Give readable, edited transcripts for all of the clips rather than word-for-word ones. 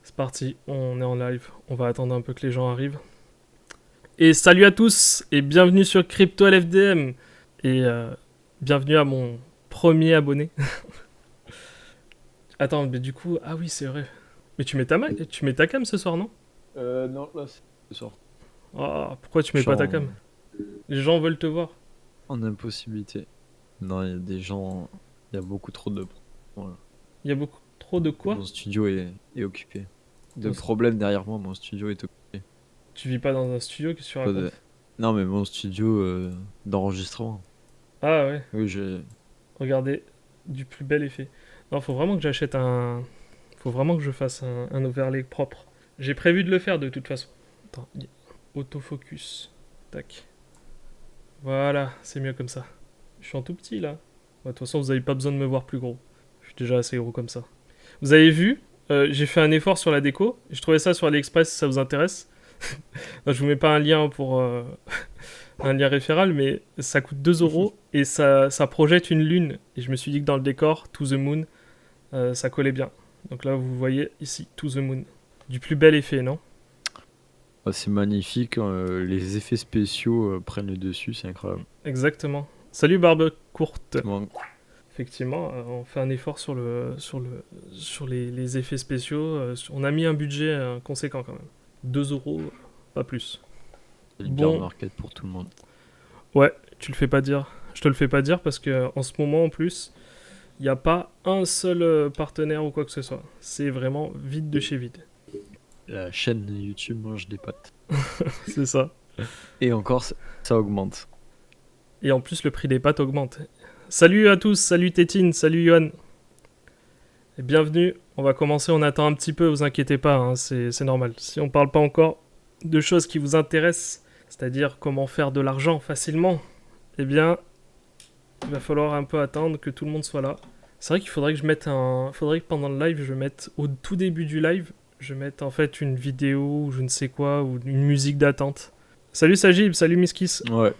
C'est parti, on est en live. On va attendre un peu que les gens arrivent. Et salut à tous et bienvenue sur Crypto LFDM. Et bienvenue à mon premier abonné. Attends, mais du coup, ah oui, c'est vrai. Mais tu mets ta cam ce soir, non? Non, là, c'est ce soir. Oh, pourquoi tu mets pas ta cam? Les gens veulent te voir. En impossibilité. Non, il y a des gens. Il y a beaucoup trop de. Voilà. Il y a beaucoup trop de quoi? Mon studio est occupé. De Ton- problèmes derrière moi, mon studio est occupé. Tu vis pas dans un studio, qu'est-ce que tu Pas de- racontes? Non, mais mon studio d'enregistrement. Ah ouais, Oui, j'ai. regardez, du plus bel effet. Non, faut vraiment que j'achète un... Faut vraiment que je fasse un overlay propre. J'ai prévu de le faire de toute façon. Attends, autofocus. Tac. Voilà, c'est mieux comme ça. Je suis en tout petit là. De toute façon, vous n'avez pas besoin de me voir plus gros. Je suis déjà assez gros comme ça. Vous avez vu, j'ai fait un effort sur la déco. Je trouvais ça sur AliExpress si ça vous intéresse. Non, je vous mets pas un lien pour un lien référal, mais ça coûte 2 € et ça projette une lune. Et je me suis dit que dans le décor, To the Moon, ça collait bien. Donc là, vous voyez ici, To the Moon. Du plus bel effet, non? Ah, c'est magnifique. Les effets spéciaux prennent le dessus, c'est incroyable. Exactement. Salut Barbe Courte. Bon, Effectivement, on fait un effort sur les effets spéciaux. On a mis un budget conséquent quand même. 2 €, pas plus. c'est l'hyper Bon, market pour tout le monde. ouais, tu le fais pas dire. Je te le fais pas dire parce que en ce moment en plus, il n'y a pas un seul partenaire ou quoi que ce soit. C'est vraiment vide de chez vide. La chaîne YouTube mange des pâtes. C'est ça. Et encore, ça augmente. Et en plus, le prix des pâtes augmente. Salut à tous, salut Tétine, salut Yohan. Et bienvenue, on va commencer, on attend un petit peu, vous inquiétez pas, hein, c'est normal. Si on parle pas encore de choses qui vous intéressent, c'est-à-dire comment faire de l'argent facilement, eh bien, il va falloir un peu attendre que tout le monde soit là. C'est vrai qu'il faudrait que faudrait que pendant le live, je mette, au tout début du live, je mette en fait une vidéo ou je ne sais quoi, ou une musique d'attente. Salut Sajib, salut Miskis. Ouais.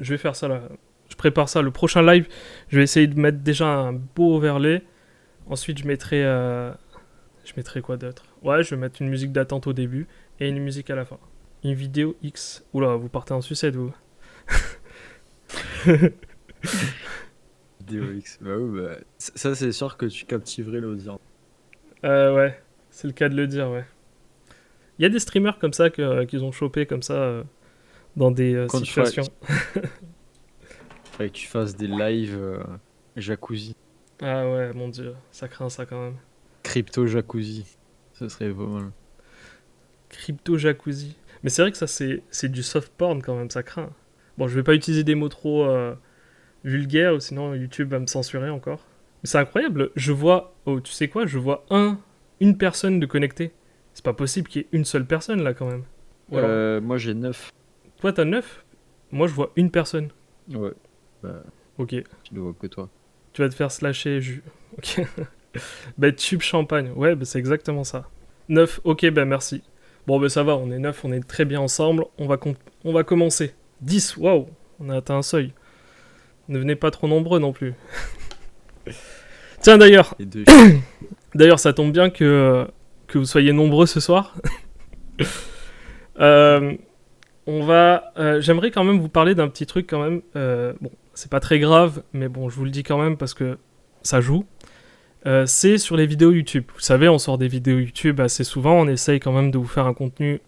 Je vais faire ça là. Je prépare ça. Le prochain live, je vais essayer de mettre déjà un beau overlay. Ensuite, je mettrai quoi d'autre? Ouais, je vais mettre une musique d'attente au début et une musique à la fin. Une vidéo X. Oula, vous partez en sucette, vous. DOX. Bah oui, bah, ça, c'est sûr que tu captiverais l'audience. Ouais, c'est le cas de le dire, ouais. Il y a des streamers comme ça qu'ils ont chopé comme ça dans des Quand situations. Fallait que tu fasses des lives jacuzzi. Ah ouais, mon dieu, ça craint ça quand même. Crypto jacuzzi. Ça serait pas mal. Crypto jacuzzi. Mais c'est vrai que ça, c'est du soft porn quand même, ça craint. Bon, je vais pas utiliser des mots trop vulgaires, ou sinon YouTube va me censurer encore. Mais c'est incroyable, je vois, oh, tu sais quoi, je vois une personne de connectée. C'est pas possible qu'il y ait une seule personne là quand même. Ou alors, Moi j'ai 9. toi t'as 9, moi je vois une personne. Ouais. Bah, Ok, tu le vois que toi. tu vas te faire slasher, ok. Bah, tube champagne, ouais, bah, c'est exactement ça. 9, ok, bah merci. Bon, bah ça va, on est 9, on est très bien ensemble, on va commencer. 10, waouh, on a atteint un seuil. Ne venez pas trop nombreux non plus. Tiens d'ailleurs, Et deux. ça tombe bien que vous soyez nombreux ce soir. J'aimerais quand même vous parler d'un petit truc quand même. Bon, c'est pas très grave, mais bon, je vous le dis quand même parce que ça joue. C'est sur les vidéos YouTube. Vous savez, on sort des vidéos YouTube assez souvent. On essaye quand même de vous faire un contenu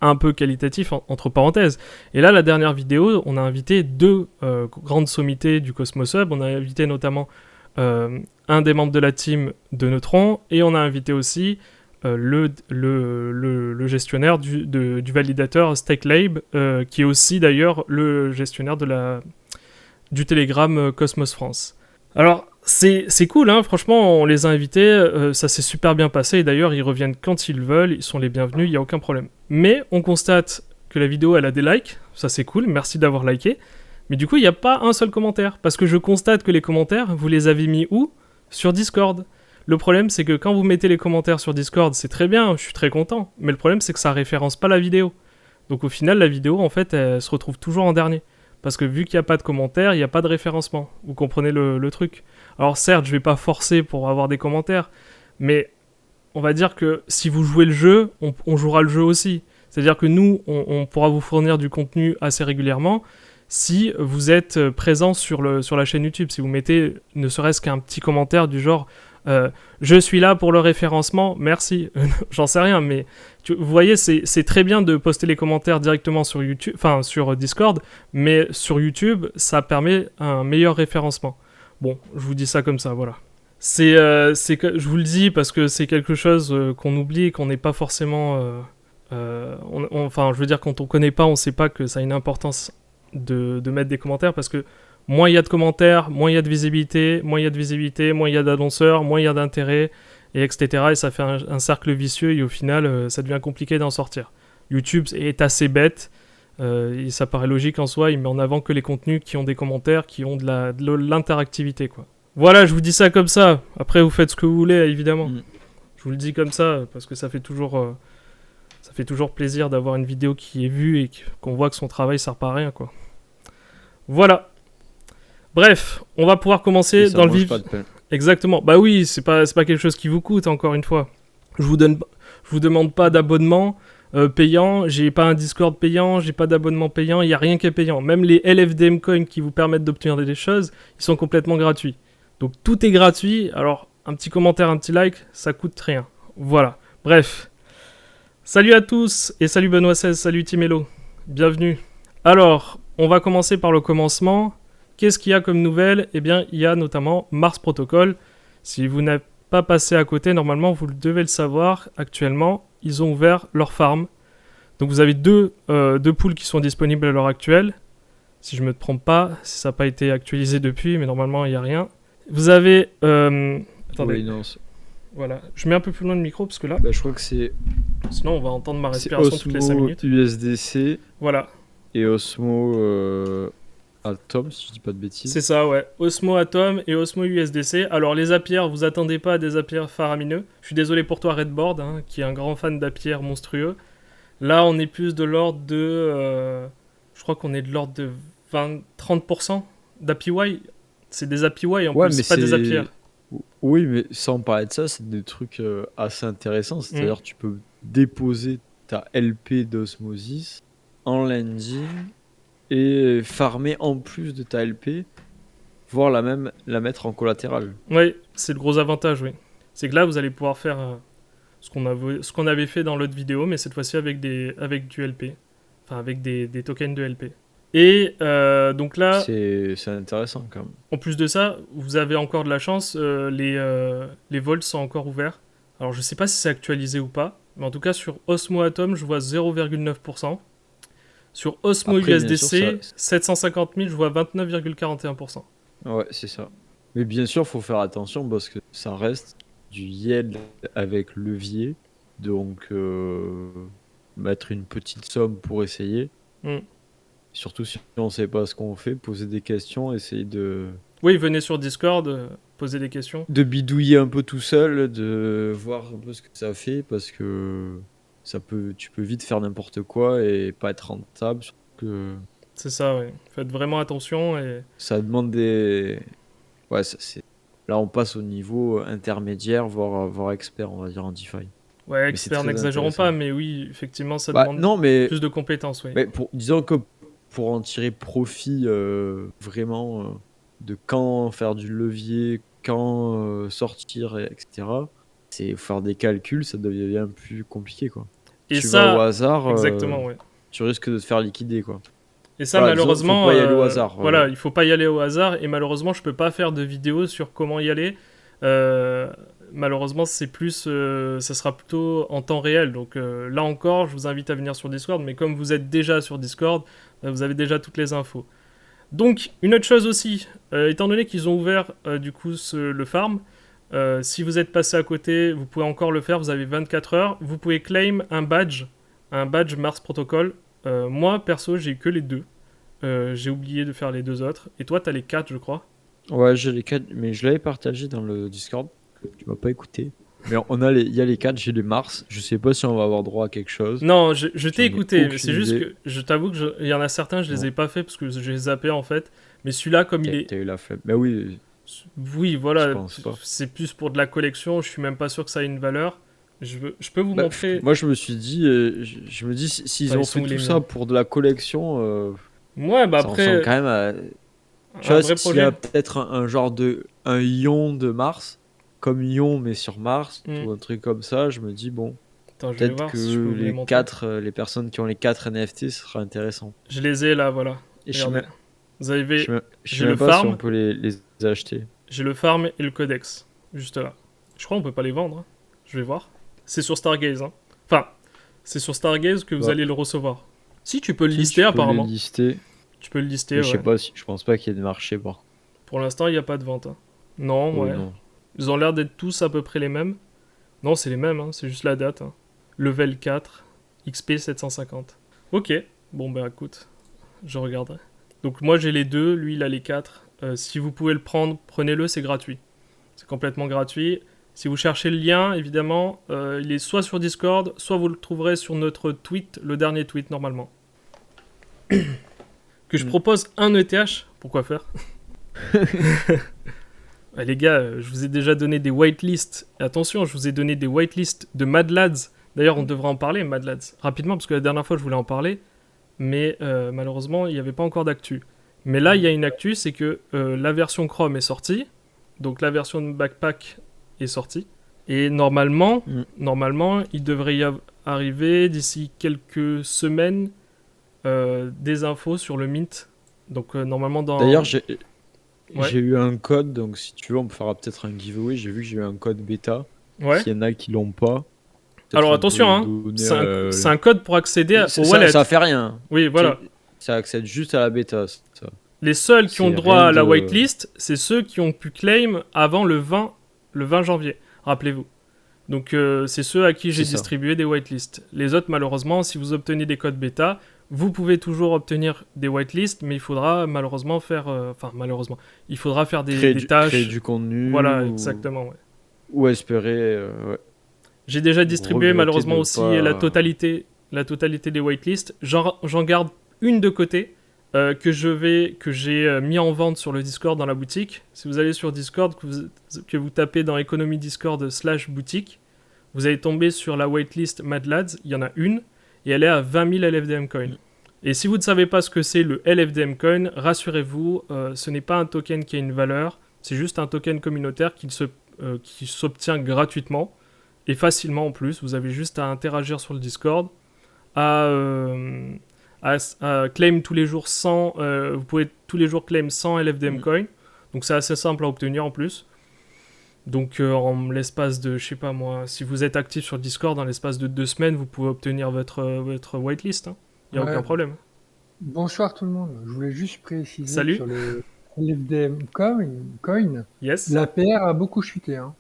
un peu qualitatif, entre parenthèses. Et là, la dernière vidéo, on a invité deux grandes sommités du Cosmos Hub. On a invité notamment un des membres de la team de Neutron, et on a invité aussi le gestionnaire du validateur StakeLab, qui est aussi d'ailleurs le gestionnaire du Telegram Cosmos France. Alors, c'est cool, hein, franchement, on les a invités, ça s'est super bien passé, et d'ailleurs, ils reviennent quand ils veulent, ils sont les bienvenus, il n'y a aucun problème. Mais on constate que la vidéo, elle a des likes, ça c'est cool, merci d'avoir liké, mais du coup, il n'y a pas un seul commentaire, parce que je constate que les commentaires, vous les avez mis où? Sur Discord. Le problème, c'est que quand vous mettez les commentaires sur Discord, c'est très bien, je suis très content, mais le problème, c'est que ça référence pas la vidéo. Donc au final, la vidéo, en fait, elle se retrouve toujours en dernier. Parce que vu qu'il n'y a pas de commentaires, il n'y a pas de référencement. Vous comprenez le truc. Alors certes, je vais pas forcer pour avoir des commentaires, mais on va dire que si vous jouez le jeu, on jouera le jeu aussi. C'est-à-dire que nous, on pourra vous fournir du contenu assez régulièrement si vous êtes présent sur la chaîne YouTube. Si vous mettez ne serait-ce qu'un petit commentaire du genre je suis là pour le référencement, merci. J'en sais rien, mais vous voyez, c'est très bien de poster les commentaires directement sur YouTube, enfin sur Discord, mais sur YouTube, ça permet un meilleur référencement. Bon, je vous dis ça comme ça, voilà. Je vous le dis parce que c'est quelque chose qu'on oublie et qu'on n'est pas forcément... enfin, je veux dire, quand on connaît pas, on sait pas que ça a une importance de mettre des commentaires parce que moins il y a de commentaires, moins il y a de visibilité, moins il y a de visibilité, moins il y a d'annonceurs, moins il y a d'intérêt, et etc. Et ça fait un cercle vicieux et au final, ça devient compliqué d'en sortir. YouTube est assez bête, et ça paraît logique en soi, il met en avant que les contenus qui ont des commentaires, qui ont de l'interactivité, quoi. Voilà, je vous dis ça comme ça. Après, vous faites ce que vous voulez, évidemment. Je vous le dis comme ça, parce que ça fait toujours plaisir d'avoir une vidéo qui est vue et qu'on voit que son travail sert pas à rien, quoi. Voilà. Bref, on va pouvoir commencer dans le vif. Exactement. Bah oui, c'est pas quelque chose qui vous coûte, encore une fois. Je vous demande pas d'abonnement payant, j'ai pas un Discord payant, j'ai pas d'abonnement payant, il y a rien qui est payant. Même les LFDM coins qui vous permettent d'obtenir des choses, ils sont complètement gratuits. Donc tout est gratuit. Alors un petit commentaire, un petit like, ça coûte rien. Voilà. Bref. Salut à tous et salut Benoît 16, salut Timello. Bienvenue. Alors, on va commencer par le commencement. Qu'est-ce qu'il y a comme nouvelle ? Eh bien, il y a notamment Mars Protocol. Si vous n'êtes pas passé à côté, normalement, vous devez le savoir. Actuellement, ils ont ouvert leur farm. Donc, vous avez deux pools qui sont disponibles à l'heure actuelle. Si je ne me trompe pas, si ça n'a pas été actualisé depuis, mais normalement, il n'y a rien. Vous avez... attendez. Oui, non, voilà. Je mets un peu plus loin le micro, parce que là... Bah, je crois que c'est... Sinon, on va entendre ma respiration toutes les 5 minutes. USDC. Voilà. Et Osmo... Atom, si je dis pas de bêtises. C'est ça, ouais. Osmo Atom et Osmo USDC. Alors, les API, vous attendez pas à des API faramineux. Je suis désolé pour toi, Redboard, hein, qui est un grand fan d'API monstrueux. Là, on est plus de l'ordre de... je crois qu'on est de l'ordre de 30% d'API. C'est des API en plus, c'est pas des API. Oui, mais sans parler de ça, c'est des trucs assez intéressants. C'est-à-dire tu peux déposer ta LP d'osmosis en landing et farmer en plus de ta LP, voire la mettre en collatéral. Oui, c'est le gros avantage, oui. C'est que là, vous allez pouvoir faire ce qu'on avait fait dans l'autre vidéo, mais cette fois-ci avec du LP. Enfin, avec des tokens de LP. Et donc là... C'est intéressant, quand même. En plus de ça, vous avez encore de la chance, les volts sont encore ouverts. Alors, je sais pas si c'est actualisé ou pas, mais en tout cas, sur Osmo Atom, je vois 0,9%. Sur Osmo Après, USDC, sûr, 750 000, je vois 29,41%. Ouais, c'est ça. Mais bien sûr, il faut faire attention parce que ça reste du yield avec levier. Donc, mettre une petite somme pour essayer. Surtout si on ne sait pas ce qu'on fait, poser des questions, essayer de... Oui, venez sur Discord, poser des questions. De bidouiller un peu tout seul, de voir un peu ce que ça fait parce que... tu peux vite faire n'importe quoi et pas être rentable. C'est ça, oui. Faites vraiment attention et... Ça demande des... Ouais, là, on passe au niveau intermédiaire, voire expert, on va dire, en DeFi. Ouais, expert, n'exagérons pas, mais oui, effectivement, ça demande plus de compétences, oui. Mais disons que pour en tirer profit vraiment de quand faire du levier, quand sortir, etc., c'est faire des calculs, ça devient plus compliqué, quoi. Et tu ça, vas au hasard, exactement, ouais. tu risques de te faire liquider, quoi. Et ça, malheureusement, faut pas y aller au hasard. Voilà, il faut pas y aller au hasard. Et malheureusement, je peux pas faire de vidéo sur comment y aller. Malheureusement, c'est plus, ça sera plutôt en temps réel. Donc là encore, je vous invite à venir sur Discord. Mais comme vous êtes déjà sur Discord, vous avez déjà toutes les infos. Donc, une autre chose aussi, étant donné qu'ils ont ouvert du coup le farm, si vous êtes passé à côté, vous pouvez encore le faire. Vous avez 24 heures. Vous pouvez claim un badge Mars Protocol. Moi, perso, j'ai eu que les 2. J'ai oublié de faire les 2 autres. Et toi, t'as les 4, je crois. Ouais, j'ai les 4, mais je l'avais partagé dans le Discord. Tu m'as pas écouté. Mais il y a les 4, j'ai les Mars. Je sais pas si on va avoir droit à quelque chose. Non, je t'ai écouté. Mais c'est juste que je t'avoue qu'il y en a certains, je les ai pas fait parce que j'ai zappé en fait. Mais celui-là, comme il est. T'as eu la flemme. Mais oui. Oui, voilà. Je pense pas. C'est plus pour de la collection. Je suis même pas sûr que ça ait une valeur. Je peux vous Bah, montrer. moi, je me suis dit, je me dis, s'ils Enfin, ont ils sont fait où tout les ça miens? pour de la collection, Ouais, bah ça ressemble après, quand même à. Tu un vois, vrai s'il y a projet. peut-être un genre de. Un ion de Mars, comme ion, mais sur Mars, Hmm. ou un truc comme ça, je me dis, bon, Attends, je vais peut-être voir si je peux que vous les montrer. les personnes qui ont les 4 NFT, ce sera intéressant. Je les ai là, voilà. Et Regardez. Vous avez, je sais j'ai le même pas si on farm, peut les acheter. j'ai le farm et le codex, juste là. Je crois qu'on peut pas les vendre, hein. Je vais voir. C'est sur Stargaze, hein. Enfin, c'est sur Stargaze que vous Bah, allez le recevoir. Si, tu peux le si lister tu peux les apparemment. lister, Tu peux le lister, mais je sais ouais. pas si, je pense pas qu'il y ait de marché par contre. Pour l'instant, il n'y a pas de vente, hein. Non, Oui, ouais. non. Ils ont l'air d'être tous à peu près les mêmes. Non, c'est les mêmes, hein. C'est juste la date, hein. Level 4, XP 750. Ok, bon bah écoute, je regarderai. Donc moi j'ai les deux, lui il a les 4. Si vous pouvez le prendre, prenez-le, c'est gratuit. C'est complètement gratuit. Si vous cherchez le lien, évidemment, il est soit sur Discord, soit vous le trouverez sur notre tweet, le dernier tweet normalement. Que je Mm. propose un ETH, pourquoi faire? Ah, les gars, je vous ai déjà donné des whitelists. Et attention, je vous ai donné des whitelists de Mad Lads. D'ailleurs, on devrait en parler, Mad Lads, rapidement, parce que la dernière fois, je voulais en parler. Mais malheureusement, il n'y avait pas encore d'actu. Mais là, il y a une actu, c'est que la version Chrome est sortie. Donc la version de Backpack est sortie. Et normalement, Mm. il devrait arriver d'ici quelques semaines des infos sur le Mint. Donc normalement dans... D'ailleurs, Ouais. j'ai eu un code, donc si tu veux, on me fera peut-être un giveaway. J'ai vu que j'ai eu un code bêta. Ouais. S'il y en a qui l'ont pas, peut-être Alors on attention, peut hein, donner, c'est un code pour accéder au wallet. ça fait rien. Oui, voilà. Ça accède juste à la bêta. Ça. Les seuls qui ont C'est droit rien à la de- whitelist, c'est ceux qui ont pu claim avant le 20 janvier, rappelez-vous. Donc c'est ceux à qui j'ai C'est ça. distribué des whitelists. Les autres, malheureusement, si vous obtenez des codes bêta, vous pouvez toujours obtenir des whitelists, mais il faudra malheureusement faire... Enfin, malheureusement, il faudra faire des tâches. Créer du contenu. Voilà, ou, exactement, ouais. ou espérer. Ouais. J'ai déjà distribué Regretter malheureusement de aussi pas- la totalité des whitelists. J'en garde une de côté que j'ai mis en vente sur le Discord dans la boutique. Si vous allez sur Discord, que vous tapez dans Economy Discord /boutique, vous allez tomber sur la whitelist Mad Lads. Il y en a une et elle est à 20 000 LFDM coin. Et si vous ne savez pas ce que c'est le LFDM coin, rassurez-vous, ce n'est pas un token qui a une valeur, c'est juste un token communautaire qui s'obtient gratuitement et facilement en plus. Vous avez juste à interagir sur le Discord, à claim tous les jours 100, vous pouvez tous les jours claim 100 LFDM coin, donc c'est assez simple à obtenir en plus. Donc en l'espace de, je sais pas moi, si vous êtes actif sur le Discord, dans l'espace de 2 semaines, vous pouvez obtenir votre whitelist, hein. Il n'y a Ouais. aucun problème. Bonsoir tout le monde. Je voulais juste préciser Salut. sur le LFDM coin, Yes. l'APR a beaucoup chuté. Hein.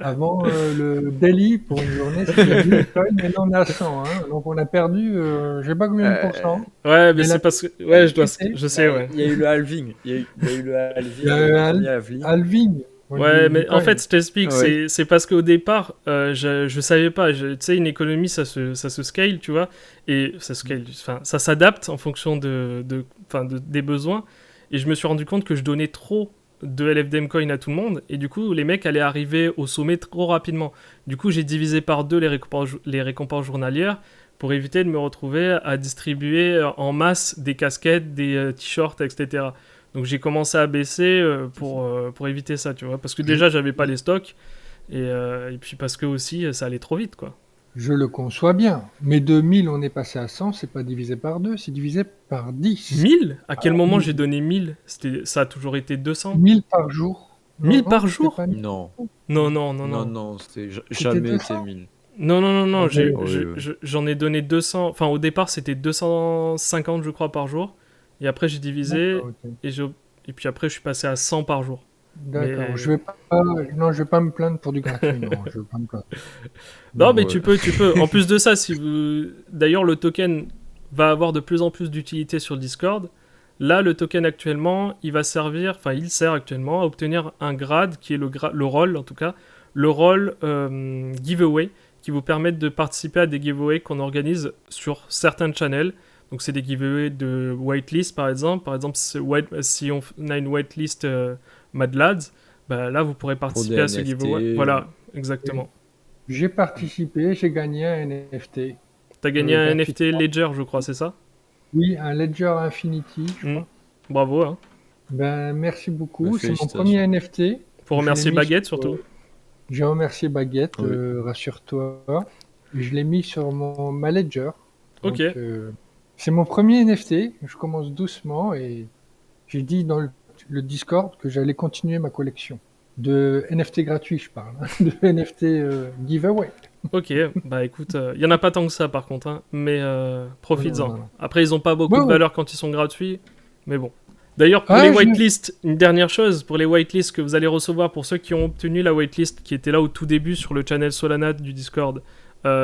Avant le daily pour une journée, c'était 10 coins, maintenant on est à 100. Hein. Donc on a perdu, je sais pas combien de pourcents. Ouais, mais Mais c'est la- parce que... Ouais, chuté. je sais, ouais. Il y a eu le halving. Il y a eu le halving. Il y a eu le un premier halving. halving. Ouais, mais en fait, je t'explique, Ouais. c'est parce qu'au départ, je savais pas, tu sais, une économie, ça se scale, tu vois, et ça scale, enfin, ça s'adapte en fonction des besoins, et je me suis rendu compte que je donnais trop de LFDM coin à tout le monde, et du coup, les mecs allaient arriver au sommet trop rapidement. Du coup, j'ai divisé par 2 les récompenses journalières pour éviter de me retrouver à distribuer en masse des casquettes, des t-shirts, etc. Donc j'ai commencé à baisser pour éviter ça, tu vois. Parce que déjà, j'avais pas les stocks. Et puis parce que aussi, ça allait trop vite, quoi. Je le conçois bien. Mais de 1000, on est passé à 100, c'est pas divisé par 2, c'est divisé par 10. 1000? À quel moment 1000. j'ai donné 1000? Ça a toujours été 200? 1000 par jour. 1000 Non, par c'était jour? pas 1000. Non. Non, Non, non. non, c'était jamais été 200. 1000. Non, Ok. j'en ai donné 200. Enfin, au départ, c'était 250, je crois, par jour. Et après, j'ai divisé. D'accord, ok. Et puis après, je suis passé à 100 par jour. D'accord. Mais- Je vais pas me plaindre pour du gratuit. Non, je vais pas me plaindre. Non, mais Ouais. tu peux. En plus de ça, d'ailleurs, le token va avoir de plus en plus d'utilité sur le Discord. Là, le token actuellement, il sert actuellement à obtenir un grade qui est le rôle, en tout cas, le rôle giveaway, qui vous permettent de participer à des giveaways qu'on organise sur certains channels. Donc, c'est des giveaways de whitelist, par exemple. Par exemple, si on a une whitelist Mad Lads, bah, là, vous pourrez participer des à ce NFT. giveaway. Voilà, exactement. J'ai participé, j'ai gagné un NFT. T'as gagné un NFT Gratuitement. Ledger, je crois, c'est ça? Oui, un Ledger Infinity, je Hmm. crois. Bravo, hein. Ben, merci beaucoup. C'est mon premier Félicitations. NFT. Faut Je l'ai remercier mis Baguette sur, surtout. j'ai remercié Baguette, Oui. rassure-toi. Et je l'ai mis sur ma Ledger. Ok. Donc, c'est mon premier NFT. Je commence doucement et j'ai dit dans le Discord que j'allais continuer ma collection. De NFT gratuits, je parle. De NFT giveaway. Ok, bah écoute, il y en a pas tant que ça par contre, hein, mais Non, profites-en. non. Après, ils ont pas beaucoup Ouais, de ouais. valeur quand ils sont gratuits, mais bon. D'ailleurs, pour Ah, les whitelists, une dernière chose, pour les whitelists que vous allez recevoir, pour ceux qui ont obtenu la whitelist qui était là au tout début sur le channel Solana du Discord,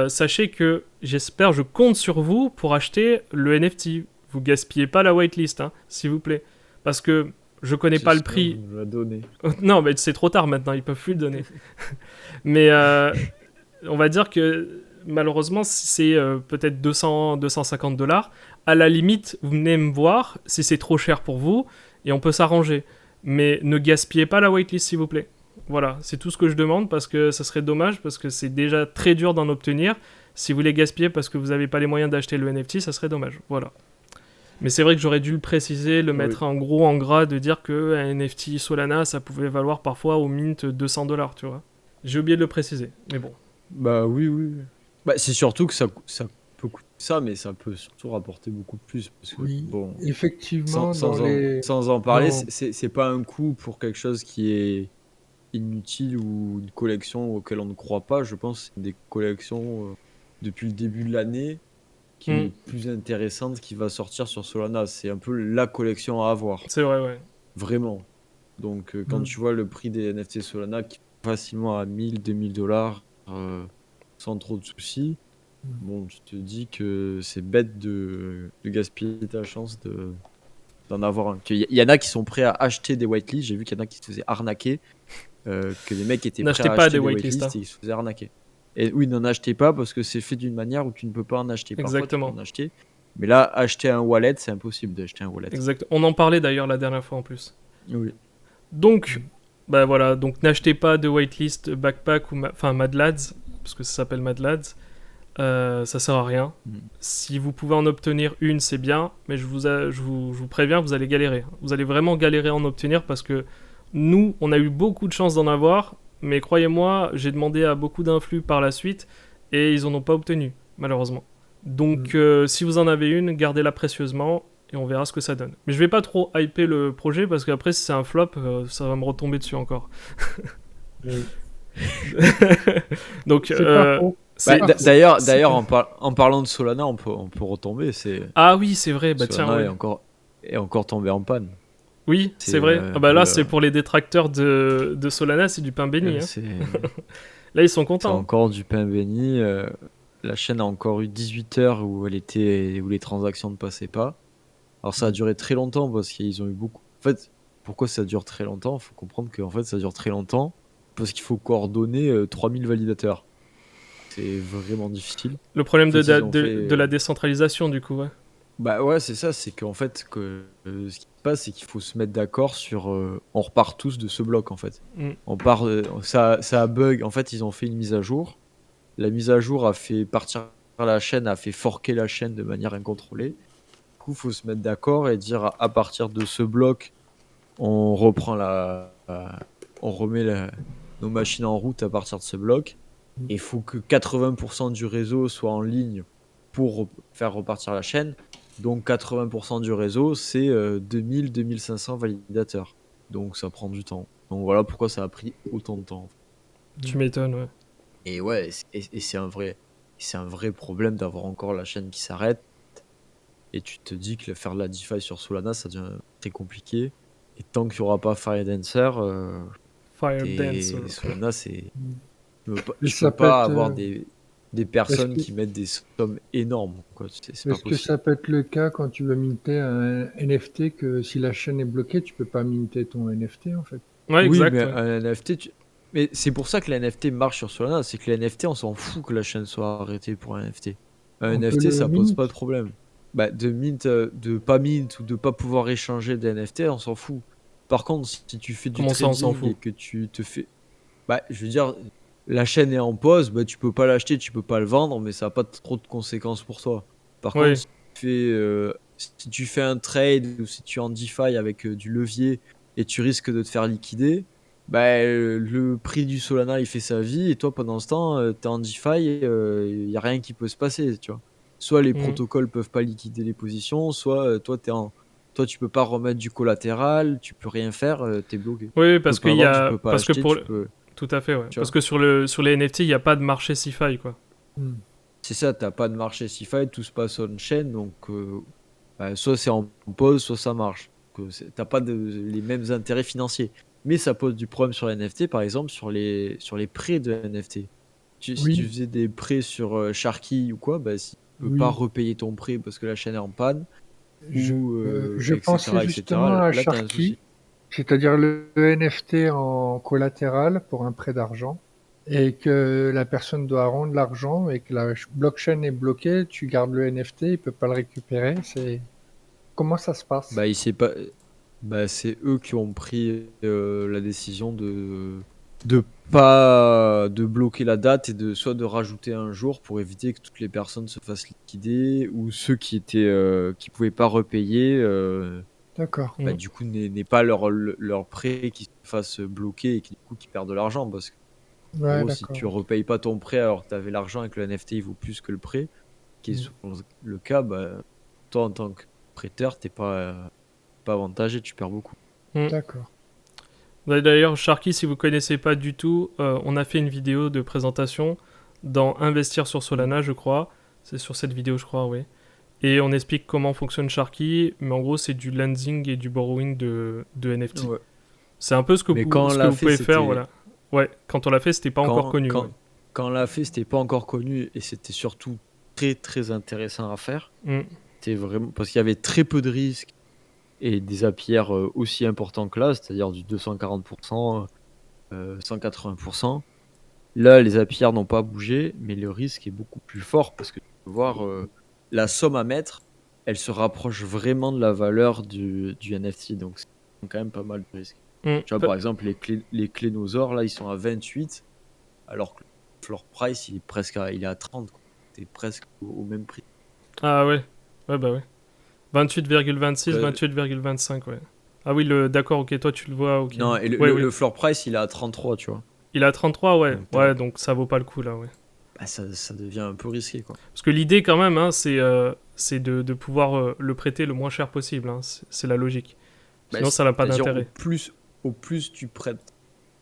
sachez que j'espère, je compte sur vous pour acheter le NFT. Vous gaspillez pas la whitelist, hein, s'il vous plaît. Parce que je connais pas le J'espère prix. qu'on nous l'a donné. Non, mais c'est trop tard maintenant, ils peuvent plus le donner. Mais on va dire que malheureusement, si c'est peut-être 200-250 $, à la limite, vous venez me voir si c'est trop cher pour vous et on peut s'arranger. Mais ne gaspillez pas la waitlist, s'il vous plaît. Voilà, c'est tout ce que je demande parce que ça serait dommage parce que c'est déjà très dur d'en obtenir. Si vous les gaspillez parce que vous n'avez pas les moyens d'acheter le NFT, ça serait dommage. Voilà. Mais c'est vrai que j'aurais dû le préciser, le mettre en gros en gras, de dire que un NFT Solana, ça pouvait valoir parfois au mint 200 $, tu vois. J'ai oublié de le préciser, mais bon. Bah oui. Bah, c'est surtout que ça peut coûter ça, mais ça peut surtout rapporter beaucoup plus. Parce que, Oui, bon, effectivement, dans les... sans en parler, dans- c'est pas un coût pour quelque chose qui est inutile ou une collection auquel on ne croit pas. Je pense que c'est des collections depuis le début de l'année qui est plus intéressante qui va sortir sur Solana. C'est un peu la collection à avoir, C'est vrai, ouais. vraiment. Donc quand tu vois le prix des NFT Solana qui est facilement à 1000-2000 $, sans trop de soucis, bon, tu te dis que c'est bête de gaspiller ta chance d'en avoir un. Il y en a qui sont prêts à acheter des whitelists. J'ai vu qu'il y en a qui se faisaient arnaquer, que les mecs étaient prêts N'achetez à pas acheter des des whitelists, whitelists et ils se faisaient arnaquer. Et oui, n'en achetez pas parce que c'est fait d'une manière où tu ne peux pas en acheter. Parfois, Exactement. tu peux en acheter. Mais là, acheter un wallet, c'est impossible d'acheter un wallet. Exact. On en parlait d'ailleurs la dernière fois en plus. Oui. Donc, bah voilà, donc n'achetez pas de whitelist backpack ou enfin Mad Lads, parce que ça s'appelle Mad Lads. Ça sert à rien. Si vous pouvez en obtenir une, c'est bien, mais je vous préviens, vous allez galérer. Vous allez vraiment galérer à en obtenir parce que nous, on a eu beaucoup de chance d'en avoir, mais croyez-moi, j'ai demandé à beaucoup d'influx par la suite et ils en ont pas obtenu, malheureusement. Donc, si vous en avez une, gardez-la précieusement et on verra ce que ça donne. Mais je vais pas trop hyper le projet parce qu'après, si c'est un flop, ça va me retomber dessus encore. Donc, C'est pas faux. D'ailleurs, en parlant de Solana, on peut retomber. Ah oui, c'est vrai. Bah Solana tiens, est encore tombé en panne. Oui, c'est vrai. Ah bah là, c'est pour les détracteurs de Solana, c'est du pain béni. Là, ils sont C'est contents. encore du pain béni. La chaîne a encore eu 18 heures où les transactions ne passaient pas. Alors ça a duré très longtemps parce qu'ils ont eu beaucoup. En fait, pourquoi ça dure très longtemps? Il faut comprendre qu'en fait, ça dure très longtemps parce qu'il faut coordonner 3000 validateurs. C'est vraiment difficile. Le problème En fait, de la décentralisation, du coup, ouais. Bah ouais, c'est ça, c'est qu'en fait, ce qui se passe, c'est qu'il faut se mettre d'accord sur. On repart tous de ce bloc, en fait. On part. Ça a bug. En fait, ils ont fait une mise à jour. La mise à jour a fait partir la chaîne, a fait forquer la chaîne de manière incontrôlée. Du coup, il faut se mettre d'accord et dire à partir de ce bloc, on reprend on remet nos machines en route à partir de ce bloc. Et il faut que 80% du réseau soit en ligne pour faire repartir la chaîne. Donc 80% du réseau, c'est 2000-2500 validateurs. Donc ça prend du temps. Donc voilà pourquoi ça a pris autant de temps. Tu m'étonnes, ouais. Et ouais, c'est un vrai problème d'avoir encore la chaîne qui s'arrête. Et tu te dis que faire de la DeFi sur Solana, ça devient très compliqué. Et tant qu'il n'y aura pas Firedancer, Solana, c'est... Je peux pas avoir des personnes qui mettent des sommes énormes. Est-ce que ça peut être le cas quand tu veux minter un NFT que si la chaîne est bloquée, tu peux pas minter ton NFT en fait? Ouais, oui, exact. Mais un NFT, mais c'est pour ça que les NFT marche sur Solana, c'est que les NFT, on s'en fout que la chaîne soit arrêtée pour un NFT. Un NFT, ça pose pas de problème. Bah, de pas mint ou de pas pouvoir échanger des NFT, on s'en fout. Par contre, si tu fais du trading et que tu te fais... Bah, je veux dire, la chaîne est en pause, bah, tu peux pas l'acheter, tu peux pas le vendre, mais ça n'a pas trop de conséquences pour toi. Par Oui. contre, si tu fais un trade ou si tu es en DeFi avec du levier et tu risques de te faire liquider, bah, le prix du Solana il fait sa vie et toi pendant ce temps, tu es en DeFi, il n'y a rien qui peut se passer, tu vois. Soit les protocoles peuvent pas liquider les positions, soit toi tu peux pas remettre du collatéral, tu peux rien faire, tu es bloqué. Oui, Tu parce peux pas qu'il y vendre, tu a, peux pas parce que acheter, pour, tu peux, tout à fait, ouais. tu Parce vois. que sur les NFT, il n'y a pas de marché CeFi, quoi. C'est ça, t'as pas de marché CeFi, tout se passe on-chain, donc bah, soit c'est en pause, soit ça marche. T'as pas les mêmes intérêts financiers. Mais ça pose du problème sur les NFT, par exemple, sur les prêts de NFT. Si tu Oui, faisais des prêts sur Sharky ou quoi, bah, si tu peux pas oui. repayer ton prêt parce que la chaîne est en panne, Je, ou je pensais justement à là t'as un souci. Sharky, c'est-à-dire le NFT en collatéral pour un prêt d'argent, et que la personne doit rendre l'argent et que la blockchain est bloquée, tu gardes le NFT, il peut pas le récupérer. Comment ça se passe? Bah, il sait pas. Bah, c'est eux qui ont pris la décision de pas de bloquer la date et soit de rajouter un jour pour éviter que toutes les personnes se fassent liquider ou ceux qui pouvaient pas repayer D'accord. bah, du coup n'aient pas leur prêt qui se fasse bloquer et qui du coup qui perdent de l'argent parce que en Ouais, gros si d'accord. tu repayes pas ton prêt alors que tu avais l'argent et que le NFT il vaut plus que le prêt qui est Mm. souvent le cas, bah, toi en tant que prêteur t'es pas avantagé, tu perds beaucoup. D'accord. D'ailleurs, Sharky, si vous connaissez pas du tout, on a fait une vidéo de présentation dans Investir sur Solana, je crois. C'est sur cette vidéo, je crois, oui. Et on explique comment fonctionne Sharky, mais en gros, c'est du lending et du borrowing de NFT. Ouais. C'est un peu ce que Mais quand on ce que l'a vous fait, pouvez faire, c'était voilà. Ouais, quand on l'a fait, c'était pas encore connu. Ouais. quand on l'a fait, c'était pas encore connu et c'était surtout très très intéressant à faire. Mm. C'était vraiment parce qu'il y avait très peu de risques et des APR aussi importants que là, c'est-à-dire du 240%, 180%. Là, les APR n'ont pas bougé, mais le risque est beaucoup plus fort parce que tu peux voir la somme à mettre, elle se rapproche vraiment de la valeur du NFT, donc c'est quand même pas mal de risques. Mm. Tu vois, par exemple, les clénosaures, là, ils sont à 28, alors que le floor price, il est à 30, quoi. T'es presque au même prix. Ah ouais, ouais, bah ouais. 28,26, Donc, 28,25, ouais. Ah oui, d'accord, ok, toi tu le vois, ok. non, et Ouais, oui. le floor price, il est à 33, tu vois. Il a 33, ouais. Donc, Ouais, donc ça vaut pas le coup, là, ouais. bah, ça devient un peu risqué, quoi. Parce que l'idée, quand même, hein, c'est de pouvoir le prêter le moins cher possible. Hein. C'est la logique. Bah, Sinon, ça n'a pas c'est-à-dire, d'intérêt. au plus tu prêtes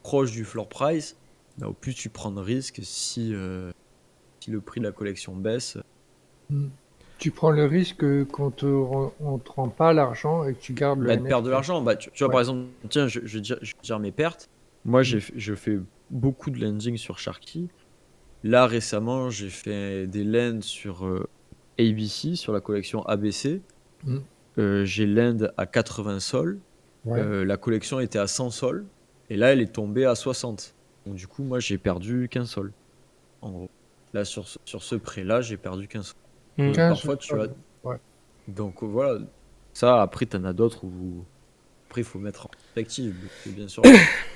proche du floor price, bah, au plus tu prends de risques si le prix de la collection baisse. Mm. Tu prends le risque on te rend pas l'argent et que tu gardes le Bah, de perdre de NFT. l'argent. Bah, tu vois, Ouais. par exemple, tiens, je vais dire mes pertes. Moi, je fais beaucoup de lending sur Sharky. Là, récemment, j'ai fait des lends sur ABC, sur la collection ABC. Mm. J'ai lend à 80 sols. Ouais. La collection était à 100 sols. Et là, elle est tombée à 60. Donc, du coup, moi, j'ai perdu 15 sols. En gros. Là, sur ce prêt-là, j'ai perdu 15 sols. Mm. 15 Parfois, tu as. Ouais. Donc, voilà. Ça, après, t'en as d'autres où. Après, il faut mettre en perspective. C'est bien sûr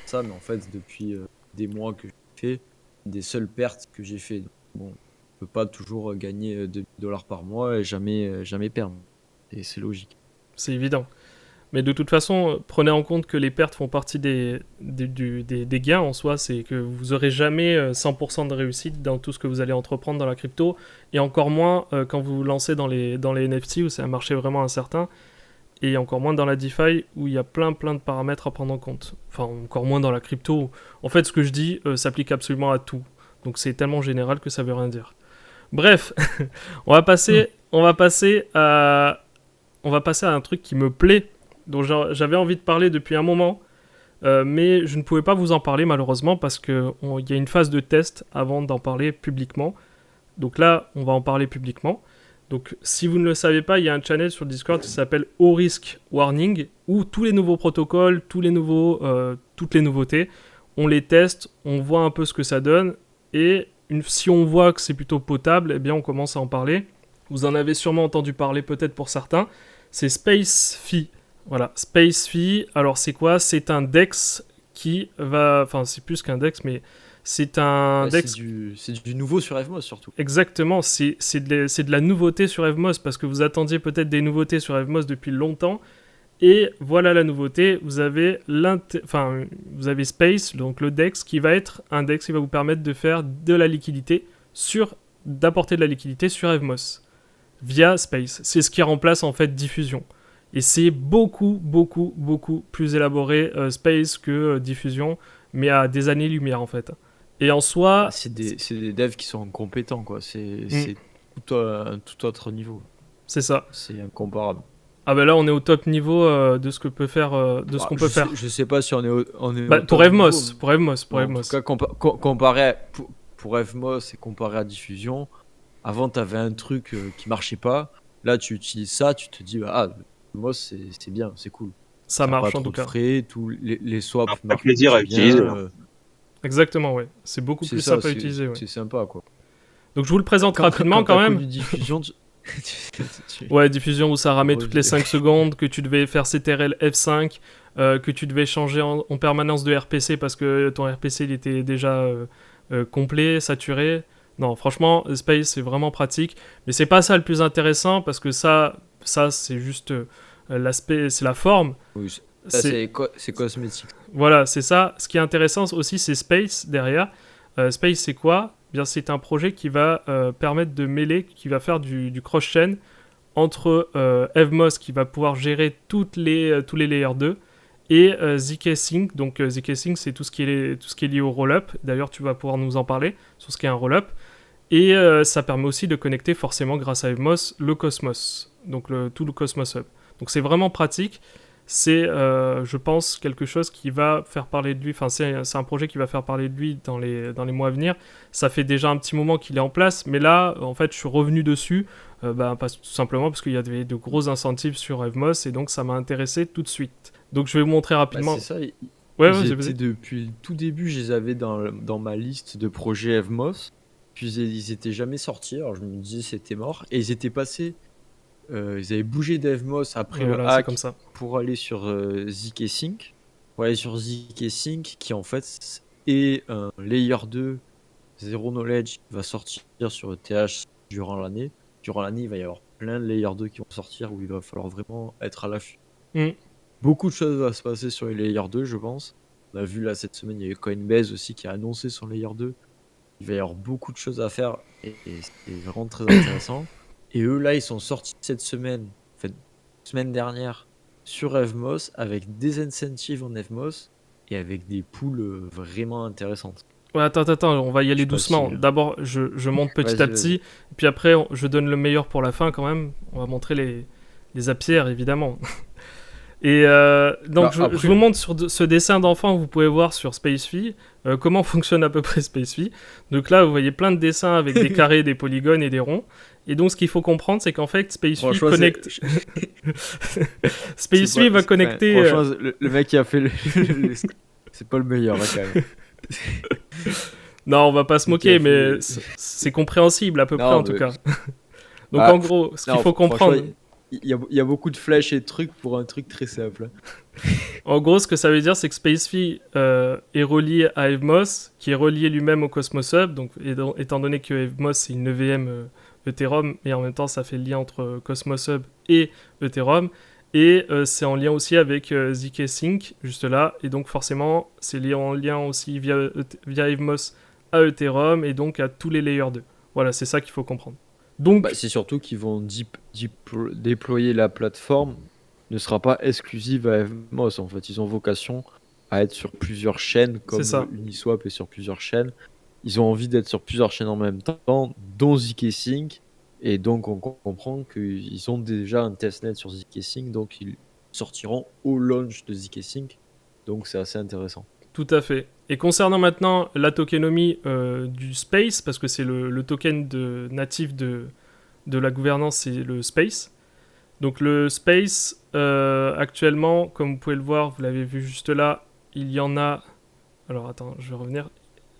ça, mais en fait, depuis des mois que j'ai fait, des seules pertes que j'ai fait. Donc, bon, on peut pas toujours gagner $2 par mois et jamais perdre. Et c'est logique. C'est évident. Mais de toute façon, prenez en compte que les pertes font partie des gains en soi. C'est que vous aurez jamais 100% de réussite dans tout ce que vous allez entreprendre dans la crypto. Et encore moins quand vous vous lancez dans les NFT où c'est un marché vraiment incertain. Et encore moins dans la DeFi où il y a plein de paramètres à prendre en compte. Enfin, encore moins dans la crypto. En fait, ce que je dis s'applique absolument à tout. Donc c'est tellement général que ça veut rien dire. Bref, on va passer à un truc qui me plaît, dont j'avais envie de parler depuis un moment, mais je ne pouvais pas vous en parler malheureusement parce qu'il y a une phase de test avant d'en parler publiquement. Donc là, on va en parler publiquement. Donc si vous ne le savez pas, il y a un channel sur Discord qui s'appelle Haut Risk Warning, où tous les nouveaux protocoles, toutes les nouveautés, on les teste, on voit un peu ce que ça donne, et si on voit que c'est plutôt potable, eh bien on commence à en parler. Vous en avez sûrement entendu parler peut-être pour certains. C'est SpaceFi. Voilà, SpaceFi. Alors c'est quoi ? C'est un DEX qui va... Enfin c'est plus qu'un DEX, mais C'est un Ouais, DEX. c'est du nouveau sur FMOS surtout. Exactement, c'est de la nouveauté sur Evmos parce que vous attendiez peut-être des nouveautés sur Evmos depuis longtemps. Et voilà la nouveauté, vous avez Space, donc le DEX, qui va être un DEX qui va vous permettre de faire de la liquidité d'apporter de la liquidité sur Evmos via Space. C'est ce qui remplace en fait Diffusion. Et c'est beaucoup, beaucoup, beaucoup plus élaboré Space que Diffusion, mais à des années-lumière en fait. Et en soi, C'est des devs qui sont compétents, quoi. C'est un tout autre niveau. c'est ça. C'est incomparable. Ah bah là on est au top niveau de ce que peut faire de ce qu'on peut faire. Je sais pas si on est Bah, au pour top Evmos, niveau, pour Evmos, pour mais Evmos. en tout cas, comparé pour Evmos et comparé à Diffusion, avant t'avais un truc qui marchait pas. Là, tu utilises ça, tu te dis, Evmos c'est bien, c'est cool. Ça a marche pas en trop tout de cas. frais, les swaps Un marchent plaisir à bien, utiliser. Exactement, ouais. C'est beaucoup c'est plus ça, simple à utiliser. Ouais. c'est sympa, quoi. Donc je vous le présente rapidement quand t'as même. connu Diffusion, Ouais, Diffusion où ça ramait toutes les Reviens. 5 secondes, que tu devais faire CTRL F5, que tu devais changer en permanence de RPC parce que ton RPC il était déjà complet, saturé. Non, franchement, Space c'est vraiment pratique, mais c'est pas ça le plus intéressant parce que ça c'est juste l'aspect, c'est la forme. Oui, ça, c'est cosmétique. Voilà, c'est ça. Ce qui est intéressant aussi, c'est Space derrière. Space, c'est quoi? Bien, c'est un projet qui va permettre de mêler, qui va faire du cross-chain entre Evmos qui va pouvoir gérer tous les layers 2 et ZK Sync. Donc ZK Sync, c'est tout ce qui est lié au rollup. D'ailleurs, tu vas pouvoir nous en parler sur ce qu'est un rollup. Et ça permet aussi de connecter forcément grâce à Evmos le Cosmos, donc tout le Cosmos Hub. Donc c'est vraiment pratique. C'est, je pense, quelque chose qui va faire parler de lui. Enfin, c'est un projet qui va faire parler de lui dans les mois à venir. Ça fait déjà un petit moment qu'il est en place, mais là, en fait, je suis revenu dessus, tout simplement parce qu'il y avait de gros incentives sur Evmos, et donc ça m'a intéressé tout de suite. Donc je vais vous montrer rapidement. C'est ça. Ouais, Depuis le tout début, je les avais dans ma liste de projets Evmos. Puis ils étaient jamais sortis. Alors je me disais c'était mort. Et ils étaient passés. Ils avaient bougé d'Evmos après le voilà, c'est hack comme ça. pour aller sur ZK Sync. Pour aller sur ZK Sync qui en fait est un layer 2 Zero Knowledge qui va sortir sur ETH durant l'année. Durant l'année, il va y avoir plein de layer 2 qui vont sortir où il va falloir vraiment être à l'affût. Beaucoup de choses vont se passer sur les layer 2, je pense. On a vu là cette semaine, il y a eu Coinbase aussi qui a annoncé son layer 2. Il va y avoir beaucoup de choses à faire et c'est vraiment très intéressant. Et eux là, ils sont sortis cette semaine, en fait, semaine dernière, sur Evmos avec des incentives en Evmos et avec des pools vraiment intéressantes. Ouais, attends, on va y aller doucement. D'abord, je monte petit à petit, et puis après, je donne le meilleur pour la fin quand même. On va montrer les APR, évidemment. Et donc, je vous montre sur ce dessin d'enfant que vous pouvez voir sur SpaceFi comment fonctionne à peu près SpaceFi. Donc là, vous voyez plein de dessins avec des carrés, des polygones et des ronds. Et donc, ce qu'il faut comprendre, c'est qu'en fait, SpaceFi connecte. SpaceFi va connecter. Franchement, le mec qui a fait c'est pas le meilleur, hein, quand même. Non, on va pas se moquer, mais c'est compréhensible à peu près en tout cas. Donc en gros, ce qu'il faut comprendre. Il y a beaucoup de flèches et de trucs pour un truc très simple. En gros, ce que ça veut dire, c'est que SpaceFi est relié à Evmos, qui est relié lui-même au Cosmos Hub. Donc, étant donné que Evmos c'est une EVM Ethereum, et en même temps, ça fait le lien entre Cosmos Hub et Ethereum. Et c'est en lien aussi avec ZK Sync, juste là. Et donc, forcément, c'est en lien aussi via Evmos à Ethereum et donc à tous les layers 2. Voilà, c'est ça qu'il faut comprendre. Donc, c'est surtout qu'ils vont déployer la plateforme ne sera pas exclusive à Evmos. En fait, ils ont vocation à être sur plusieurs chaînes comme Uniswap est sur plusieurs chaînes. Ils ont envie d'être sur plusieurs chaînes en même temps, dont ZK Sync. Et donc, on comprend qu'ils ont déjà un testnet sur ZK Sync, donc ils sortiront au launch de ZK Sync. Donc, c'est assez intéressant. Tout à fait. Et concernant maintenant la tokenomie du Space, parce que c'est le token natif de la gouvernance, c'est le Space. Donc le Space, actuellement, comme vous pouvez le voir, vous l'avez vu juste là, il y en a... Alors attends, je vais revenir.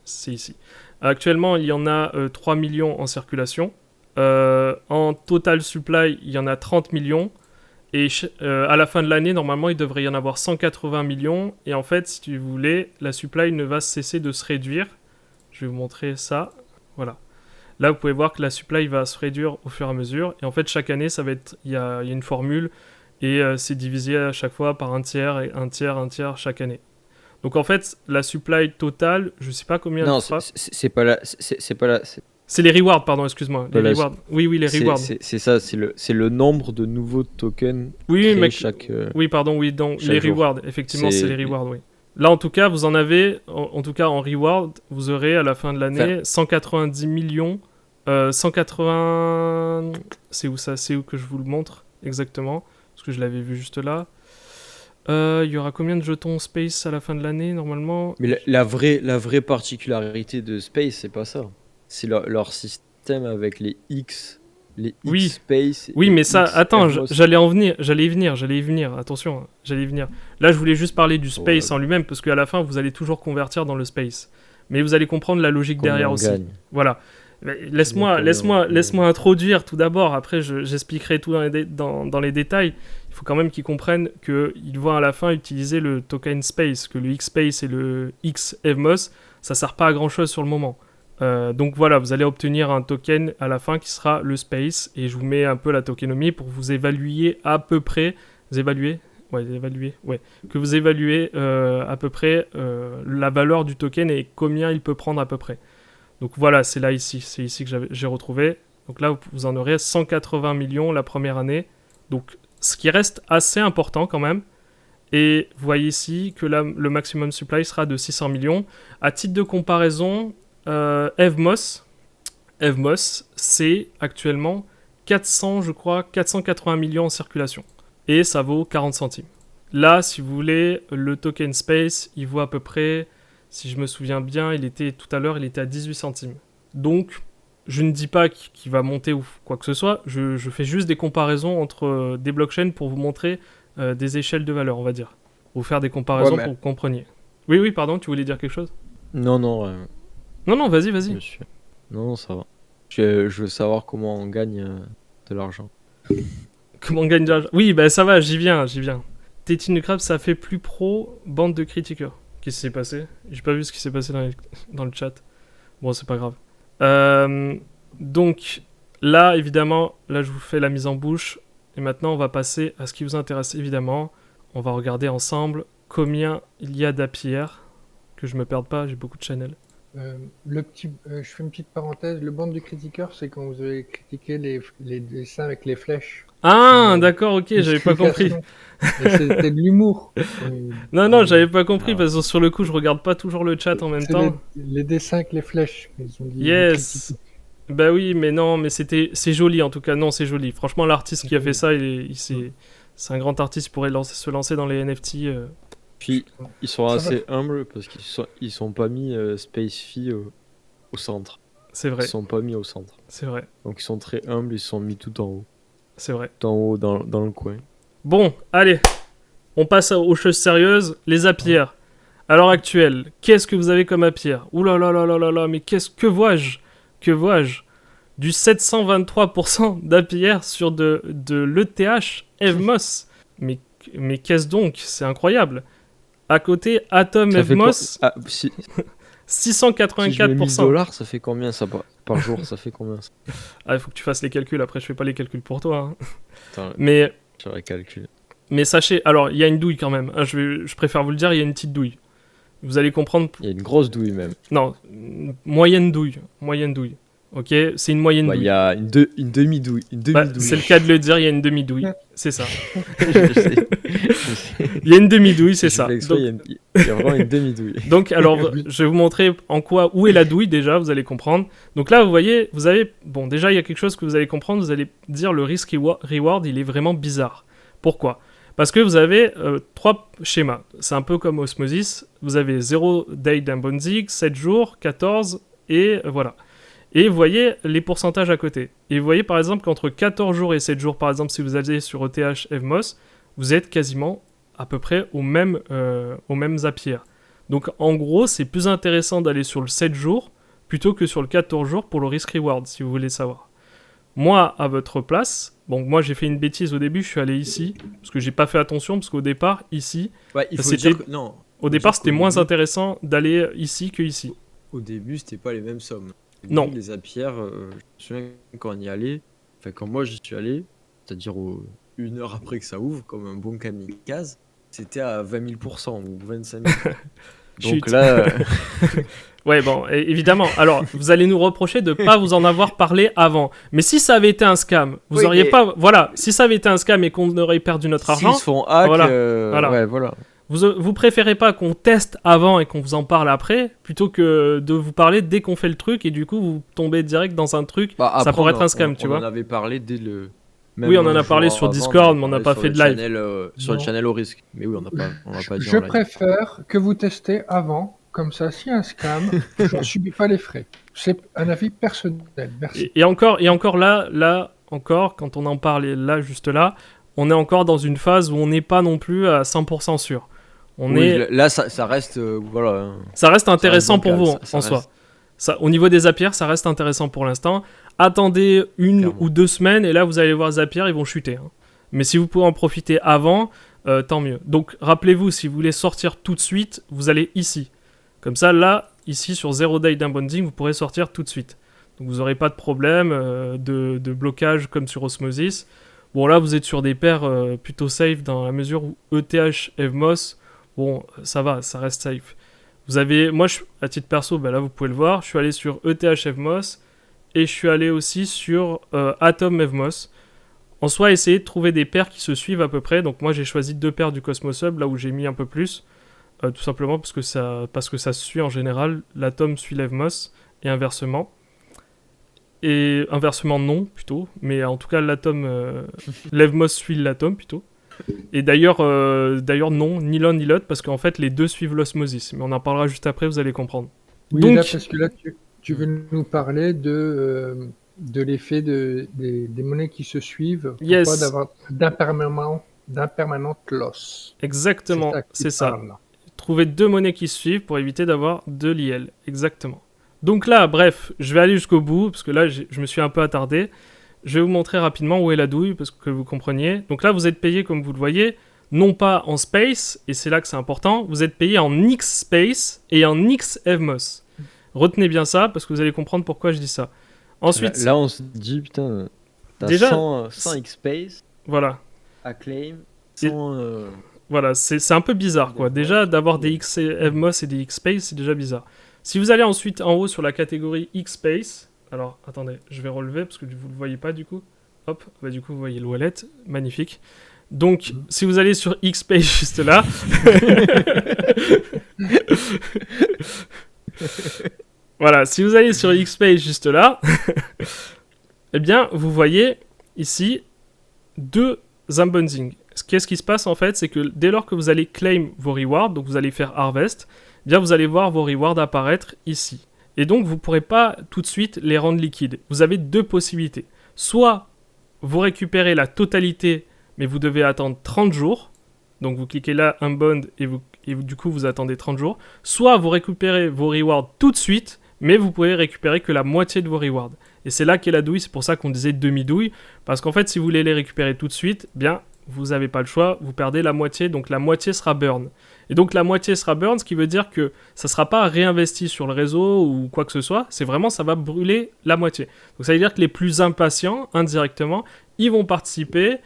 C'est ici. Actuellement, il y en a 3 millions en circulation. En total supply, il y en a 30 millions. Et à la fin de l'année, normalement, il devrait y en avoir 180 millions. Et en fait, si vous voulez, la supply ne va cesser de se réduire Je vais vous montrer ça. Voilà. Là, vous pouvez voir que la supply va se réduire au fur et à mesure. Et en fait, chaque année, il y a une formule et c'est divisé à chaque fois par un tiers et un tiers chaque année. Donc en fait, la supply totale, je sais pas combien. Non, c'est pas là. C'est pas là. C'est les rewards, pardon, excuse-moi. Les rewards. Oui, les rewards. C'est ça, c'est le nombre de nouveaux tokens oui, mais chaque. Oui, pardon, oui, donc les jour. rewards, effectivement, c'est les rewards, oui. Là, en tout cas, vous en avez, en tout cas en reward, vous aurez à la fin de l'année 190 millions. 180. C'est où ça? C'est où que je vous le montre exactement? Parce que je l'avais vu juste là. Il y aura combien de jetons Space à la fin de l'année normalement? Mais la vraie particularité de Space, c'est pas ça. C'est leur système avec les X. Les X Space. Oui, mais ça, attends, Evmos. j'allais y venir, attention, j'allais y venir. Là, je voulais juste parler du Space en lui-même, parce qu'à la fin, vous allez toujours convertir dans le Space. Mais vous allez comprendre la logique derrière aussi. Voilà. Laisse-moi introduire tout d'abord, après j'expliquerai tout dans les détails. Il faut quand même qu'ils comprennent qu'ils vont à la fin utiliser le token Space, que le X-Space et le X-Evmos, ça sert pas à grand chose sur le moment. Donc voilà, vous allez obtenir un token à la fin qui sera le Space, et je vous mets un peu la tokenomie pour vous évaluer à peu près, que vous évaluez à peu près la valeur du token et combien il peut prendre à peu près. Donc voilà, c'est ici que j'ai retrouvé. Donc là, vous en aurez 180 millions la première année. Donc ce qui reste assez important quand même. Et vous voyez ici que là, le maximum supply sera de 600 millions. À titre de comparaison, Evmos, c'est actuellement 480 millions en circulation. Et ça vaut 40 centimes. Là, si vous voulez, le token Space, il vaut à peu près... Si je me souviens bien, tout à l'heure, il était à 18 centimes. Donc, je ne dis pas qu'il va monter ou quoi que ce soit. Je fais juste des comparaisons entre des blockchains pour vous montrer des échelles de valeur, on va dire. Pour vous faire des comparaisons pour que vous compreniez. Oui, pardon, tu voulais dire quelque chose? Non. Non, vas-y. Monsieur. Non, ça va. Je veux savoir comment on gagne de l'argent. Comment on gagne de l'argent? Oui, ça va, j'y viens. Tétine Crab, ça fait plus pro, bande de critiqueurs. Qu'est-ce qui s'est passé? J'ai pas vu ce qui s'est passé dans le chat. Bon, c'est pas grave. Donc, là, évidemment, je vous fais la mise en bouche. Et maintenant, on va passer à ce qui vous intéresse, évidemment. On va regarder ensemble combien il y a d'APR. Que je me perde pas, j'ai beaucoup de channels. Je fais une petite parenthèse. Le bande de critiqueurs, c'est quand vous avez critiqué les dessins avec les flèches. Ah, d'accord, ok, j'avais pas compris. C'était de l'humour. Non, j'avais pas compris parce que sur le coup, je regarde pas toujours le chat en même temps. Les dessins avec les flèches. Ils ont dit yes. Bah oui, mais non, mais c'est joli en tout cas. Non, c'est joli. Franchement, l'artiste qui a fait ça, c'est un grand artiste. Il pourrait se lancer dans les NFT. Puis ils sont assez humbles parce qu'ils sont pas mis Space Fee au centre. C'est vrai. Ils sont pas mis au centre. C'est vrai. Donc ils sont très humbles. Ils sont mis tout en haut. C'est vrai. Tout en haut dans le coin. Bon, allez, on passe aux choses sérieuses, les APR. À l'heure actuelle, qu'est-ce que vous avez comme APR? Ouh là là là là là là, mais que vois-je? Du 723% d'APR sur de l'ETH Evmos. Mais qu'est-ce donc? C'est incroyable. À côté, Atom Evmos, 684%. Si je mets 1000 $, ça fait combien ça par jour? Ça fait combien ça? Ah, il faut que tu fasses les calculs. Après, je fais pas les calculs pour toi. Hein. Attends, mais je vais calculer. Mais sachez, alors il y a une douille quand même. Hein, je préfère vous le dire, il y a une petite douille. Vous allez comprendre. Il y a une grosse douille même. Non, moyenne douille. Ok, c'est une moyenne douille. Il y a une demi-douille. C'est le cas de le dire, il y a une demi-douille. C'est ça. Je sais. Il y a une demi-douille, c'est ça. Donc, il y a vraiment une demi-douille. Donc, alors, je vais vous montrer où est la douille déjà, vous allez comprendre. Donc là, vous voyez, bon, déjà, il y a quelque chose que vous allez comprendre, vous allez dire le risk reward, il est vraiment bizarre. Pourquoi? Parce que vous avez 3 schémas. C'est un peu comme Osmosis. Vous avez 0 day d'Ambonzig, 7 jours, 14, et voilà. Et vous voyez les pourcentages à côté. Et vous voyez par exemple qu'entre 14 jours et 7 jours, par exemple, si vous allez sur ETH Evmos, vous êtes quasiment à peu près aux mêmes APR. Donc en gros, c'est plus intéressant d'aller sur le 7 jours plutôt que sur le 14 jours pour le risk reward, si vous voulez savoir. Moi, à votre place, bon, moi j'ai fait une bêtise au début, je suis allé ici, parce que j'ai pas fait attention, parce qu'au départ, ici, ouais, il faut dire que... non. Au départ, c'était moins intéressant d'aller ici que ici. Au début, c'était pas les mêmes sommes. Au Non. début, les Zapier, je me souviens quand on y allait, enfin quand moi j'y suis allé, c'est-à-dire une heure après que ça ouvre, comme un bon kamikaze, c'était à 20 000% ou 25 000. Donc Chut. là, Ouais, bon, évidemment. Alors, vous allez nous reprocher de pas vous en avoir parlé avant. Mais si ça avait été un scam, vous Oui, auriez mais- pas. Voilà, si ça avait été un scam et qu'on aurait perdu notre argent, s'ils se font hack, voilà, voilà. voilà. Ouais, voilà. vous préférez pas qu'on teste avant et qu'on vous en parle après, plutôt que de vous parler dès qu'on fait le truc et du coup vous tombez direct dans un truc. Bah, Ça après, pourrait être un scam, tu on vois. en avait parlé dès le. Oui, on en un a parlé jour sur avant, Discord, mais on n'a parlait pas sur fait le de live. channel, sur le Non. channel au risque. Mais oui, on l'a pas dit Je en live. préfère que vous testez avant, comme ça, s'il y a un scam, je ne subis pas les frais. C'est un avis personnel. Merci. Et encore là, encore, quand on en parle et là, juste là, on est encore dans une phase où on n'est pas non plus à 100% sûr. Oui, là, ça reste. Voilà. Hein. Ça reste intéressant pour bancal, vous ça en soi. reste- Ça, au niveau des Zapier, ça reste intéressant pour l'instant. Attendez 1 Clairement. ou 2 semaines et là vous allez voir Zapier, ils vont chuter. Hein. Mais si vous pouvez en profiter avant, tant mieux. Donc rappelez-vous, si vous voulez sortir tout de suite, vous allez ici. Comme ça, là, ici sur Zero Day d'Unbounding, vous pourrez sortir tout de suite. Donc vous n'aurez pas de problème de blocage comme sur Osmosis. Bon là, vous êtes sur des paires plutôt safe dans la mesure où ETH, Evmos, bon, ça va, ça reste safe. Vous avez, moi, à titre perso, là vous pouvez le voir, je suis allé sur ETH Evmos et je suis allé aussi sur Atom Evmos. En soi, essayez de trouver des paires qui se suivent à peu près. Donc moi, j'ai choisi 2 paires du Cosmos Hub, là où j'ai mis un peu plus. Tout simplement parce que ça se suit en général. L'Atom suit l'Evmos et inversement. Et inversement non, plutôt. Mais en tout cas, l'Evmos suit l'Atom plutôt. Et d'ailleurs, non, ni l'un ni l'autre, parce qu'en fait, les deux suivent l'osmosis. Mais on en parlera juste après, vous allez comprendre. Oui, Donc- là, parce que là, tu veux nous parler de l'effet des monnaies qui se suivent pour Yes. pas d'avoir d'impermanente loss. Exactement, ça que tu c'est ça. parles, là. Trouver 2 monnaies qui se suivent pour éviter d'avoir de l'IL. Exactement. Donc là, bref, je vais aller jusqu'au bout, parce que là, je me suis un peu attardé. Je vais vous montrer rapidement où est la douille, parce que vous compreniez. Donc là, vous êtes payé, comme vous le voyez, non pas en space, et c'est là que c'est important, vous êtes payé en X space et en X Evmos. Retenez bien ça, parce que vous allez comprendre pourquoi je dis ça. Ensuite, Là, on se dit, putain, t'as Déjà, 100 X-Space, voilà. Acclaim, Et- 100. Voilà, c'est un peu bizarre, quoi. Déjà, d'avoir des X Evmos et des X Space, c'est déjà bizarre. Si vous allez ensuite en haut sur la catégorie X Space, alors attendez, je vais relever parce que vous le voyez pas du coup. Hop, bah du coup vous voyez le wallet, magnifique. Donc, si vous allez sur X Space juste là, voilà, si vous allez sur X Space juste là, eh bien vous voyez ici 2 unbounding. Qu'est-ce qui se passe en fait, c'est que dès lors que vous allez claim vos rewards, donc vous allez faire harvest, eh bien vous allez voir vos rewards apparaître ici. Et donc vous ne pourrez pas tout de suite les rendre liquides. Vous avez 2 possibilités. Soit vous récupérez la totalité, mais vous devez attendre 30 jours. Donc vous cliquez là, unbound, du coup vous attendez 30 jours. Soit vous récupérez vos rewards tout de suite, mais vous pouvez récupérer que la moitié de vos rewards. Et c'est là qu'est la douille, c'est pour ça qu'on disait demi-douille. Parce qu'en fait, si vous voulez les récupérer tout de suite, bien, vous n'avez pas le choix, vous perdez la moitié, donc la moitié sera burn. Et donc la moitié sera burn, ce qui veut dire que ça ne sera pas réinvesti sur le réseau ou quoi que ce soit, c'est vraiment, ça va brûler la moitié. Donc ça veut dire que les plus impatients, indirectement, ils vont participer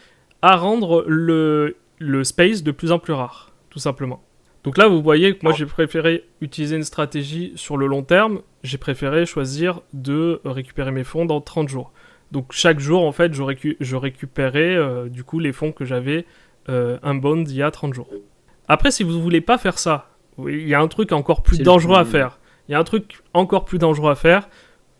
à rendre le space de plus en plus rare, tout simplement. Donc là, vous voyez que moi, j'ai préféré utiliser une stratégie sur le long terme. J'ai préféré choisir de récupérer mes fonds dans 30 jours. Donc chaque jour, en fait, je récupérais du coup les fonds que j'avais unbound il y a 30 jours. Après, si vous ne voulez pas faire ça, il y a un truc encore plus dangereux à faire. Il y a un truc encore plus dangereux à faire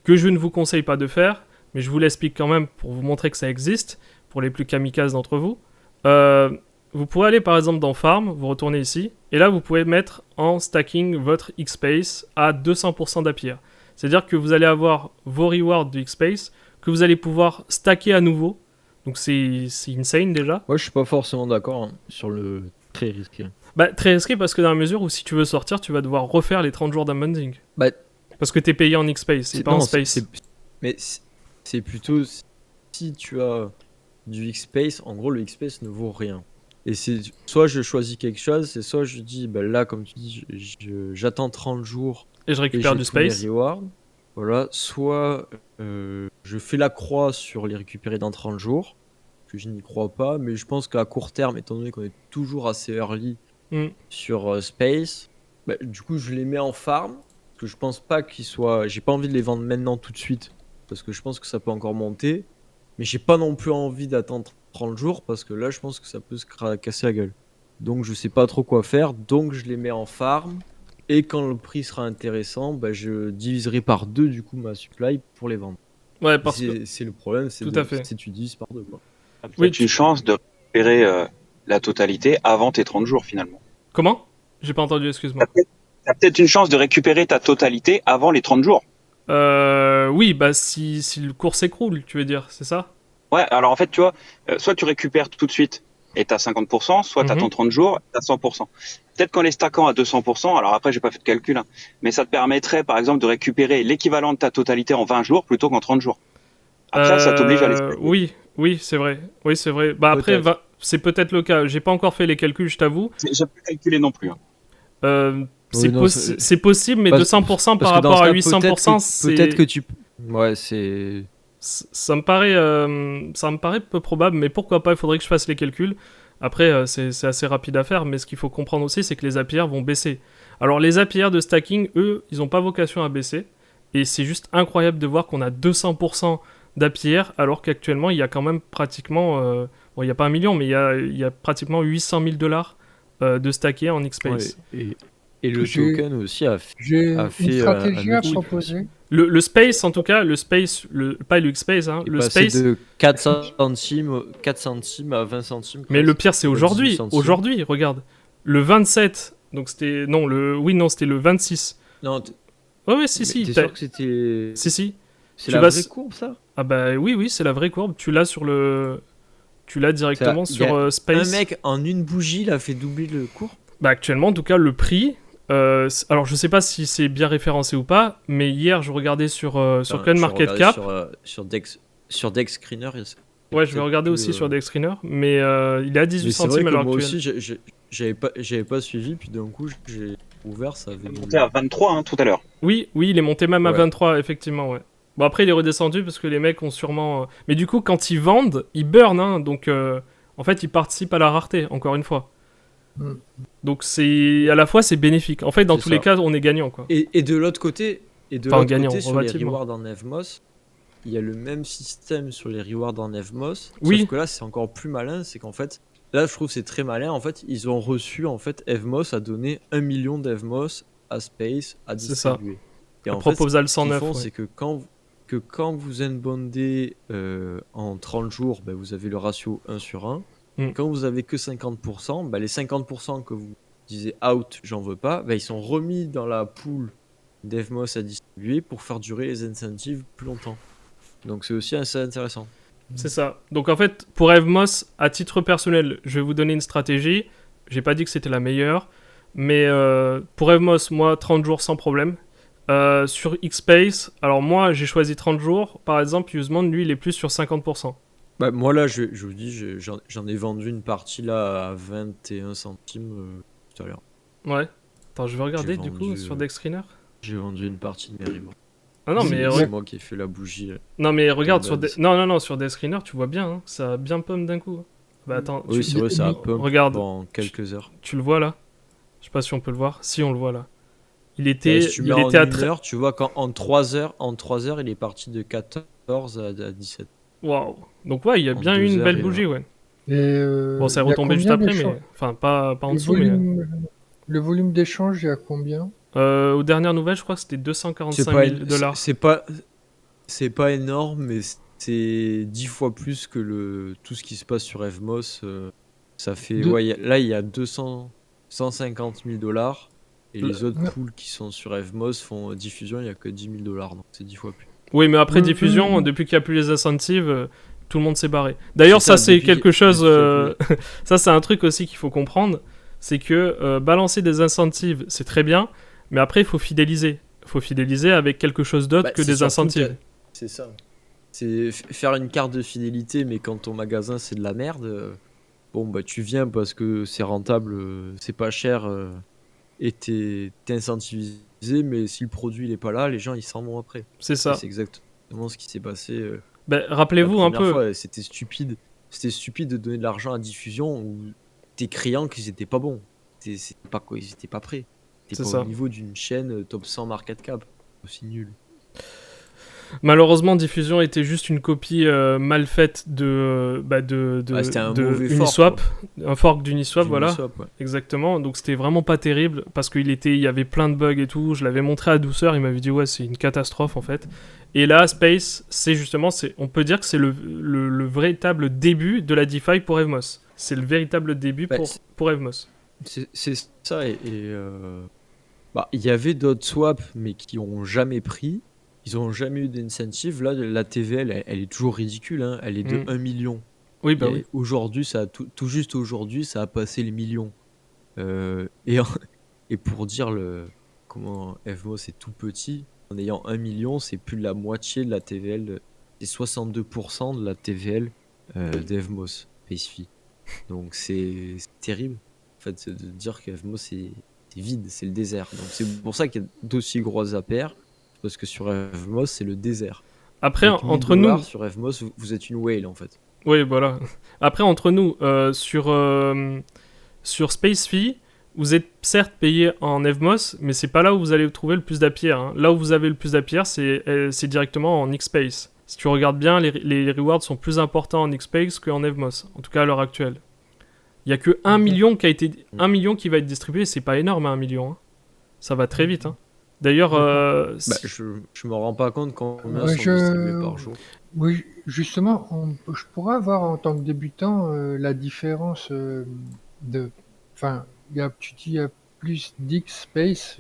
que je ne vous conseille pas de faire, mais je vous l'explique quand même pour vous montrer que ça existe, pour les plus kamikazes d'entre vous. Vous pourrez aller par exemple dans Farm, vous retournez ici, et là vous pouvez mettre en stacking votre X-Space à 200% d'APR. C'est-à-dire que vous allez avoir vos rewards du X-Space que vous allez pouvoir stacker à nouveau. Donc c'est insane déjà. Moi, je suis pas forcément d'accord sur le très risqué. Bah, très risqué parce que dans la mesure où si tu veux sortir, tu vas devoir refaire les 30 jours d'unbounding. Bah, parce que t'es payé en X-Space et pas en Space. Mais c'est plutôt si tu as du X-Space, en gros, le X-Space ne vaut rien. Et c'est soit je choisis quelque chose, c'est soit je dis, bah là, comme tu dis, j'attends 30 jours Et je et récupère j'ai du tous mes space. rewards. Voilà, soit je fais la croix sur les récupérer dans 30 jours, que je n'y crois pas, mais je pense qu'à court terme, étant donné qu'on est toujours assez early Hmm. sur Space, bah, du coup je les mets en farm, parce que je pense pas qu'ils soient... J'ai pas envie de les vendre maintenant tout de suite, parce que je pense que ça peut encore monter, mais j'ai pas non plus envie d'attendre 30 jours, parce que là je pense que ça peut casser la gueule. Donc je sais pas trop quoi faire, donc je les mets en farm, et quand le prix sera intéressant, bah, je diviserai par 2 du coup ma supply pour les vendre. Ouais, parce que. C'est le problème, c'est Tout à fait. tu divises par 2 quoi. T'as peut-être Oui, une chance de récupérer la totalité avant tes 30 jours finalement. Comment? J'ai pas entendu, excuse-moi. T'as peut-être une chance de récupérer ta totalité avant les 30 jours. Oui, bah si le cours s'écroule, tu veux dire, c'est ça? Ouais, alors en fait, tu vois, soit tu récupères tout de suite et t'as 50%, soit t'as Mhm. ton 30 jours et t'as 100%. Peut-être qu'en les stackant à 200%, alors après, j'ai pas fait de calcul, hein, mais ça te permettrait, par exemple, de récupérer l'équivalent de ta totalité en 20 jours plutôt qu'en 30 jours. Après, ça t'oblige à les stacker. Oui, c'est vrai. Oui, c'est vrai. Bah après, Peut-être. c'est peut-être le cas. J'ai pas encore fait les calculs, je t'avoue. J'ai pas calculé non plus. Hein. C'est Oui, non, c'est possible, mais parce- 200% par Parce que dans rapport ce à cas, 800%, peut-être que tu... Ouais, c'est... ça me paraît peu probable, mais pourquoi pas, il faudrait que je fasse les calculs. Après, c'est assez rapide à faire, mais ce qu'il faut comprendre aussi, c'est que les APR vont baisser. Alors, les APR de stacking, eux, ils n'ont pas vocation à baisser. Et c'est juste incroyable de voir qu'on a 200% d'APR, alors qu'actuellement, il y a quand même pratiquement... bon, il n'y a pas 1 million, mais il y a pratiquement 800 000 dollars de stackés en X-Space. Ouais, et le J'ai- token aussi J'ai a une fait stratégie un à autre truc. proposer. Le Space, en tout cas, pas le X-Space, hein, Il est le passé Space... de 4 centimes à 20 centimes. Mais le presque. pire, c'est Ou à 18 aujourd'hui. centimes. Aujourd'hui, regarde. Le 27, donc c'était... Non, c'était le 26. Non, Ouais, si, t'es sûr que c'était... Si. C'est Tu la vas vraie s- courbe, ça? Ah bah oui, c'est la vraie courbe. Tu l'as sur le... Tu l'as directement Il y a sur Space. Un mec, en une bougie, il a fait doubler le cours. Bah actuellement, en tout cas, le prix... alors, je sais pas si c'est bien référencé ou pas, mais hier, je regardais sur Enfin, CoinMarketCap. Sur Dex Screener. Ouais, je vais regarder aussi sur Dexscreener, mais il est à 18 Mais c'est vrai centimes à que l'heure moi actuelle. aussi, j'avais pas suivi, puis d'un coup, j'ai ouvert, ça avait... Il est monté à 23 hein, tout à l'heure. Oui, il est monté même à Ouais. 23, effectivement, ouais. Bon, après, il est redescendu parce que les mecs ont sûrement... Mais du coup, quand ils vendent, ils burn, hein, donc en fait, ils participent à la rareté, encore une fois. Mm. Donc, à la fois, c'est bénéfique. En fait, dans C'est tous ça. les cas, on est gagnant, quoi. Et de l'autre côté, Enfin, gagnant, sur les relativement. rewards en Evmos, il y a le même système sur les rewards en Evmos. Oui. Sauf que là, c'est encore plus malin, c'est qu'en fait, là, je trouve que c'est très malin. En fait, ils ont reçu, en fait, Evmos a donné 1 million d'Evmos à Space à C'est ça. distribuer. Et Le en fait, proposal ce qu'ils 109, font, ouais. c'est que quand vous unbondez en 30 jours, ben, vous avez le ratio 1 sur 1. Mm. Quand vous avez que 50%, ben, les 50% que vous disiez out, j'en veux pas, ben, ils sont remis dans la pool d'Evmos à distribuer pour faire durer les incentives plus longtemps. Donc c'est aussi assez intéressant. C'est ça. Donc en fait, pour Evmos, à titre personnel, je vais vous donner une stratégie. J'ai pas dit que c'était la meilleure, mais pour Evmos, moi, 30 jours sans problème. Sur Xspace, alors moi, j'ai choisi 30 jours. Par exemple, Usemond, lui, il est plus sur 50%. Bah, moi là, je vous dis, j'en ai vendu une partie là à 21 centimes tout à l'heure. Ouais. Attends, je vais regarder J'ai du coup vendu, sur Dexscreener. J'ai vendu une partie de mes rewards. Ah non, mais, C'est moi qui ai fait la bougie. Là. non, mais regarde, Tombé sur à 10. non, sur Dexscreener, tu vois bien, hein, ça a bien pump d'un coup. Bah attends, Oui, c'est vrai, ça a pump regarde. pendant quelques heures. Tu le vois là? Je sais pas si on peut le voir. Si, on le voit là. Il Et était, si tu mets il en était à une heure, tu vois qu'en 3 heures, il est parti de 14 à 17. Waouh. Donc ouais, il y a En bien eu 2 une heures, belle et bougie, ouais. Et, Bon, c'est il y a retombé juste combien après, d'échanges mais... Enfin, pas en Le dessous, mais... le volume d'échange, il y a combien? Aux dernières nouvelles, je crois que c'était 245 000 dollars. C'est pas énorme, mais c'est 10 fois plus que tout ce qui se passe sur Evmos. Ça fait, ouais, là il y a 150 000 dollars. Et les autres pools qui sont sur Evmos font diffusion, il n'y a que 10 000 dollars, donc c'est 10 fois plus. Oui, mais après diffusion, depuis qu'il n'y a plus les incentives, tout le monde s'est barré. D'ailleurs, ça c'est quelque chose... ça c'est un truc aussi qu'il faut comprendre, c'est que balancer des incentives, c'est très bien, mais après il faut fidéliser. Il faut fidéliser avec quelque chose d'autre que des incentives. C'est ça. C'est faire une carte de fidélité, mais quand ton magasin c'est de la merde, bon bah tu viens parce que c'est rentable, c'est pas cher, et t'es incentivisé, mais si le produit il est pas là, les gens ils s'en vont après. C'est Et ça. c'est exactement ce qui s'est passé Ben, la rappelez-vous un première peu. fois. C'était stupide. C'était stupide de donner de l'argent à diffusion où t'es criant qu'ils étaient pas bons. C'était pas quoi, ils étaient pas prêts. T'es C'est pas ça. au niveau d'une chaîne top 100 market cap. Aussi nul. Malheureusement, Diffusion était juste une copie mal faite Ouais, c'était un de mauvais Uniswap, fork, un fork d'Uniswap, voilà, Uniswap, ouais. exactement. Donc c'était vraiment pas terrible parce il y avait plein de bugs et tout. Je l'avais montré à Douceur, il m'avait dit ouais, c'est une catastrophe en fait. Et là, Space, on peut dire que c'est le véritable début de la DeFi pour Evmos. C'est le véritable début Bah, pour Evmos. C'est ça, il y avait d'autres swaps, mais qui ont jamais pris. Ils ont jamais eu d'incentive. Là, la TVL, elle est toujours ridicule, hein. Elle est de 1 million. Oui, bah oui. Aujourd'hui, tout juste aujourd'hui, ça a passé les millions. Et pour dire comment Evmos est tout petit, en ayant 1 million, c'est plus de la moitié de la TVL. C'est 62% de la TVL d'Evmos, Pacefy. Donc c'est terrible. En fait, de dire qu'Evmos c'est vide, c'est le désert. Donc c'est pour ça qu'il y a d'aussi grosses APR, parce que sur Evmos c'est le désert. Après, Avec entre 1000 nous, $, sur Evmos, vous êtes une whale en fait. oui, voilà. Après, entre nous, sur SpaceFi, vous êtes certes payé en Evmos, mais c'est pas là où vous allez trouver le plus d'APR, hein. Là où vous avez le plus d'APR, c'est directement en Xspace. Si tu regardes bien, les rewards sont plus importants en Xspace qu'en Evmos, en tout cas à l'heure actuelle. Il y a que 1 million qui va être distribué, c'est pas énorme, 1 million, hein. Ça va très vite, hein. D'ailleurs, Je me rends pas compte combien Ouais, sont distribués par jour. Oui, justement, je pourrais avoir en tant que débutant la différence enfin, tu dis il y a plus d'Xspace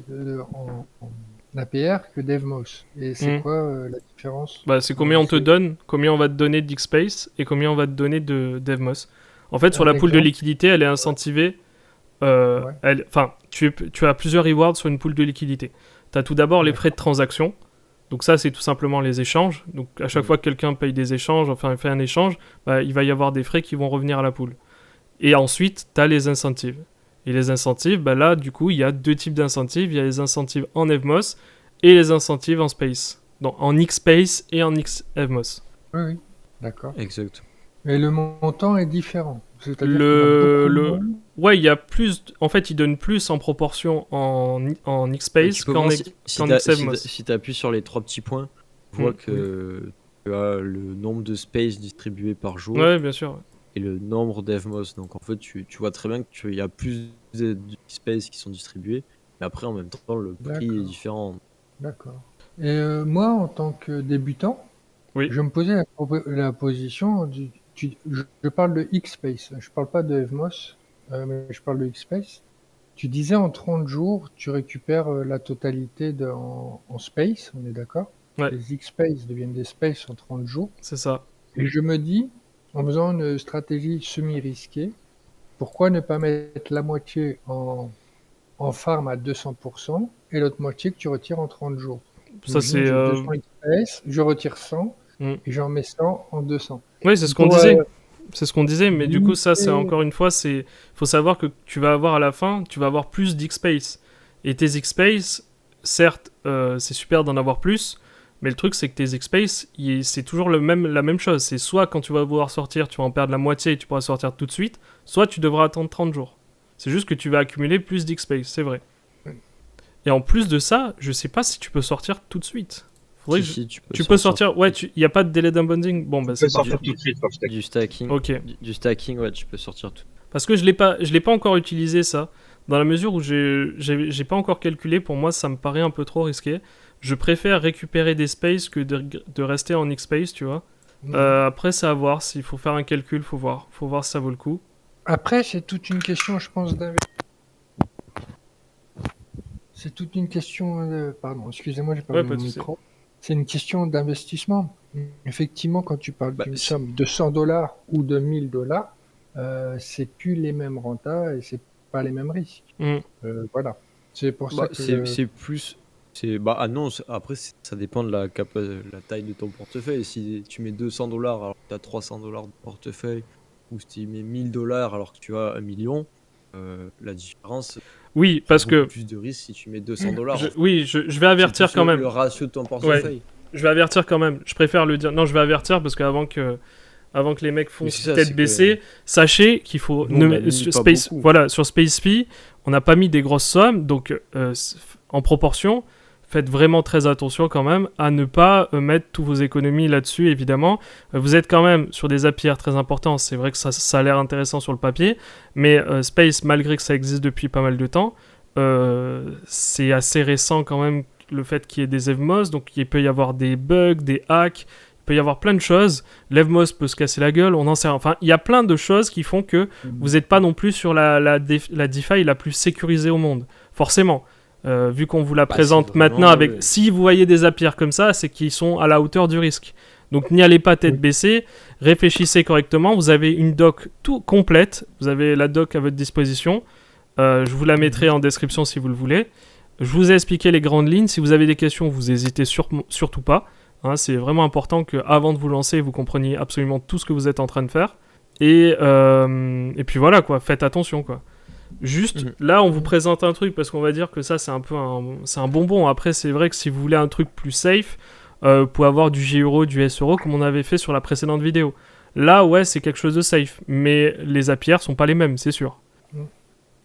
en APR que d'Evmos. Et c'est Hmm. quoi la différence? c'est combien on te donne, combien on va te donner d'Xspace et combien on va te donner d'Evmos. En fait, sur Un la pool de exemple? liquidité, elle est incentivée. Ouais. Tu as plusieurs rewards sur une pool de liquidité. Tu as tout d'abord les D'accord. frais de transaction. Donc ça, c'est tout simplement les échanges. Donc à chaque fois que quelqu'un paye des échanges, enfin fait un échange, il va y avoir des frais qui vont revenir à la pool. Et ensuite, tu as les incentives. Et les incentives, là, du coup, il y a deux types d'incentives. Il y a les incentives en Evmos et les incentives en Space. Donc en Xspace et en Evmos. Oui, oui. D'accord. Exact. Et le montant est différent. C'est-à-dire qu'il y a Le... beaucoup moins. Ouais, il y a plus. En fait, ils donnent plus en proportion en Xspace Tu peux qu'en voir qu'en Xevmos. si tu appuies sur les 3 petits points, tu vois que tu as le nombre de space distribués par jour Ouais, bien sûr. et le nombre d'Evmos. Donc en fait, tu vois très bien qu'il y a plus de space qui sont distribués, mais après en même temps, le prix est D'accord. différent. D'accord. Et moi, en tant que débutant, Oui. je me posais la position je parle de Xspace, je parle pas de Evmos, mais je parle de Xspace. Tu disais en 30 jours, tu récupères la totalité en Space, on est d'accord? Ouais. Les Xspace deviennent des Space en 30 jours. C'est ça. Et je me dis, en faisant une stratégie semi-risquée, pourquoi ne pas mettre la moitié en farm à 200% et l'autre moitié que tu retires en 30 jours? Ça, Imagine, c'est. j'ai 200 XPS, je retire 100 Mm. et j'en mets 100 en 200. Oui, c'est ce qu'on Pour disait. C'est ce qu'on disait, mais du coup, ça, c'est limiter. encore une fois, faut savoir que tu vas avoir à la fin, tu vas avoir plus d'Xspace. Et tes Xspace, certes, c'est super d'en avoir plus, mais le truc, c'est que tes Xspace, c'est toujours la même chose. C'est soit quand tu vas vouloir sortir, tu vas en perdre la moitié et tu pourras sortir tout de suite, soit tu devras attendre 30 jours. C'est juste que tu vas accumuler plus d'Xspace, c'est vrai. Oui. Et en plus de ça, je sais pas si tu peux sortir tout de suite. Faudrait que Si, tu peux sortir. Ouais, il n'y a pas de délai d'unbunding. Bon, bah Tu peux c'est parfait. sortir tout de suite. Comme Du stacking. Ok. Du stacking, ouais, tu peux sortir tout. Parce que je l'ai pas encore utilisé ça. Dans la mesure où j'ai pas encore calculé, pour moi ça me paraît un peu trop risqué. Je préfère récupérer des spaces que de rester en Xspace, tu vois. Après, c'est à voir. S'il faut faire un calcul, faut voir si ça vaut le coup. Après, c'est toute une question, je pense, c'est toute une question. Pardon, excusez-moi, j'ai pas Ouais, vu pas mon de souci. micro. C'est une question d'investissement. Effectivement, quand tu parles d'une somme de $100 ou de $1000, c'est plus les mêmes rentas et c'est pas les mêmes risques. Mm. Voilà. C'est pour ça que c'est plus. Après, ça dépend de la taille de ton portefeuille. Si tu mets $200 alors que tu as $300 de portefeuille, ou si tu mets $1000 alors que tu as 1 million, la différence. Oui, parce que Plus de risque si tu mets $200. je vais avertir quand même. Le ratio de ton portefeuille. Je vais avertir quand même. Je préfère le dire. Non, je vais avertir parce qu'avant que les mecs foncent c'est ça, tête c'est baissée, sachez qu'il faut Nous, on a mis sur pas Space, beaucoup. voilà, sur SpaceFi, on n'a pas mis des grosses sommes, donc en proportion, faites vraiment très attention quand même à ne pas mettre tous vos économies là-dessus, évidemment. Vous êtes quand même sur des APR très importants, c'est vrai que ça a l'air intéressant sur le papier, mais Space, malgré que ça existe depuis pas mal de temps, c'est assez récent quand même le fait qu'il y ait des EVMOS, donc il peut y avoir des bugs, des hacks, il peut y avoir plein de choses. L'EVMOS peut se casser la gueule, on en sait rien. Enfin, il y a plein de choses qui font que vous n'êtes pas non plus sur la DeFi la plus sécurisée au monde, forcément. Vu qu'on vous la présente maintenant avec... Si vous voyez des APR comme ça, c'est qu'ils sont à la hauteur du risque. Donc n'y allez pas tête baissée, réfléchissez correctement. Vous avez une doc tout complète, vous avez la doc à votre disposition. Je vous la mettrai en description si vous le voulez. Je vous ai expliqué les grandes lignes. Si vous avez des questions, vous n'hésitez surtout pas. Hein, c'est vraiment important qu'avant de vous lancer, vous compreniez absolument tout ce que vous êtes en train de faire. Et puis voilà, quoi. Faites attention, quoi. Juste, là, on vous présente un truc parce qu'on va dire que ça, c'est un peu un bonbon. Après, c'est vrai que si vous voulez un truc plus safe, vous pouvez avoir du G-Euro, du S-Euro, comme on avait fait sur la précédente vidéo. Là, ouais, c'est quelque chose de safe. Mais les APR sont pas les mêmes, c'est sûr.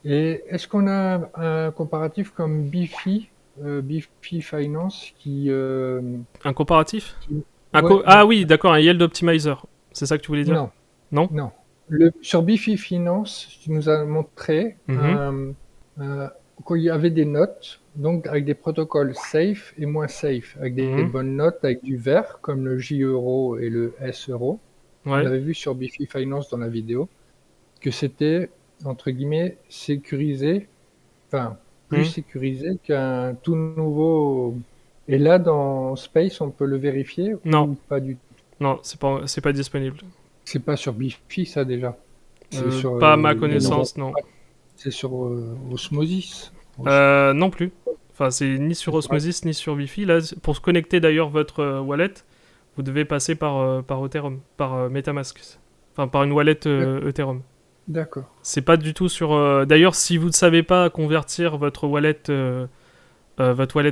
Et est-ce qu'on a un comparatif comme Bifi Finance qui... Un comparatif Ouais, Ah oui, d'accord, un Yield Optimizer. C'est ça que tu voulais dire? Non. Sur Bifi Finance, tu nous as montré qu'il y avait des notes, donc avec des protocoles safe et moins safe, avec des bonnes notes, avec du vert, comme le J-Euro et le S-Euro. Ouais. On avait vu sur Bifi Finance dans la vidéo que c'était, entre guillemets, sécurisé, enfin, plus sécurisé qu'un tout nouveau... Et là, dans Space, on peut le vérifier Non. ou pas du tout? Non, c'est pas disponible. C'est pas sur Bifi, ça, déjà? Sur, pas à ma connaissance, non. C'est sur Osmosis? Non plus. Enfin, c'est ni sur Osmosis ni sur Wi-Fi. Là, pour se connecter d'ailleurs votre wallet, vous devez passer par Ethereum, par MetaMask. Enfin, par une wallet Ethereum. D'accord. C'est pas du tout sur... D'ailleurs, si vous ne savez pas convertir votre wallet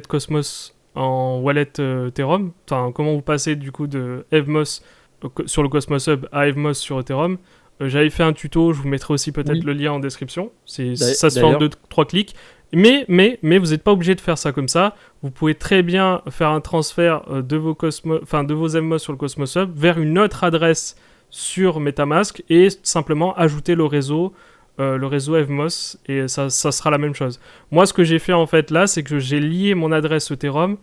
Cosmos en wallet Ethereum, enfin, comment vous passez du coup de Evmos sur le Cosmos Hub à Evmos sur Ethereum, j'avais fait un tuto, je vous mettrai aussi peut-être le lien en description. Ça se fait en 2-3 clics. Mais vous n'êtes pas obligé de faire ça comme ça. Vous pouvez très bien faire un transfert de vos Evmos sur le Cosmos Hub vers une autre adresse sur MetaMask et simplement ajouter le réseau Evmos et ça sera la même chose. Moi, ce que j'ai fait en fait là, c'est que j'ai lié mon adresse Ethereum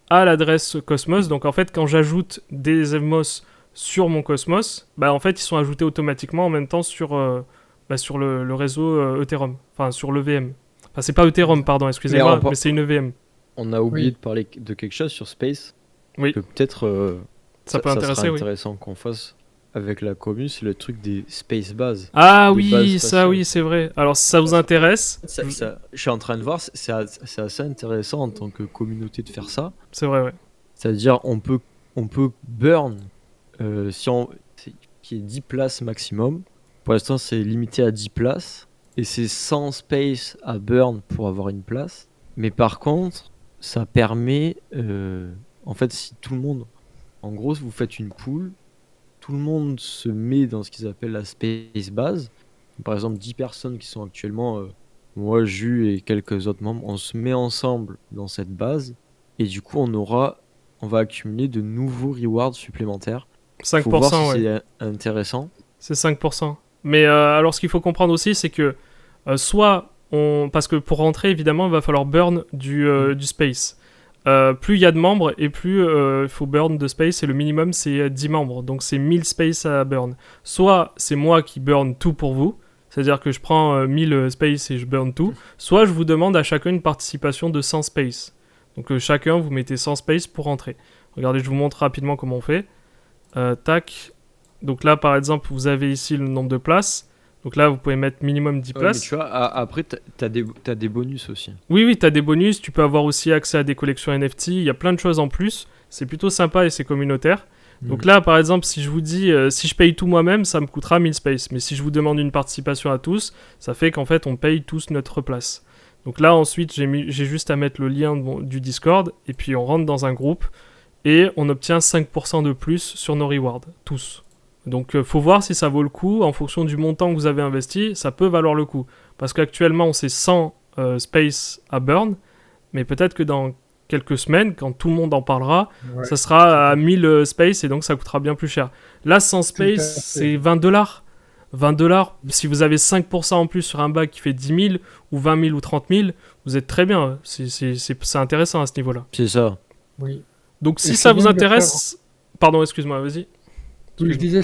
à l'adresse Cosmos. Donc en fait, quand j'ajoute des Evmos sur mon Cosmos, bah en fait ils sont ajoutés automatiquement en même temps sur le réseau Ethereum, enfin sur l'EVM. Enfin c'est pas Ethereum, pardon, excusez-moi, mais c'est une EVM. On a oublié de parler de quelque chose sur Space. Oui. Que peut-être ça peut intéresser, sera intéressant qu'on fasse avec la commu, c'est le truc des Space Bases. Ah oui, ça oui, c'est vrai. Alors si ça vous intéresse, je suis en train de voir, c'est assez intéressant en tant que communauté de faire ça. C'est vrai, ouais. C'est-à-dire on peut burn qui est 10 places maximum. Pour l'instant, c'est limité à 10 places. Et c'est 100 space à burn pour avoir une place. Mais par contre, ça permet... en fait, si tout le monde... En gros, vous faites une pool, tout le monde se met dans ce qu'ils appellent la space base. Par exemple, 10 personnes qui sont actuellement... moi, Jus et quelques autres membres, on se met ensemble dans cette base. Et du coup, on va accumuler de nouveaux rewards supplémentaires. 5%, faut voir si ouais. C'est intéressant. C'est 5%. Mais alors, ce qu'il faut comprendre aussi, c'est que parce que pour rentrer, évidemment, il va falloir burn du space. Plus il y a de membres et plus il faut burn de space, et le minimum c'est 10 membres, donc c'est 1000 space à burn. Soit c'est moi qui burn tout pour vous, c'est-à-dire que je prends 1000 space et je burn tout, soit je vous demande à chacun une participation de 100 space. Donc chacun vous mettez 100 space pour rentrer. Regardez, je vous montre rapidement comment on fait. Tac. Donc là par exemple vous avez ici le nombre de places. Donc là vous pouvez mettre minimum 10 places. Mais tu vois, après t'as des bonus aussi. Oui, t'as des bonus, tu peux avoir aussi accès à des collections NFT, il y a plein de choses en plus. C'est plutôt sympa et c'est communautaire. Donc là, par exemple, si je vous dis, si je paye tout moi-même, ça me coûtera 1000 space. Mais si je vous demande une participation à tous, ça fait qu'en fait, on paye tous notre place. Donc là, ensuite, j'ai juste à mettre le lien du Discord, et puis on rentre dans un groupe, et on obtient 5% de plus sur nos rewards, tous. Donc faut voir si ça vaut le coup, en fonction du montant que vous avez investi, ça peut valoir le coup. Parce qu'actuellement, c'est 100 space à burn, mais peut-être que dans quelques semaines, quand tout le monde en parlera, Ouais. ça sera à 1000 space, et donc ça coûtera bien plus cher. Là, 100 Tout à fait. space, c'est $20. $20, si vous avez 5% en plus sur un bag qui fait 10 000, ou 20 000 ou 30 000, vous êtes très bien. C'est intéressant à ce niveau-là. C'est ça. Oui. Donc si Et ça c'est vous bien de le intéresse... Pardon, excuse-moi, vas-y. Je disais,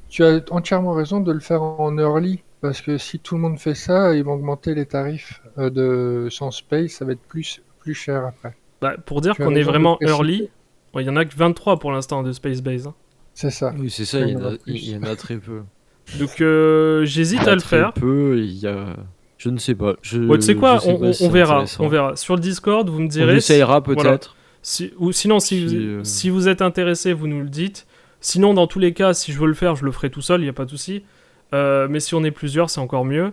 tu as entièrement raison de le faire en early, parce que si tout le monde fait ça, ils vont augmenter les tarifs de sans space, ça va être plus cher après. Bah, pour dire Tu as qu'on est raison de vraiment préciser. early, il y en a que 23 pour l'instant de Space Base. Hein. C'est ça. Oui, c'est ça, Il il y en y en aura a, plus. il y en a très peu. Donc j'hésite Il y a à le très faire. peu, il y a... Je ne sais pas. Ouais, tu sais quoi, je sais pas si on c'est verra. intéressant. On verra. Sur le Discord, vous me On direz... essayera peut-être. Voilà. Ou sinon, Si, si vous êtes intéressé, vous nous le dites. Sinon, dans tous les cas, si je veux le faire, je le ferai tout seul, il n'y a pas de souci. Mais si on est plusieurs, c'est encore mieux.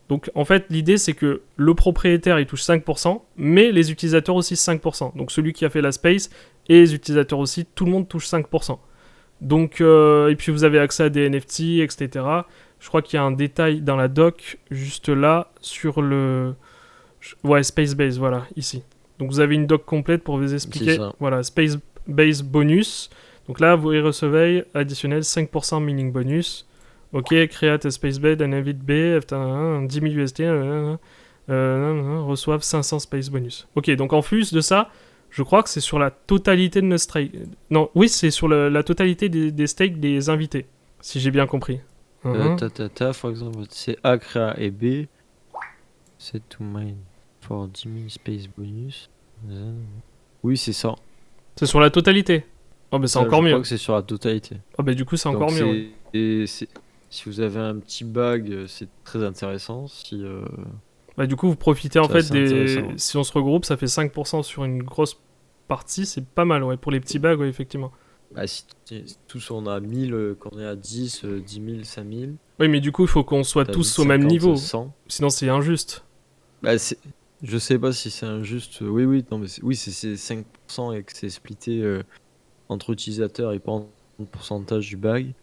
Donc, en fait, l'idée, c'est que le propriétaire, il touche 5%, mais les utilisateurs aussi 5%. Donc, celui qui a fait la space et les utilisateurs aussi, tout le monde touche 5%. Donc, et puis, vous avez accès à des NFT, etc. Je crois qu'il y a un détail dans la doc, juste là, sur le... Ouais, Space Base, voilà, ici. Donc vous avez une doc complète pour vous expliquer. C'est ça. Voilà, Space Base bonus. Donc là, vous y recevez additionnel 5% mining bonus. Ok, create a space bed and invite B, 10 000 USD, reçoivent 500 space bonus. Ok, donc en plus de ça, je crois que c'est sur la totalité de nos stakes. Non, oui, c'est sur la totalité des stakes des invités, si j'ai bien compris. For exemple, c'est A, créa et B. Set to mine for 10 000 space bonus. Oui, c'est ça. C'est sur la totalité. Oh, bah c'est Ça, encore je mieux. crois que c'est sur la totalité. Oh, bah du coup, c'est Donc, encore mieux. Ouais. et si vous avez un petit bag, c'est très intéressant. Si, Bah, du coup, vous profitez en C'est fait assez des. intéressant. Si on se regroupe, ça fait 5% sur une grosse partie, c'est pas mal, ouais. Pour les petits bags, ouais, effectivement. bah, si tous on a 1000, qu'on est à 10, 10 000, 5 000, Oui, mais du coup, il faut qu'on soit t'as tous vite au même 50, niveau. 100. Sinon, c'est injuste. Bah, je sais pas si c'est injuste. Oui, non, mais oui, c'est 5% et que c'est splitté entre utilisateurs et pas en pourcentage du bag.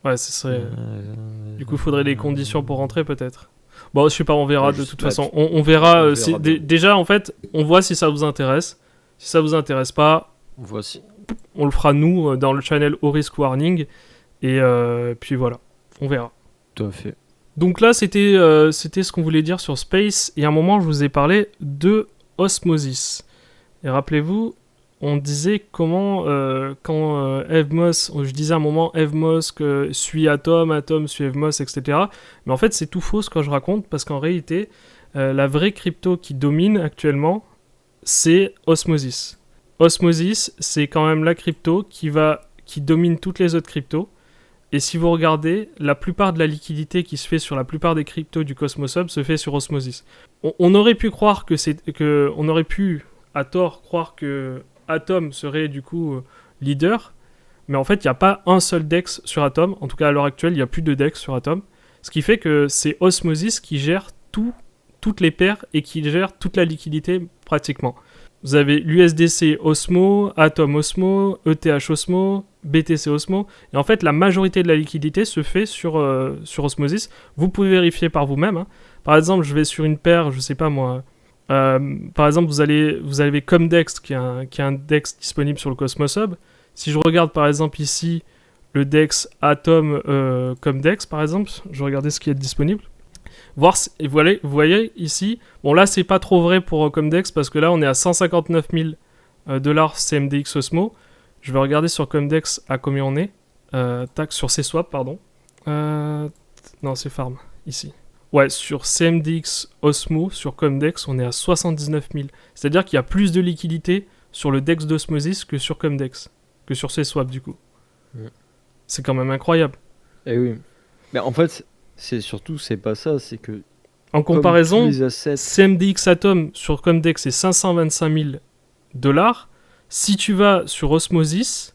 Ouais, ce serait. Euh, Du coup, il faudrait des conditions pour rentrer, peut-être. Bon, je sais pas, on verra Ouais, de je toute sais pas, façon. On verra. on verra bien. Déjà, en fait, on voit si ça vous intéresse. Si ça vous intéresse pas, Voici. on le fera nous dans le channel Au Risk Warning. Et puis voilà, on verra. Tout à fait. Donc là, c'était ce qu'on voulait dire sur Space. Et à un moment, je vous ai parlé de Osmosis. Et rappelez-vous, on disait comment, quand Evmos, je disais à un moment Evmos suit Atom, Atom suit Evmos, etc. Mais en fait, c'est tout faux ce que je raconte, parce qu'en réalité, la vraie crypto qui domine actuellement, c'est Osmosis. Osmosis, c'est quand même la crypto qui domine toutes les autres cryptos. Et si vous regardez, la plupart de la liquidité qui se fait sur la plupart des cryptos du Cosmos Hub se fait sur Osmosis. On aurait pu croire on aurait pu, à tort, croire que Atom serait du coup leader, mais en fait, il n'y a pas un seul DEX sur Atom. En tout cas, à l'heure actuelle, il n'y a plus de DEX sur Atom. Ce qui fait que c'est Osmosis qui gère toutes les paires et qui gère toute la liquidité pratiquement. Vous avez l'USDC Osmo, Atom Osmo, ETH Osmo, BTC Osmo. Et en fait, la majorité de la liquidité se fait sur Osmosis. Vous pouvez vérifier par vous-même. Hein. Par exemple, je vais sur une paire, je sais pas moi. Par exemple, vous avez Comdex, qui est un DEX disponible sur le Cosmos Hub. Si je regarde par exemple ici le DEX Atom Comdex, par exemple, je vais regarder ce qui est disponible. Et vous voyez ici, bon là c'est pas trop vrai pour Comdex parce que là on est à 159 000 $ CMDX Osmo. Je vais regarder sur Comdex à combien on est. Sur CSwap, pardon. Non, c'est Farm, ici. Ouais, sur CMDX Osmo, sur Comdex, on est à 79 000. C'est-à-dire qu'il y a plus de liquidité sur le DEX d'Osmosis que sur Comdex, que sur CSwap du coup. Ouais. C'est quand même incroyable. Eh oui. Mais en fait, c'est pas ça, c'est que En comparaison, comme tous les assets, CMDX Atom sur Comdex c'est 525 000 $. Si tu vas sur Osmosis,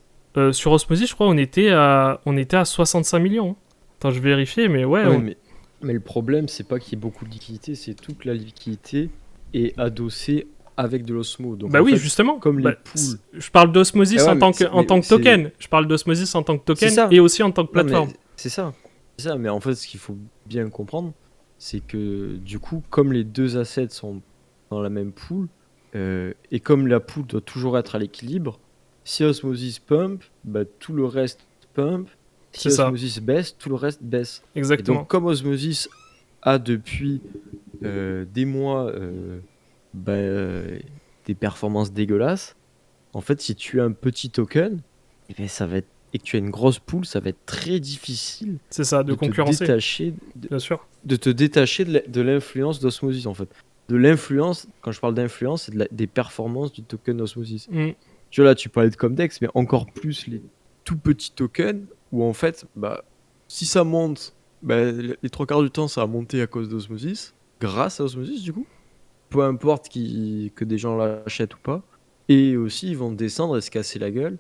Sur Osmosis, je crois, on était à 65 millions. Attends, je vais vérifier, mais ouais. Ouais, mais le problème, c'est pas qu'il y ait beaucoup de liquidité, c'est toute la liquidité est adossée avec de l'osmo. Donc, Bah en oui, fait, justement. comme les Bah, poules. Je parle d'Osmosis Ah ouais, en tant mais que token. Je parle d'Osmosis en tant que token C'est ça. et aussi en tant que Non, mais plateforme. c'est ça. C'est ça, mais en fait, ce qu'il faut bien comprendre, c'est que du coup, comme les deux assets sont dans la même pool, et comme la pool doit toujours être à l'équilibre, si Osmosis pump, bah, tout le reste pump. Si C'est ça. Osmosis baisse, tout le reste baisse. Et Exactement. donc, comme Osmosis a depuis des mois des performances dégueulasses, en fait, si tu as un petit token, eh ben, ça va être, et que tu as une grosse pool, ça va être très difficile C'est ça, de de te concurrencer. détacher, Bien sûr. de te détacher de l'influence d'Osmosis, en fait. De l'influence, quand je parle d'influence, c'est des performances du token Osmosis. Mm. Tu vois, là, tu parlais de Comdex, mais encore plus les tout petits tokens où, en fait, bah, si ça monte, bah, les trois quarts du temps, ça a monté à cause d'Osmosis, grâce à Osmosis, du coup. Peu importe que des gens l'achètent ou pas. Et aussi, ils vont descendre et se casser la gueule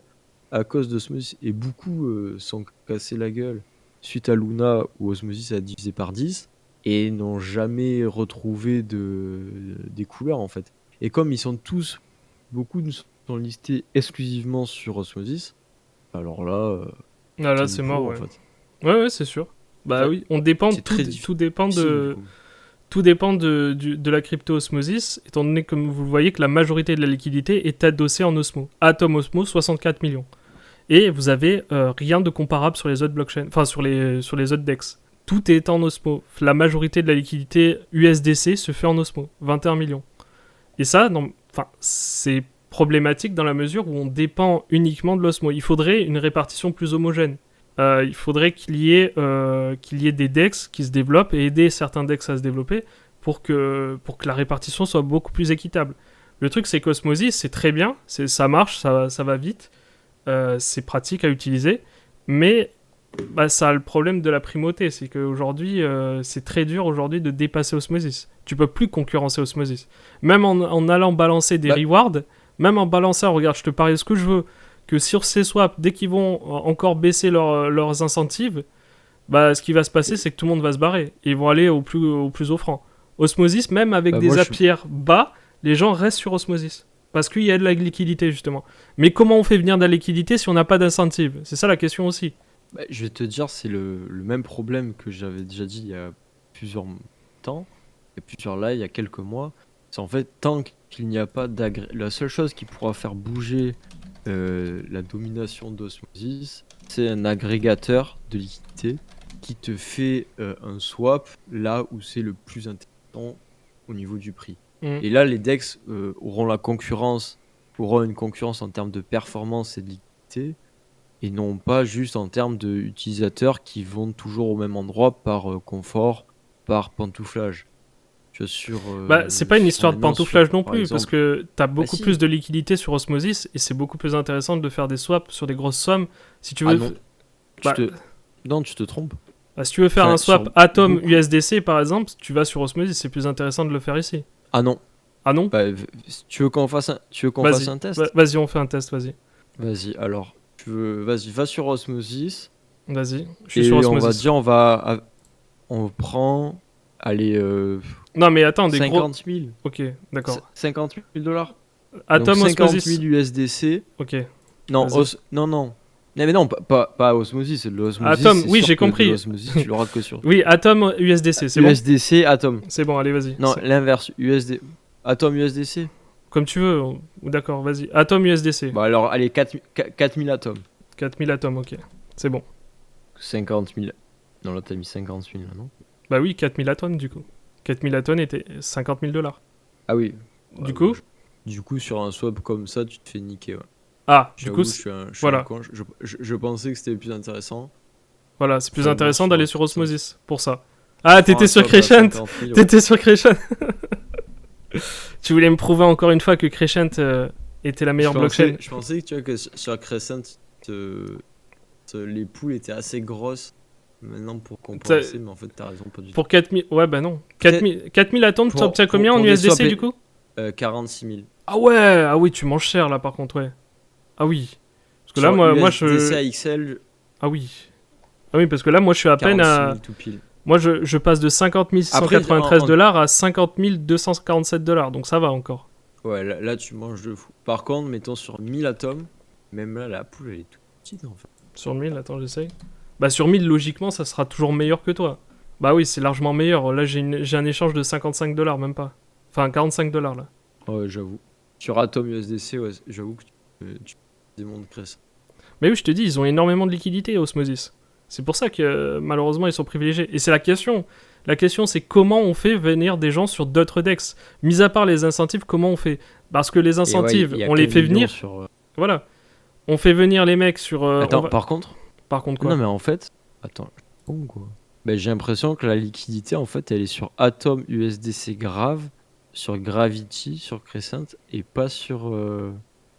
à cause d'Osmosis. Et beaucoup sont cassés la gueule suite à Luna où Osmosis a divisé par 10 et n'ont jamais retrouvé des couleurs, en fait. Et comme ils sont tous, beaucoup sont listés exclusivement sur Osmosis, alors là, Ah là, c'est c'est du mort, boulot, ouais. en fait. Ouais, c'est sûr. Bah Ça- oui, on dépend, c'est très tout dépend difficile, de, du coup. tout dépend de la crypto Osmosis, étant donné, comme vous le voyez, que la majorité de la liquidité est adossée en Osmo. Atom Osmo, 64 millions. Et vous avez rien de comparable sur les autres blockchains, enfin sur les autres DEX. Tout est en Osmo. La majorité de la liquidité USDC se fait en Osmo, 21 millions. Et ça, c'est problématique dans la mesure où on dépend uniquement de l'Osmo. Il faudrait une répartition plus homogène. Il faudrait qu'il y ait des DEX qui se développent et aider certains DEX à se développer pour que la répartition soit beaucoup plus équitable. Le truc, c'est qu'Osmosis, c'est très bien, ça marche, ça va vite, c'est pratique à utiliser, mais bah, ça a le problème de la primauté. C'est qu'aujourd'hui, c'est très dur aujourd'hui de dépasser Osmosis. Tu peux plus concurrencer Osmosis. Même en allant balancer des rewards, même en balançant, regarde, je te parie ce que je veux, que sur ces swaps, dès qu'ils vont encore baisser leurs incentives, bah, ce qui va se passer, c'est que tout le monde va se barrer. Ils vont aller au plus offrant. Osmosis, même avec des APR bas, les gens restent sur Osmosis. Parce qu'il y a de la liquidité, justement. Mais comment on fait venir de la liquidité si on n'a pas d'incentive? C'est ça la question aussi. Bah, je vais te dire, c'est le même problème que j'avais déjà dit il y a plusieurs temps, il y a quelques mois. C'est en fait, tant qu'il n'y a pas la seule chose qui pourra faire bouger la domination d'Osmosis, c'est un agrégateur de liquidité qui te fait un swap là où c'est le plus intéressant au niveau du prix. Et là, les DEX auront une concurrence en termes de performance et de liquidité, et non pas juste en termes d'utilisateurs qui vont toujours au même endroit par confort, par pantouflage. C'est pas une histoire de pantouflage non plus, parce que t'as beaucoup si. plus de liquidité sur Osmosis, et c'est beaucoup plus intéressant de faire des swaps sur des grosses sommes. Si tu veux... Non, tu te trompes. Bah, si tu veux faire un swap Atom USDC par exemple, tu vas sur Osmosis, c'est plus intéressant de le faire ici. Ah non. Ah non? Bah, tu veux qu'on fasse un test? Vas-y, on fait un test, vas-y. Vas-y, alors. Vas-y, va sur Osmosis. Vas-y, je suis sur Osmosis. On va dire, on prend... Allez, non mais attends, 50 000. Ok, d'accord. 50 000 $. Atom donc 50 Osmosis. 000 USDC. Ok. Non, non. Mais non, pas Osmosis, c'est de l'Osmosis. Atom, oui, j'ai compris. Osmosis, tu l'auras que sur. Oui, Atom USDC, c'est bon. USDC, Atom. C'est bon, allez, vas-y. Non, l'inverse, Atom USDC. Comme tu veux, d'accord, vas-y. Atom USDC. Bah alors, allez, 4000 Atom. 4000 Atom, ok. C'est bon. 50 000. Non, là, t'as mis 50 000, là, non? Bah oui, 4000 atomes du coup. 4000 atomes était 50 000 $. Ah oui. Du coup Du coup, sur un swap comme ça, tu te fais niquer, ouais. Ah, du coup, voilà. Je pensais que c'était plus intéressant. Voilà, c'est plus intéressant d'aller sur Osmosis, pour ça. Ah, t'étais sur Crescent. T'étais sur Crescent. Tu voulais me prouver encore une fois que Crescent était la meilleure blockchain. Je pensais que, tu vois, que sur Crescent, les poules étaient assez grosses. Maintenant pour compenser, mais en fait t'as raison, pas du tout. Pour 4000, ouais bah non. 4000 atomes, tu obtiens combien en USDC du coup 46 000. Ah ouais, ah oui, tu manges cher là par contre, ouais. Ah oui. Parce que là, moi je... USDC AXL, Ah oui. Ah oui, parce que là, moi, je suis à peine 46 à... 000 tout pile. Moi, je passe de 50 693 $ à 50 247 $. Donc ça va encore. Ouais, là, tu manges de fou. Par contre, mettons sur 1000 atomes, même là, la poule, elle est toute petite, en fait. Sur 1000, attends, j'essaye. Bah sur 1000, logiquement, ça sera toujours meilleur que toi. Bah oui, c'est largement meilleur. Là, j'ai un échange de 55 $, même pas. Enfin, 45 $, là. Ouais, j'avoue. Sur Atom USDC, ouais, j'avoue que tu démontres Crescent. Mais oui, je te dis, ils ont énormément de liquidités, Osmosis. C'est pour ça que, malheureusement, ils sont privilégiés. Et c'est la question. La question, c'est comment on fait venir des gens sur d'autres DEX. Mis à part les incentives, comment on fait? Parce que les incentives, y a on les 15 fait millions venir... sur, Voilà. On fait venir les mecs sur... Attends, par contre... Par contre quoi? Non, mais en fait... Attends, je suis con, quoi. Ben, j'ai l'impression que la liquidité, en fait, elle est sur Atom USDC Grave, sur Gravity, sur Crescent, et pas sur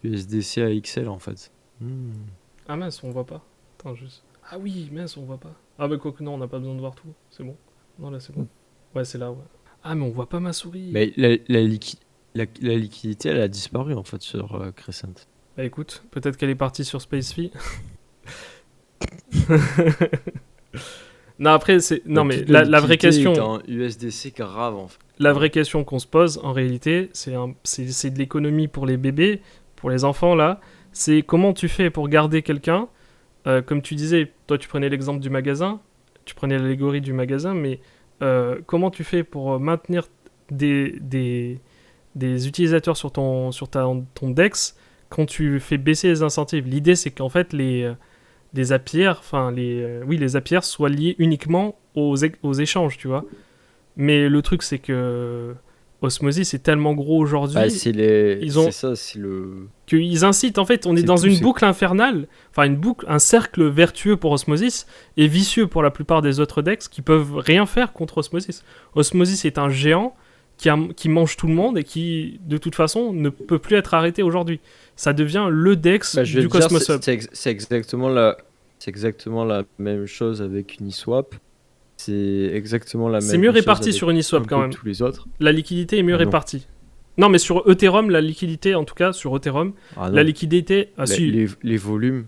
USDC AXL, en fait. Ah mince, on voit pas. Attends, juste... Ah oui, mince, on voit pas. Ah mais quoique non, on n'a pas besoin de voir tout. C'est bon. Non, là, c'est bon. Ouais, c'est là, ouais. Ah, mais on voit pas ma souris. Mais la liquidité, elle a disparu, en fait, sur Crescent. Bah écoute, peut-être qu'elle est partie sur SpaceFi. Non, après, c'est... Non, mais la vraie question... est en USDC grave, en fait. La vraie question qu'on se pose, en réalité, c'est de l'économie pour les bébés, pour les enfants, là. C'est comment tu fais pour garder quelqu'un. Comme tu disais, toi, tu prenais l'exemple du magasin, tu prenais l'allégorie du magasin, mais comment tu fais pour maintenir des utilisateurs sur ton DEX quand tu fais baisser les incentives? L'idée, c'est qu'en fait, les APR, les APR soient liés uniquement aux échanges, tu vois. Mais le truc, c'est que Osmosis est tellement gros aujourd'hui. Ah, c'est ça, c'est le... Qu'ils incitent, en fait, on est dans une boucle infernale, enfin un cercle vertueux pour Osmosis et vicieux pour la plupart des autres decks qui peuvent rien faire contre Osmosis. Osmosis est un géant qui mange tout le monde et qui, de toute façon, ne peut plus être arrêté aujourd'hui. Ça devient le dex du Cosmos Hub. C'est exactement la même chose avec Uniswap. C'est exactement la même chose. C'est mieux réparti sur Uniswap quand même. Tous les autres. La liquidité est mieux répartie. Non, mais sur Ethereum, la liquidité, en tout cas, sur Ethereum, la liquidité... les volumes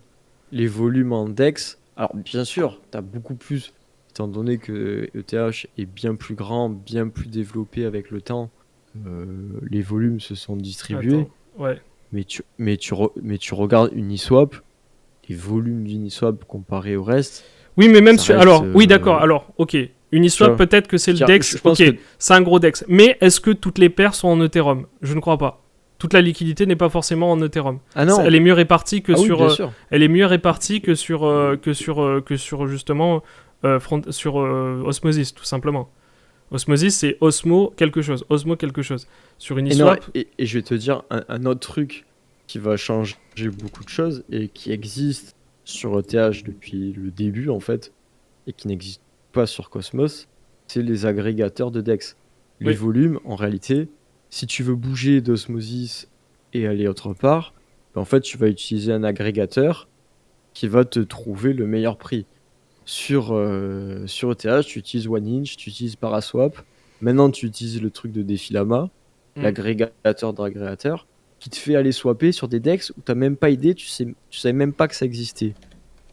en DEX... Alors, bien sûr, tu as beaucoup plus, étant donné que ETH est bien plus grand, bien plus développé avec le temps. Les volumes se sont distribués. Attends, ouais. Mais tu regardes Uniswap, les volumes d'Uniswap comparés au reste... Oui, mais même sur... Alors, oui, d'accord. Alors, ok. Uniswap, peut-être que c'est le DEX. Ok, c'est un gros DEX. Mais est-ce que toutes les paires sont en Ethereum? Je ne crois pas. Toute la liquidité n'est pas forcément en Ethereum. Ah non. Elle est mieux répartie que sur... Oui, bien sûr. Elle est mieux répartie que sur justement sur Osmosis, tout simplement. Osmosis, c'est Osmo quelque chose. Osmo quelque chose. Sur Uniswap... Et je vais te dire un autre truc qui va changer beaucoup de choses et qui existe sur ETH depuis le début, en fait, et qui n'existe pas sur Cosmos, c'est les agrégateurs de DEX. Les volumes, en réalité, si tu veux bouger d'Osmosis et aller autre part, en fait, tu vas utiliser un agrégateur qui va te trouver le meilleur prix. Sur ETH, tu utilises OneInch, tu utilises Paraswap. Maintenant, tu utilises le truc de Defilama, l'agrégateur d'agrégateur, qui te fait aller swapper sur des DEX où tu n'as même pas idée, tu savais même pas que ça existait.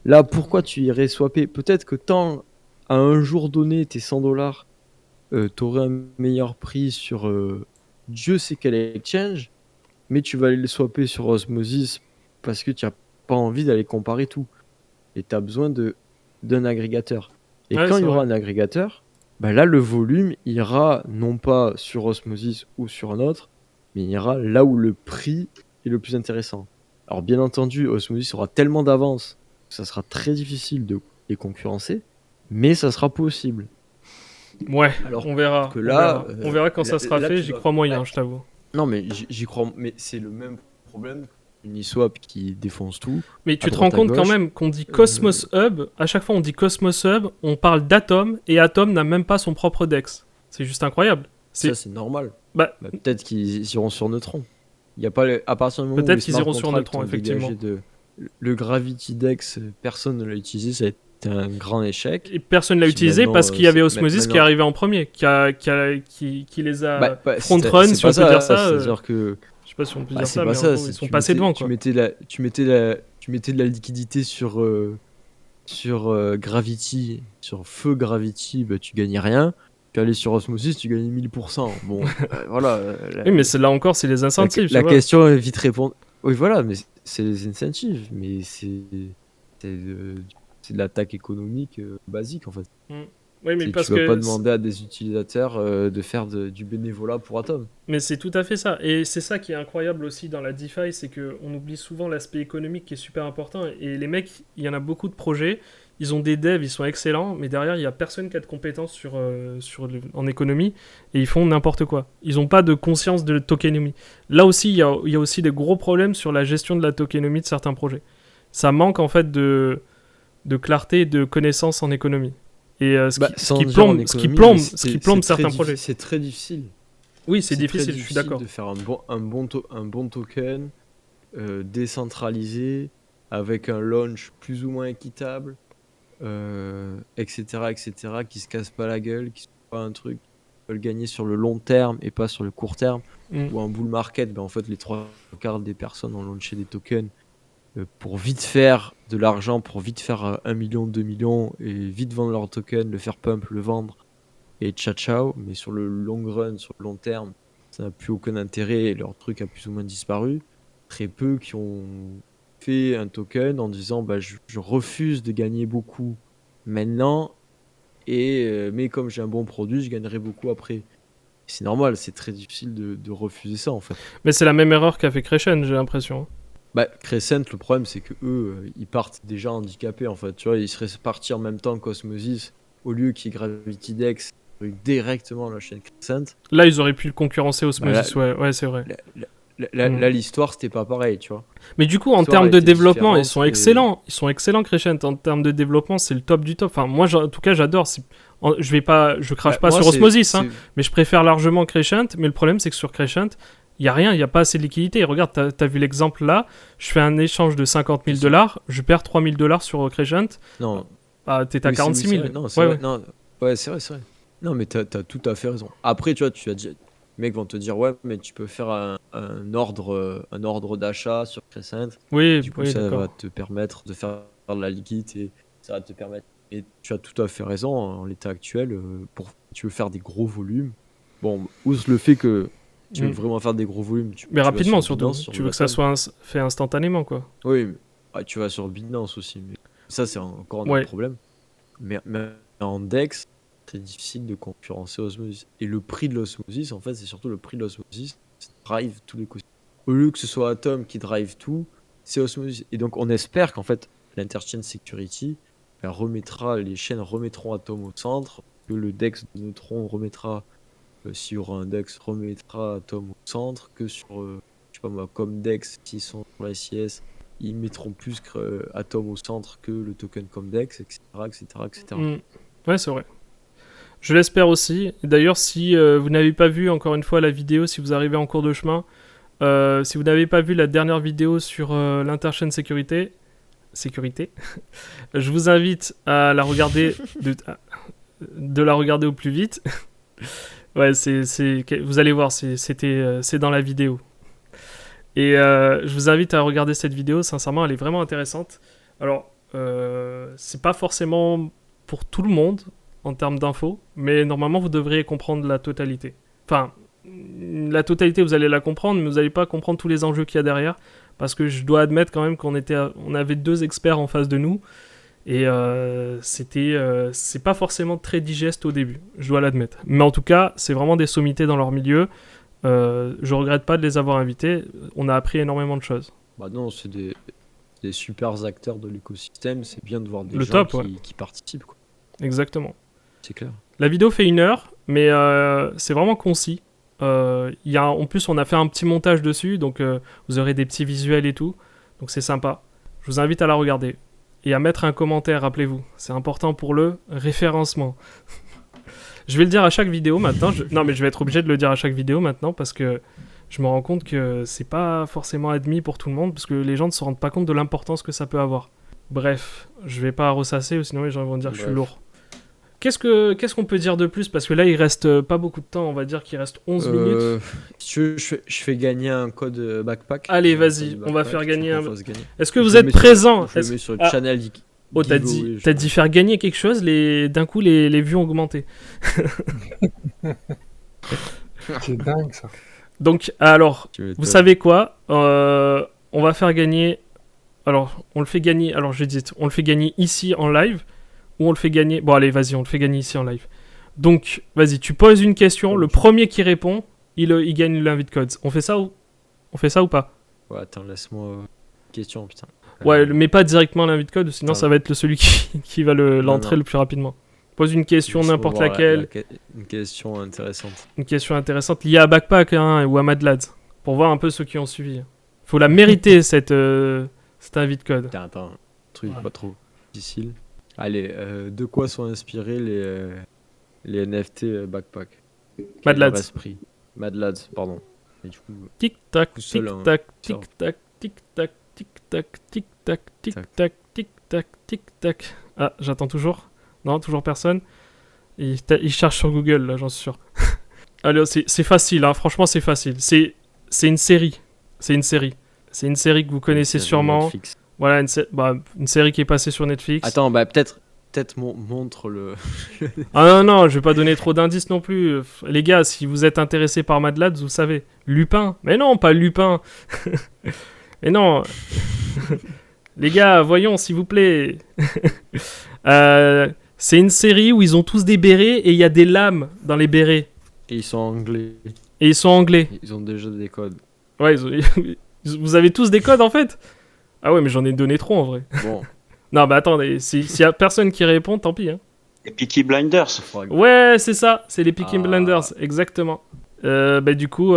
Là, pourquoi tu irais swapper? Peut-être que tant à un jour donné, tes 100 $, tu aurais un meilleur prix sur Dieu sait quel exchange, mais tu vas aller le swapper sur Osmosis parce que tu n'as pas envie d'aller comparer tout. Et tu as besoin d'un agrégateur. Et quand il y aura un agrégateur, bah là, le volume ira non pas sur Osmosis ou sur un autre, mais il ira là où le prix est le plus intéressant. Alors bien entendu, Osmosis aura tellement d'avance que ça sera très difficile de les concurrencer, mais ça sera possible. Ouais, alors on verra. Que là, on verra quand ça sera fait, j'y crois moyen, je t'avoue. Non, mais j'y crois, mais c'est le même problème Uniswap qui défonce tout. Mais tu te rends compte quand même qu'on dit Cosmos Hub, à chaque fois on dit Cosmos Hub, on parle d'Atom, et Atom n'a même pas son propre DEX. C'est juste incroyable. Ça, c'est normal. Peut-être qu'ils iront sur Neutron. Il y a pas à partir du moment peut-être qu'ils iront sur Neutron, effectivement. Le Gravity Dex, personne ne l'a utilisé, ça a été un grand échec. Et personne ne l'a utilisé parce qu'il y avait Osmosis qui est arrivé en premier, qui les a front-run, si on peut dire ça. C'est-à-dire que... Je sais pas si on peut dire ça, mais ils sont passés devant. Tu mettais tu mettais de la liquidité sur Gravity, sur feu Gravity, bah, tu gagnais rien. Puis aller sur Osmosis, tu gagnais 1000%. Bon, voilà. Oui, mais là encore, c'est les incentives. tu La vois. question est vite répondue. Oui, voilà, mais c'est les incentives. Mais c'est de l'attaque économique basique, en fait. Oui, mais parce Tu vas que pas demander à des utilisateurs de faire du bénévolat pour Atom. Mais c'est tout à fait ça. Et c'est ça qui est incroyable aussi dans la DeFi, c'est qu'on oublie souvent l'aspect économique qui est super important. Et les mecs, il y en a beaucoup de projets, ils ont des devs, ils sont excellents, mais derrière, il n'y a personne qui a de compétences en économie, et ils font n'importe quoi. Ils n'ont pas de conscience de tokenomie. Là aussi, il y a aussi des gros problèmes sur la gestion de la tokenomie de certains projets. Ça manque en fait de clarté et de connaissances en économie. Et ce qui plombe certains projets. C'est très difficile. Oui, c'est difficile, je suis d'accord. De faire un bon token décentralisé avec un launch plus ou moins équitable, etc., qui se casse pas la gueule, qui soit pas un truc qui peut le gagner sur le long terme et pas sur le court terme. Ou un bull market, ben en fait les 3/4 des personnes ont launché des tokens pour vite faire de l'argent, pour vite faire 1 million, 2 millions et vite vendre leur token, le faire pump, le vendre et ciao. Mais sur le long run, sur le long terme, ça n'a plus aucun intérêt et leur truc a plus ou moins disparu. Très peu qui ont fait un token en disant bah, je refuse de gagner beaucoup maintenant, mais comme j'ai un bon produit, je gagnerai beaucoup après. C'est normal, c'est très difficile de refuser ça en fait. Mais c'est la même erreur qu'a fait Crescent, j'ai l'impression. Bah, Crescent, le problème c'est que eux, ils partent déjà handicapés en fait. Tu vois, ils seraient partis en même temps qu'Osmosis au lieu qu'il y ait Gravity Dex directement la chaîne Crescent. Là, ils auraient pu le concurrencer Osmosis, ouais, c'est vrai. Là, l'histoire c'était pas pareil, tu vois. Mais du coup, en termes de développement, ils sont excellents. Ils sont excellents, Crescent. En termes de développement, c'est le top du top. Enfin, moi, en tout cas, j'adore. Je crache pas sur Osmosis, hein, mais je préfère largement Crescent. Mais le problème, c'est que sur Crescent, il n'y a rien, il n'y a pas assez de liquidité. Regarde, tu as vu l'exemple là, je fais un échange de 50 000 $, je perds 3 000 $ sur Crescent. Non. Bah, t'es à 46 000. Non, c'est vrai. Non, ouais, c'est vrai. Non, mais t'as tout à fait raison. Après, tu vois, tu as dit, les mecs vont te dire, ouais, mais tu peux faire un ordre d'achat sur Crescent. Oui, du coup, ça va te permettre de faire de la liquidité. Ça va te permettre. Et tu as tout à fait raison, en l'état actuel, tu veux faire des gros volumes. Bon, outre le fait que tu veux vraiment faire des gros volumes. Mais rapidement surtout. Tu veux que ça soit fait instantanément, quoi. Oui, mais, tu vas sur Binance aussi. Mais ça, c'est encore un autre problème. Mais en DEX, c'est difficile de concurrencer Osmosis. Et le prix de l'Osmosis, en fait, c'est surtout le prix de l'Osmosis qui drive tout l'écosystème. Au lieu que ce soit Atom qui drive tout, c'est Osmosis. Et donc, on espère qu'en fait, l'Interchain Security les chaînes remettront Atom au centre, que le DEX de Neutron remettra. S'il y aura un DEX, remettra Atom au centre, que sur, je sais pas moi, Comdex, s'ils sont sur la SIS, ils mettront plus Atom au centre que le token Comdex, etc. Ouais, c'est vrai. Je l'espère aussi. D'ailleurs, si vous n'avez pas vu encore une fois la vidéo, si vous arrivez en cours de chemin, si vous n'avez pas vu la dernière vidéo sur l'Interchain Sécurité, je vous invite à la regarder, de la regarder au plus vite. Ouais, vous allez voir, c'est dans la vidéo. Et je vous invite à regarder cette vidéo, sincèrement, elle est vraiment intéressante. Alors, c'est pas forcément pour tout le monde en termes d'infos, mais normalement, vous devriez comprendre la totalité. Enfin, la totalité, vous allez la comprendre, mais vous n'allez pas comprendre tous les enjeux qu'il y a derrière, parce que je dois admettre quand même on avait 2 experts en face de nous, et c'est pas forcément très digeste au début, je dois l'admettre. Mais en tout cas, c'est vraiment des sommités dans leur milieu. Je regrette pas de les avoir invités. On a appris énormément de choses. Bah non, c'est des super acteurs de l'écosystème. C'est bien de voir des gens qui participent, quoi. Exactement. C'est clair. La vidéo fait 1 heure, mais c'est vraiment concis. En plus, on a fait un petit montage dessus, donc vous aurez des petits visuels et tout. Donc c'est sympa. Je vous invite à la regarder. Et à mettre un commentaire, rappelez-vous. C'est important pour le référencement. Je vais le dire à chaque vidéo maintenant. Non, mais je vais être obligé de le dire à chaque vidéo maintenant parce que je me rends compte que c'est pas forcément admis pour tout le monde parce que les gens ne se rendent pas compte de l'importance que ça peut avoir. Bref, je vais pas ressasser sinon les gens vont dire que je suis lourd. qu'est-ce qu'on peut dire de plus? Parce que là, il reste pas beaucoup de temps. On va dire qu'il reste 11 minutes. Si tu veux, je fais gagner un code backpack. Allez, Un vas-y, code on va backpack, faire gagner je un. propose gagner. Est-ce que Je vous le êtes mets sur- présent? Je le mets sur le Ah. channel. Oh, t'as dit faire gagner quelque chose, d'un coup, les vues ont augmenté. C'est dingue ça. Donc, alors, Tu m'étonnes. vous savez quoi? On va faire gagner. Alors, on le fait gagner. Alors, je dis, on le fait gagner ici en live ou on le fait gagner. Bon, allez, vas-y, on le fait gagner ici en live. Donc, vas-y, tu poses une question. Le premier qui répond, il gagne l'invite code. On fait ça ou pas? Ouais, attends, laisse-moi. Question, putain. Ouais, mais pas directement l'invite code, sinon Attends. ça va être celui qui va l'entrer non. le plus rapidement. Pose une question, Laisse-moi n'importe voir laquelle. Une question intéressante. Une question intéressante liée à Backpack ou à Mad Lads. Pour voir un peu ceux qui ont suivi. Faut la mériter, cet invite code. Attends, truc pas trop difficile. Allez, de quoi sont inspirés les NFT backpack? Mad Quel est leur Lads. esprit? Mad Lads, pardon. Et du coup, Tic-tac, Tout seul, hein. tic-tac, Tiens. tic-tac, tic-tac, tic-tac, tic-tac, tic-tac, tic-tac, tic-tac. Ah, j'attends toujours. Non, toujours personne. Il cherche sur Google, là, j'en suis sûr. Allez, c'est facile, hein. Franchement, c'est facile. C'est une série. C'est une série. C'est une série que vous connaissez c'est sûrement. Netflix. Voilà, une série qui est passée sur Netflix. Attends, bah peut-être montre le. Ah non, je vais pas donner trop d'indices non plus. Les gars, si vous êtes intéressés par Mad Lads, vous savez. Lupin. Mais non, pas Lupin. Mais non. Les gars, voyons, s'il vous plaît. C'est une série où ils ont tous des bérets et il y a des lames dans les bérets. Et ils sont anglais. Et ils sont anglais. Ils ont déjà des codes. Ouais, vous avez tous des codes en fait? Ah ouais, mais j'en ai donné trop en vrai. Bon, Non, bah attendez, s'il y a personne qui répond, tant pis. Hein. Et Peaky Blinders. faudra que- Ouais, c'est ça, c'est les Peaky Ah. Blinders, exactement. Bah du coup, qui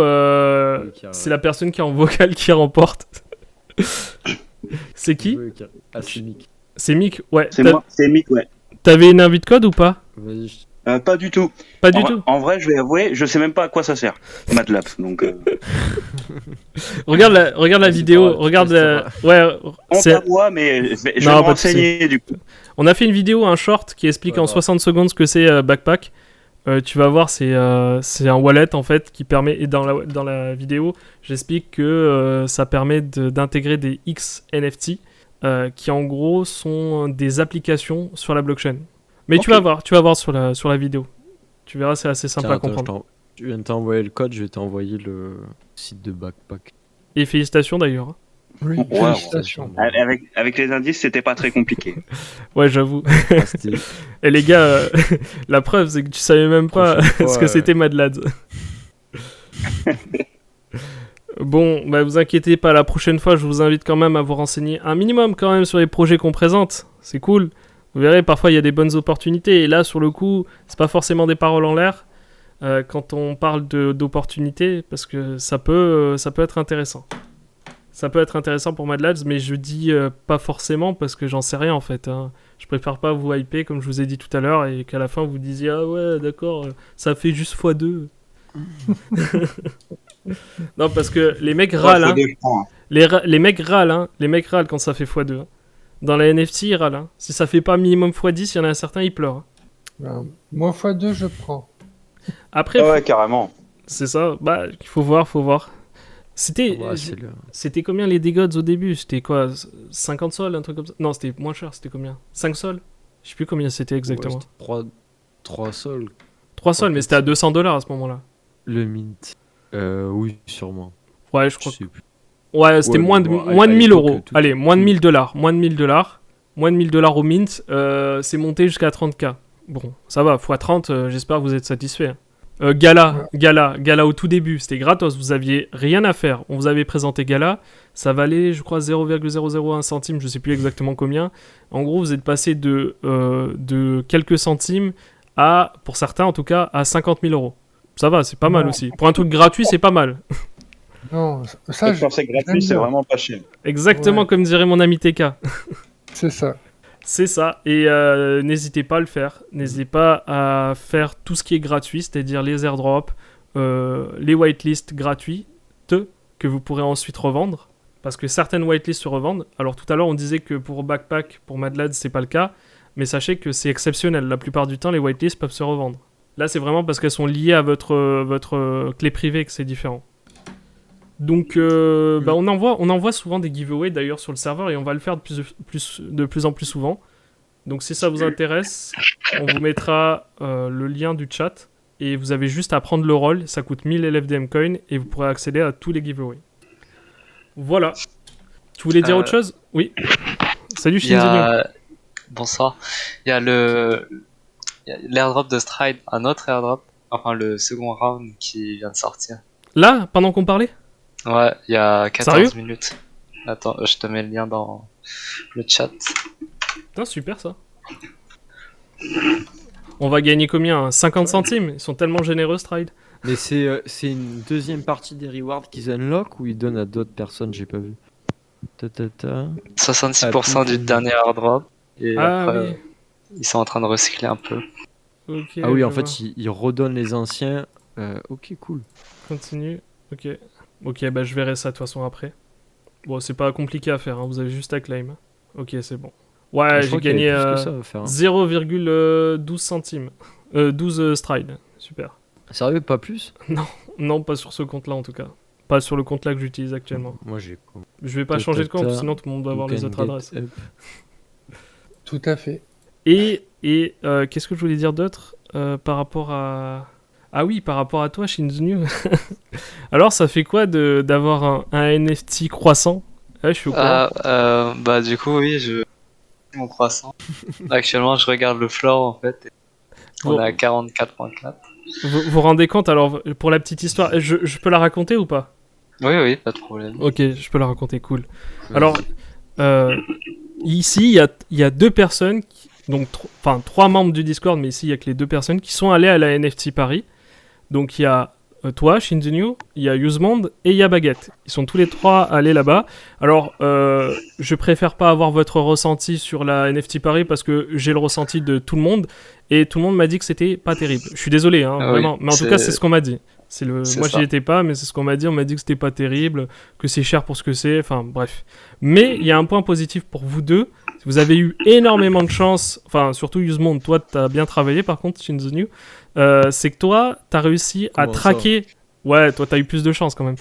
a- c'est la personne qui est en vocal qui remporte. C'est qui? Ah, c'est Mick. C'est Mick, ouais. C'est moi, c'est Mick, ouais. T'avais une invite code ou pas? Vas-y, Pas du tout. Pas du tout. En vrai, je vais avouer, je sais même pas à quoi ça sert. MATLAB. Donc, Regarde la C'est vidéo, pas- regarde c'est la... pas- Ouais, on c'est... à moi, mais je vais Non, me pas de souci. renseigner du coup. On a fait une vidéo, un short qui explique Ouais, en ouais. 60 secondes ce que c'est Backpack. Tu vas voir, c'est un wallet en fait qui permet, et dans la vidéo, j'explique que ça permet d'intégrer des X NFT qui en gros sont des applications sur la blockchain. Mais Ok. tu vas voir sur la vidéo. Tu verras, c'est assez sympa Tiens, à attends, comprendre. je viens de t'envoyer le code, je vais t'envoyer le site de Backpack. Et félicitations d'ailleurs. Oui, Ouais, félicitations. Avec les indices, c'était pas très compliqué. Ouais, j'avoue. Ah, c'était- Et les gars, la preuve, c'est que tu savais même pas Prochaine fois, ce que c'était Mad Lads. Bon, bah vous inquiétez pas, la prochaine fois, je vous invite quand même à vous renseigner un minimum quand même sur les projets qu'on présente. C'est cool. Vous verrez, parfois il y a des bonnes opportunités. Et là, sur le coup, c'est pas forcément des paroles en l'air quand on parle d'opportunités, parce que ça peut être intéressant. Ça peut être intéressant pour Mad Lads, mais je dis pas forcément parce que j'en sais rien en fait. Hein. Je préfère pas vous hyper comme je vous ai dit tout à l'heure et qu'à la fin vous disiez ah ouais d'accord ça fait juste x2. Non parce que les mecs râlent. Hein. Les mecs râlent. Hein. Les mecs râlent quand ça fait x2. Hein. Dans la NFT ils râlent. Hein. Si ça fait pas minimum x10, il y en a certains ils pleurent. Hein. Ben, moi, x2, je prends. Après Ouais, carrément. c'est ça. Bah il faut voir. C'était Ouais, c'est le- C'était combien les dégâts au début? C'était quoi? 50 sols, un truc comme ça? Non, c'était moins cher, c'était combien? 5 sols? Je sais plus combien c'était exactement. Ouais, c'était 3 sols. 3 sols, mais c'était à $200 à ce moment-là. Le mint. Oui, sûrement. Ouais, je Je crois. sais plus. Ouais, c'était Ouais, moins mais de, bon, moins de à 1000 l'époque, euros. tout- Allez, moins de tout- 1000 $. Moins de 1000 $. Moins de 1000 $ au mint. C'est monté jusqu'à 30K. Bon, ça va, x 30, j'espère que vous êtes satisfait. Gala au tout début, c'était gratos, vous aviez rien à faire. On vous avait présenté Gala, ça valait, je crois, 0,001 centime, je sais plus exactement combien. En gros, vous êtes passé de quelques centimes à, pour certains en tout cas, à 50 000 euros. Ça va, c'est pas mal Non. aussi. Pour un truc gratuit, c'est pas mal. Non, ça, Quand c'est gratuit, j'aime c'est bien. vraiment pas cher. Exactement Ouais. comme dirait mon ami TK. C'est ça. C'est ça, et n'hésitez pas à le faire. N'hésitez pas à faire tout ce qui est gratuit, c'est-à-dire les airdrops, les whitelists gratuites que vous pourrez ensuite revendre, parce que certaines whitelists se revendent. Alors tout à l'heure on disait que pour Backpack, pour Mad Lads, c'est pas le cas. mais sachez que c'est exceptionnel. La plupart du temps, les whitelists peuvent se revendre. Là, c'est vraiment parce qu'elles sont liées à votre clé privée que c'est différent. Donc, on envoie souvent des giveaways d'ailleurs sur le serveur et on va le faire de plus en plus souvent. Donc, si ça vous intéresse, on vous mettra le lien du chat et vous avez juste à prendre le rôle. Ça coûte 1000 LFDM coins et vous pourrez accéder à tous les giveaways. Voilà. Tu voulais dire autre chose? Oui. Salut Shinzenu. Bonsoir. Il y a l'airdrop de Stride, un autre airdrop, enfin le second round qui vient de sortir. Là, pendant qu'on parlait? Ouais, il y a 14 Sérieux minutes. Attends, je te mets le lien dans le chat. Putain, super ça. On va gagner combien? 50 centimes? Ils sont tellement généreux, Stride. Mais c'est une deuxième partie des rewards qu'ils unlock ou ils donnent à d'autres personnes, j'ai pas vu. 66% du dernier airdrop. Et après, oui. ils sont en train de recycler un peu. Ok, Ah oui, en je vois. fait, ils redonnent les anciens. Ok, cool. Continue. Ok. Ok, bah je verrai ça de toute façon après. Bon, c'est pas compliqué à faire, hein. Vous avez juste à claim. Ok, c'est bon. Ouais, Je j'ai crois qu'il y avait gagné plus que ça à faire, hein. 0,12 centimes. 12 stride. Super. Sérieux, pas plus? Non, pas sur ce compte-là en tout cas. Pas sur le compte-là que j'utilise actuellement. Moi, j'ai. Je vais pas changer de compte, sinon tout le monde va avoir les autres adresses. Tout à fait. Et qu'est-ce que je voulais dire d'autre par rapport à... Ah oui, par rapport à toi, Shinzunu. Alors, ça fait quoi d'avoir un NFT croissant? Je suis au courant. Bah du coup oui, mon croissant. Actuellement je regarde le floor en fait. On Bon. est à 44.4. Vous vous rendez compte, alors, pour la petite histoire, je peux la raconter ou pas? Oui, pas de problème. Ok, je peux la raconter, cool. Alors, ici, il y a deux personnes, donc trois membres du Discord, mais ici, il y a que les deux personnes qui sont allées à la NFT Paris. Donc, il y a toi, Shinzenu, il y a Usemond et il y a Baguette. Ils sont tous les trois allés là-bas. Alors, je préfère pas avoir votre ressenti sur la NFT Paris parce que j'ai le ressenti de tout le monde et tout le monde m'a dit que c'était pas terrible. Je suis désolé, hein, vraiment. Mais en tout cas, c'est ce qu'on m'a dit. Moi, j'y étais pas, mais c'est ce qu'on m'a dit. On m'a dit que c'était pas terrible, que c'est cher pour ce que c'est. Enfin, bref. Mais il y a un point positif pour vous deux. Vous avez eu énormément de chance. Enfin, surtout Usemond, toi, t'as bien travaillé. Par contre, Shinzenu, c'est que toi, t'as réussi à traquer. Ouais, toi, t'as eu plus de chance quand même.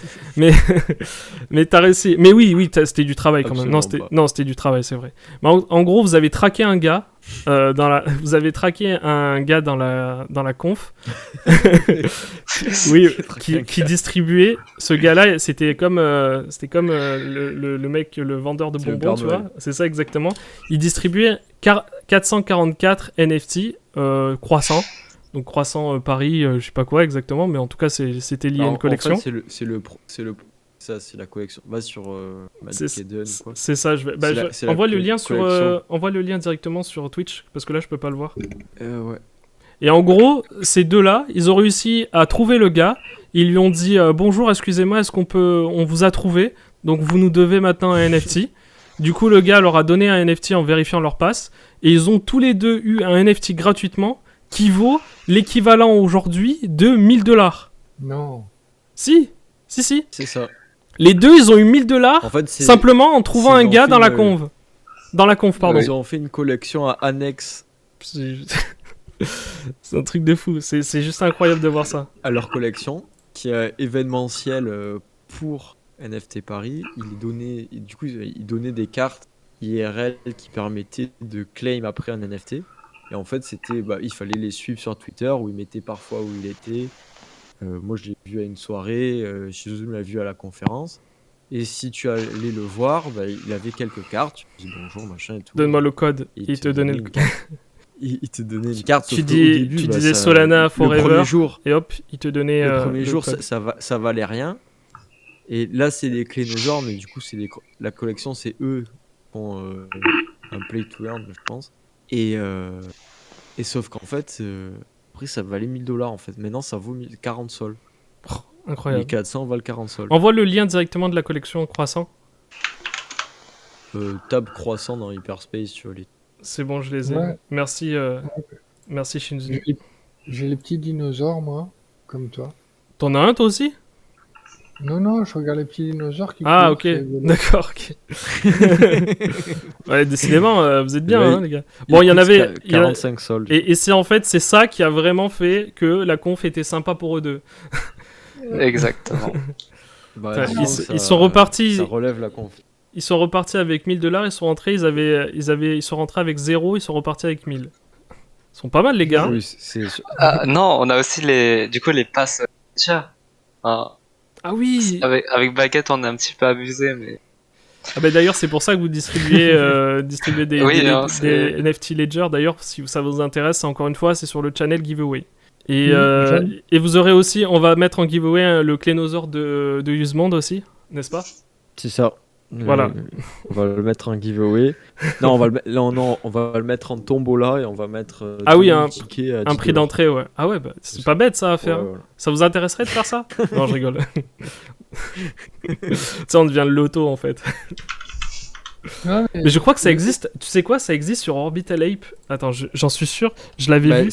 Mais t'as réussi. Mais oui, c'était du travail quand même. Non, c'était du travail, c'est vrai. Mais en gros, vous avez traqué un gars. Vous avez traqué un gars dans la conf. Oui, qui distribuait. Ce gars-là, c'était comme le mec, le vendeur de bonbons, tu vois. C'est ça exactement. Il distribuait 444 NFT croissants. Donc croissant Paris, je sais pas quoi exactement, mais en tout cas c'était lié à une collection. En fait, c'est la collection. Va sur Magic quoi. C'est ça. Envoie le lien directement sur Twitch parce que là je peux pas le voir. Ouais. Et en gros, ces deux-là, ils ont réussi à trouver le gars. Ils lui ont dit bonjour, excusez-moi, on vous a trouvé, donc vous nous devez maintenant un NFT. Du coup, le gars leur a donné un NFT en vérifiant leur passe et ils ont tous les deux eu un NFT gratuitement qui vaut l'équivalent aujourd'hui de 1000$. Non. Si. C'est ça. Les deux, ils ont eu 1000$ en fait, simplement en trouvant un gars dans la conf. Dans la conf, pardon. Ils ont fait une collection à annexe. C'est un truc de fou. C'est juste incroyable de voir ça. À leur collection, qui est événementielle pour NFT Paris, ils donnaient des cartes IRL qui permettaient de claim après un NFT. Et en fait, il fallait les suivre sur Twitter où ils mettaient parfois où il était. Moi, je l'ai vu à une soirée. Shizu l'a vu à la conférence. Et si tu allais le voir, il avait quelques cartes. Tu dis bonjour, machin et tout. Donne-moi le code. Il te donnait le code. Il te donnait une carte. Tu disais Solana Forever. Le premier jour, et hop, il te donnait. Le premier jour, code. ça valait rien. Et là, c'est les Clénosaures, mais du coup, la collection, c'est eux qui font un play to earn, je pense. Et sauf qu'en fait, après, ça valait 1000$ en fait. Maintenant, ça vaut 40 sols. Oh, incroyable. Les 400 valent 40 sols. Envoie le lien directement de la collection croissant. Tab croissant dans Hyperspace, tu vois. C'est bon, je les ai. Ouais. Merci Shinzunu. J'ai les petits dinosaures, moi, comme toi. T'en as un toi aussi? Non, je regarde les petits dinosaures qui Ah, courent, ok, c'est rigolo. d'accord, ok. Ouais, décidément, vous êtes bien, Ouais, hein, les gars. Bon, il y en coûte avait. il y en a- 45 soldes. Et c'est en fait, c'est ça qui a vraiment fait que la conf était sympa pour eux deux. Exactement. Bah, Putain, disons que ils sont repartis. Ça relève la conf. Ils sont repartis avec 1000 $, ils sont rentrés, ils sont rentrés avec 0, ils sont repartis avec 1000. Ils sont pas mal, les gars. Oui, Ah, non, on a aussi les passes tiers. Enfin, Ah oui. avec Baguette, on est un petit peu abusé, mais Ah bah d'ailleurs, c'est pour ça que vous distribuez des, Oui, des- hein, des c'est- NFT Ledger. D'ailleurs, si ça vous intéresse, encore une fois, c'est sur le channel Giveaway. Et, J'aime. et vous aurez aussi, on va mettre en giveaway le Clénosaure de Usemonde aussi, n'est-ce pas? c'est ça. Voilà. On va le mettre en giveaway. Non, on va le mettre en tombola et on va mettre Ah oui, 10 000 un tickets à Un 10 prix $. d'entrée, ouais. Ah ouais, bah, c'est pas bête ça à faire. Ouais, hein. voilà. Ça vous intéresserait de faire ça? Non, je rigole. Ça, on devient le loto en fait. Non, Mais je crois que ça existe. Tu sais quoi? Ça existe sur Orbital Ape. Attends, j'en suis sûr. Je l'avais Bah, vu.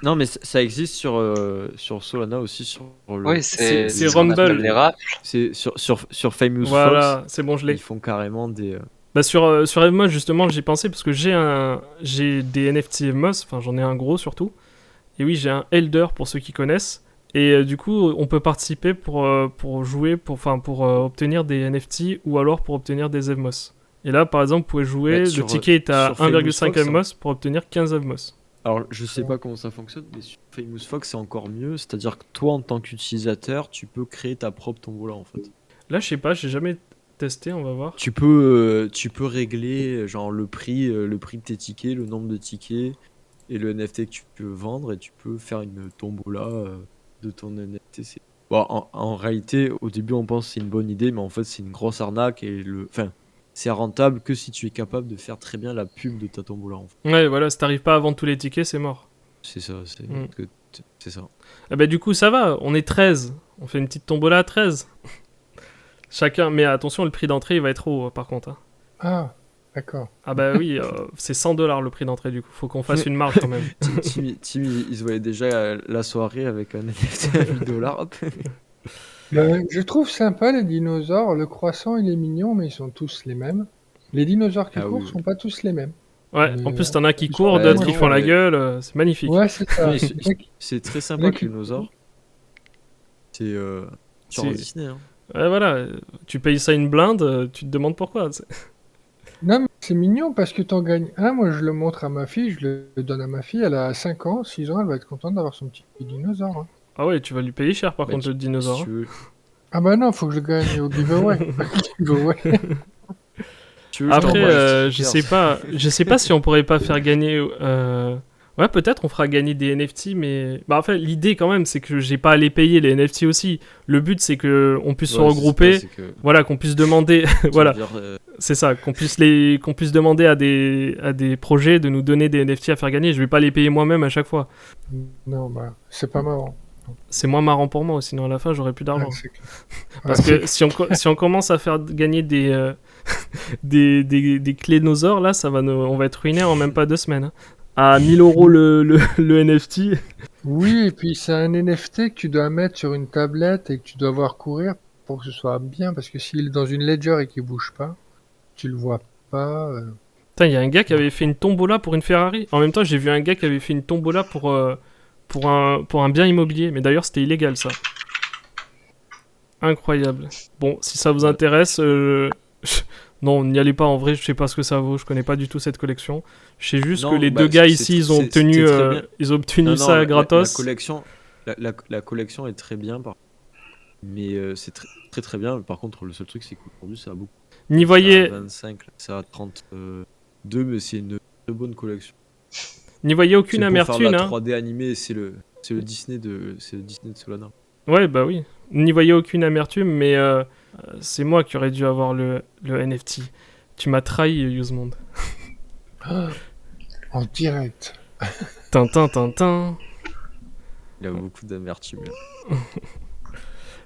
non, mais ça existe sur Solana aussi. oui, c'est c'est ce qu'on Rumble. appelle les rafles. C'est sur Famous Fox. Voilà, c'est bon, je l'ai. Ils font carrément des. Bah sur Evmos justement, j'y pensais parce que j'ai des NFT Evmos. Enfin, j'en ai un gros surtout. Et oui, j'ai un Elder pour ceux qui connaissent. Et du coup, on peut participer pour jouer, pour obtenir des NFT ou alors pour obtenir des Evmos. Et là, par exemple, vous pouvez jouer, Bah, le sur- ticket est à sur Famous 1,5 Fox, Evmos pour obtenir 15 Evmos. Alors, je sais pas comment ça fonctionne, mais sur Famous Fox, c'est encore mieux. C'est-à-dire que toi, en tant qu'utilisateur, tu peux créer ta propre tombola en fait. Là, je sais pas, j'ai jamais testé, on va voir. Tu peux régler genre le prix de tes tickets, le nombre de tickets et le NFT que tu peux vendre et tu peux faire une tombola de ton NFT. Bon, en réalité, au début, on pense que c'est une bonne idée, mais en fait, c'est une grosse arnaque et enfin, c'est rentable que si tu es capable de faire très bien la pub de ta tombola. En fait. Ouais, voilà, si t'arrives pas à vendre tous les tickets, c'est mort. C'est ça, Mm. c'est ça. Ah bah du coup, ça va, on est 13. On fait une petite tombola à 13. Chacun, mais attention, le prix d'entrée, il va être haut, par contre. hein. Ah, d'accord. Ah bah oui, c'est 100 $ le prix d'entrée, du coup. Faut qu'on fasse une marge quand même. Tim, il se voyait déjà la soirée avec un NFT à 1000 $. Je trouve sympa les dinosaures. Le croissant, il est mignon, mais ils sont tous les mêmes. Les dinosaures qui Ah courent oui. sont pas tous les mêmes. Ouais, Mais, en plus, t'en as qui ils courent, sont d'autres vraiment qui font la ouais. gueule. C'est magnifique. Ouais, c'est ça. Oui, Mec, C'est très sympa Mec, que les dinosaures. C'est genre C'est- Disney. Hein. Ouais, voilà, tu payes ça une blinde, tu te demandes pourquoi. Non, mais c'est mignon parce que t'en gagnes un. Moi, je le montre à ma fille, je le donne à ma fille. Elle a 5 ans, 6 ans, elle va être contente d'avoir son petit dinosaure. hein. Ah ouais, tu vas lui payer cher par Bah, contre, le Si dinosaure. tu veux, Ah bah non, faut que je le gagne au giveaway. Giveaway. tu veux, je Après, t'envoie les je stickers. sais pas si on pourrait pas faire gagner. Ouais, peut-être on fera gagner des NFT, mais bah en fait l'idée quand même c'est que j'ai pas à les payer les NFT aussi. Le but c'est que on puisse se Ouais, regrouper, c'est que- voilà, qu'on puisse demander, voilà, tu veux dire, c'est ça, qu'on puisse demander à des projets de nous donner des NFT à faire gagner. Je vais pas les payer moi-même à chaque fois. Non, bah, c'est pas marrant. C'est moins marrant pour moi, sinon à la fin j'aurais plus d'argent. Ouais, c'est clair. Parce Ouais, que si on commence à faire gagner des clénosaures, là, on va être ruiné en même pas 2 semaines. hein. À 1000 € le NFT. Oui, et puis c'est un NFT que tu dois mettre sur une tablette et que tu dois voir courir pour que ce soit bien, parce que s'il est dans une ledger et qu'il bouge pas, tu le vois pas. Putain, il y a un gars qui avait fait une tombola pour une Ferrari. En même temps, j'ai vu un gars qui avait fait une tombola pour un bien immobilier. Mais d'ailleurs, c'était illégal, ça. Incroyable. Bon, si ça vous intéresse, non, n'y allez pas en vrai, je sais pas ce que ça vaut, je connais pas du tout cette collection. Je sais juste Non, que les bah, deux gars c'est- ici, c'est- c'est très bien. ils ont obtenu Non, ça la gratos. collection, la collection est très bien, mais c'est très très bien. Par contre, le seul truc, c'est qu'aujourd'hui, ça a beaucoup. N'y Ça voyez, a 25, ça a 32, mais c'est une très bonne collection. n'y voyez aucune C'est pour faire de amertume. la Hein. 3D animée, c'est le Disney de Solana. Ouais, bah oui. N'y voyez aucune amertume, mais c'est moi qui aurais dû avoir le NFT. Tu m'as trahi, Usemonde. En direct. Tintin, tintin. Il a beaucoup d'amertume.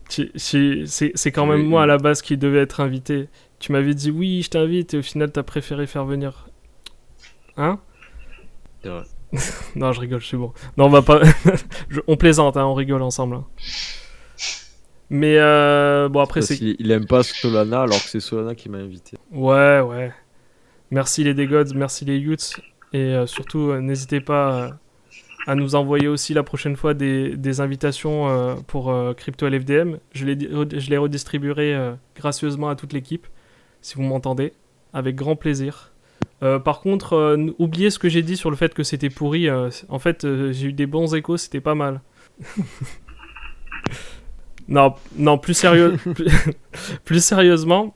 C'est quand même Oui, moi à oui. la base qui devais être invité. Tu m'avais dit oui, je t'invite, et au final, t'as préféré faire venir. Hein? C'est vrai. Non, je rigole, c'est bon. Non, on va pas. On plaisante, hein, on rigole ensemble. hein. Mais bon, après, Parce c'est. qu'il aime pas Solana alors que c'est Solana qui m'a invité. Ouais. Merci les Degods, merci les Youths. Et surtout, n'hésitez pas à nous envoyer aussi la prochaine fois des invitations pour Crypto LFDM. Je les redistribuerai gracieusement à toute l'équipe, si vous m'entendez, avec grand plaisir. Par contre, oubliez ce que j'ai dit sur le fait que c'était pourri. En fait, j'ai eu des bons échos, c'était pas mal. Non, plus sérieux, plus sérieusement,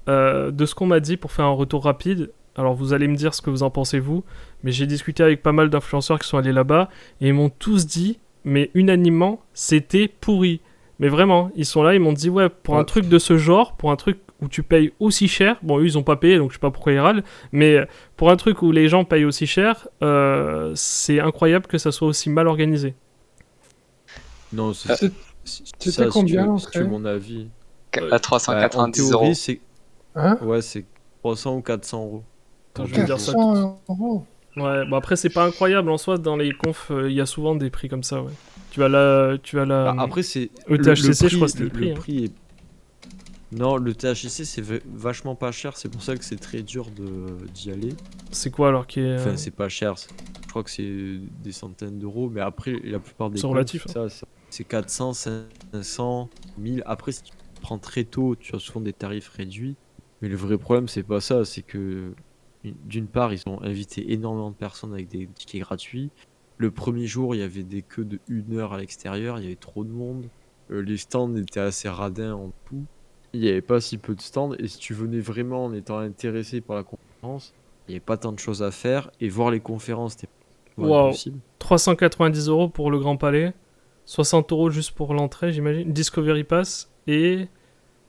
de ce qu'on m'a dit pour faire un retour rapide. Alors vous allez me dire ce que vous en pensez vous, mais j'ai discuté avec pas mal d'influenceurs qui sont allés là-bas et ils m'ont tous dit, mais unanimement, c'était pourri. Mais vraiment, ils sont là, ils m'ont dit ouais, pour un truc de ce genre, pour un truc où tu payes aussi cher, bon eux ils ont pas payé donc je sais pas pourquoi ils râlent, mais pour un truc où les gens payent aussi cher, c'est incroyable que ça soit aussi mal organisé. Non, C'était ça, combien, si l'entrée tu veux mon avis. À En 390 théorie, euros. c'est Hein? ouais, c'est 300 ou 400 euros. Attends, je vais dire ça. 400 euros. Ouais, bon après c'est pas incroyable en soi, dans les confs, il y a souvent des prix comme ça, ouais. Tu as la... Après, c'est THCC, je crois que c'était le prix, Le hein. prix est... Non, le THCC, c'est vachement pas cher. C'est pour ça que c'est très dur d'y aller. C'est quoi alors qui est... Enfin, c'est pas cher. Je crois que c'est des centaines d'euros. Mais après, la plupart des C'est comptes, relatif, c'est 400, 500, 1000. Après, si tu prends très tôt, tu as souvent des tarifs réduits. Mais le vrai problème, c'est pas ça. C'est que, d'une part, ils ont invité énormément de personnes avec des tickets gratuits. Le premier jour, il y avait des queues de 1 heure à l'extérieur. Il y avait trop de monde. Les stands étaient assez radins en tout. Il n'y avait pas si peu de stands. Et si tu venais vraiment en étant intéressé par la conférence, il n'y avait pas tant de choses à faire. Et voir les conférences, c'était Wow. impossible. 390 euros pour le Grand Palais, 60 euros juste pour l'entrée, j'imagine. Discovery Pass et...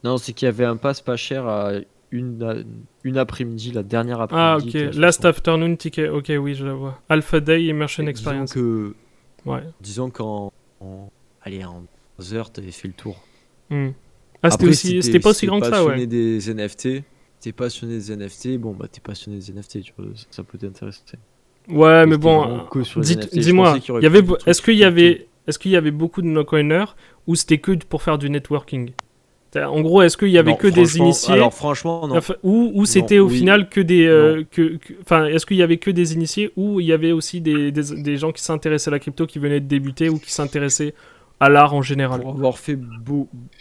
Non, c'est qu'il y avait un pass pas cher à une après-midi, la dernière Ah après-midi. ok, qui est à Last 60. Afternoon Ticket, ok oui je la vois. Alpha Day Immersion Et Experience. Ouais. Disons qu'en 3 heures, tu avais fait le tour. Ah c'était Après, aussi, c'était pas aussi grand que ça, passionné ouais. des NFT, t'es passionné des NFT, bon bah t'es passionné des NFT, tu vois, ça peut t'intéresser. Ouais, mais C'était bon, vraiment que sur les NFT. Je dis-moi, pensais qu'il y aurait plus de trucs est-ce qu'il y crypto. avait beaucoup de no-coiners ou c'était que pour faire du networking? En gros, est-ce qu'il y avait Non, que des franchement- initiés Alors franchement, non. enfin, ou c'était au oui. final que des... Non. Enfin, est-ce qu'il y avait que des initiés ou il y avait aussi des gens qui s'intéressaient à la crypto, qui venaient de débuter ou qui s'intéressaient à l'art en général? Pour avoir fait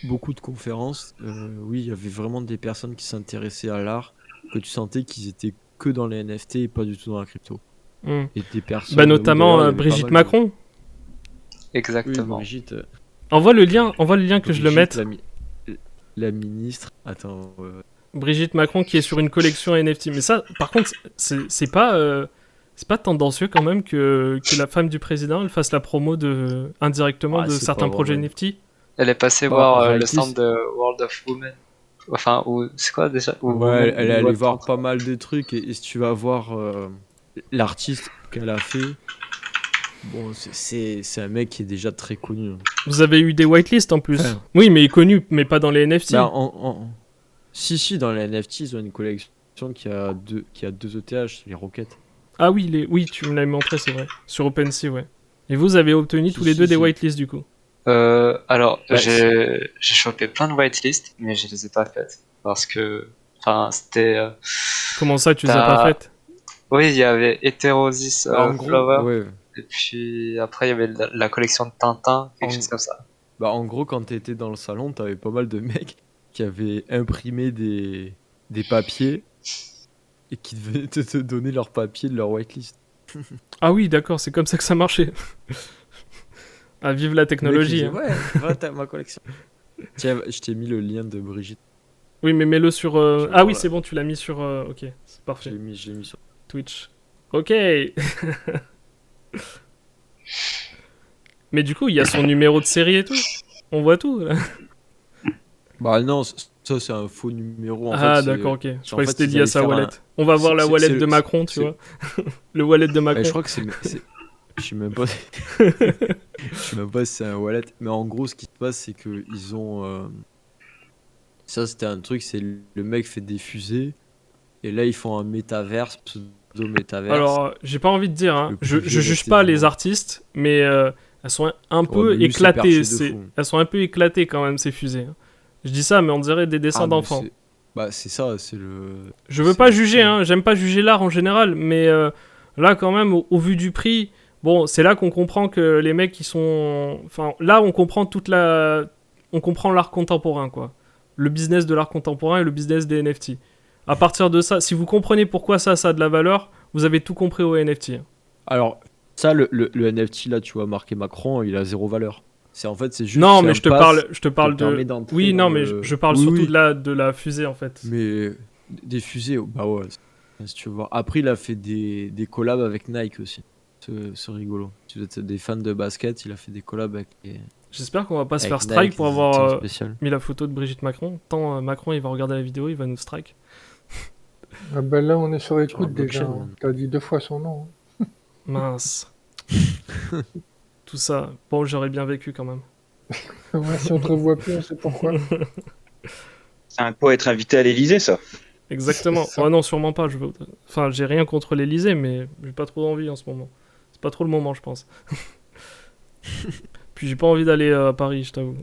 beaucoup de conférences, oui, il y avait vraiment des personnes qui s'intéressaient à l'art, que tu sentais qu'ils étaient que dans les NFT et pas du tout dans la crypto. Hmm. Et des personnes... Bah oui, notamment d'ailleurs, il y avait pas Brigitte mal de- Macron. Oui, Exactement. Brigitte, Envoie le lien que je le mette. La ministre... Attends... Brigitte Macron qui est sur une collection NFT. Mais ça, par contre, c'est pas tendancieux quand même que la femme du président elle fasse la promo indirectement Ah, de c'est certains pas projets vraiment- NFT. Elle est passée Bah, voir en le réalité, stand de World of Women. Enfin, c'est quoi déjà? Ouais, elle est allée World voir Trade. pas mal de trucs et si tu vas voir l'artiste qu'elle a fait, bon, c'est un mec qui est déjà très connu. Vous avez eu des whitelists en plus. Enfin. Oui, mais connu, mais pas dans les NFT. Bah, si, dans les NFT, ils ont une collection qui a deux ETH, les Rockets. Ah oui, oui, tu me l'avais montré, c'est vrai. Sur OpenSea, ouais. Et vous avez obtenu Si, tous les si, deux des si. whitelists du coup. Alors, Ouais, j'ai chopé plein de whitelists, mais je les ai pas faites. Parce que, enfin, c'était... Comment ça, tu les as t'as- pas faites? Oui, il y avait Heterosis En gros, Flower, ouais. et puis après, il y avait la collection de Tintin, quelque En- chose comme ça. Bah, en gros, quand t'étais dans le salon, t'avais pas mal de mecs qui avaient imprimé des papiers et qui devaient te donner leurs papiers de leur whitelist. Ah oui, d'accord, c'est comme ça que ça marchait. Ah, vive la Le mec, il technologie. disait, Hein. ouais, va, t'as ma collection. Tiens, je t'ai mis le lien de Brigitte. Oui, mais mets-le sur... Je Ah oui, vois, là. c'est bon, tu l'as mis sur... Ok, c'est Je parfait. l'ai mis sur. Twitch. Ok. Mais du coup, il y a son numéro de série et tout. On voit tout. Là. Bah non, ça c'est un faux numéro. En Ah fait, c'est- d'accord, ok. Je en croyais que fait, c'était ils lié à allaient sa faire wallet. On va voir la wallet de c'est- Macron, tu c'est- vois. Le wallet de Macron. je crois que je sais même pas. Je sais même pas si c'est un wallet. Mais en gros, ce qui se passe, c'est que ils ont. Ça, c'était un truc, c'est le mec fait des fusées. Et là, ils font un métaverse, pseudo-métaverse. Alors, j'ai pas envie de dire, hein. Le plus Je vieux juge NFT pas du les monde. artistes, mais elles sont un Ouais, peu mais lui, c'est perché éclatées. de fou. Elles sont un peu éclatées quand même, ces fusées, hein. Je dis ça, mais on dirait des dessins Ah, mais d'enfants. c'est ça, c'est le. Je veux c'est pas le juger, style. hein. J'aime pas juger l'art en général, mais là, quand même, au vu du prix, bon, c'est là qu'on comprend que les mecs qui sont. Enfin, là, on comprend on comprend l'art contemporain, quoi. Le business de l'art contemporain et le business des NFT. À partir de ça, si vous comprenez pourquoi ça a de la valeur, vous avez tout compris au NFT, hein. Alors, ça, le NFT, là, tu vois, marqué Macron, il a 0 valeur. C'est juste. Non, c'est mais un je te pass parle, je te qui parle te permet de. d'entrer Oui, dans non, mais le- je parle Oui, surtout oui. de la fusée, en fait. Mais des fusées, bah ouais, si tu veux voir. Après, il a fait des collabs avec Nike aussi. Ce rigolo. Tu dois être des fans de basket, il a fait des collabs J'espère qu'on va pas se avec faire strike Nike, pour des avoir éditions spéciales. mis la photo de Brigitte Macron. Tant Macron, il va regarder la vidéo, il va nous strike. Ah ben là, on est sur Sur la écoute déjà. blockchain, Hein. T'as dit 2 fois son nom. Mince. Tout ça. Bon, j'aurais bien vécu quand même. Hein. Ouais, si on te revoit plus, on sait pourquoi. C'est un peu être invité à l'Elysée, ça. Exactement. C'est ça. Oh non, sûrement pas. Enfin, j'ai rien contre l'Elysée, mais j'ai pas trop envie en ce moment. C'est pas trop le moment, je pense. Puis j'ai pas envie d'aller à Paris, je t'avoue.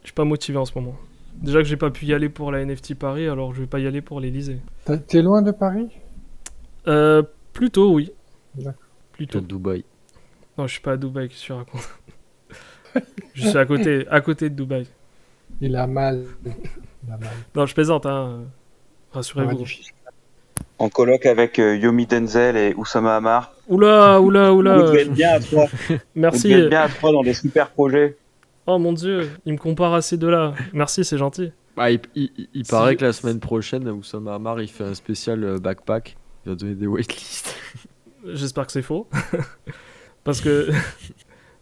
Je suis pas motivé en ce moment. Déjà que j'ai pas pu y aller pour la NFT Paris, alors je vais pas y aller pour l'Elysée. T'es loin de Paris? Plutôt, oui. D'accord. Plutôt. De Dubaï. Non, je suis pas à Dubaï, qu'est-ce que tu racontes? Je suis à côté de Dubaï. Il a mal. Il a mal. Non, je plaisante, hein. Ah, Rassurez-vous. magnifique. En colloque avec Yomi Denzel et Oussama Hamar. Oula, oula, Vous oula. devez être bien à trois. Vous Merci. devez être bien à trois dans des super projets. Oh mon dieu, il me compare à ces deux-là. Merci, c'est gentil. Bah, il paraît que la semaine prochaine, Oussama Hamar, il fait un spécial backpack. Il va donner des waitlists. J'espère que c'est faux. Parce que.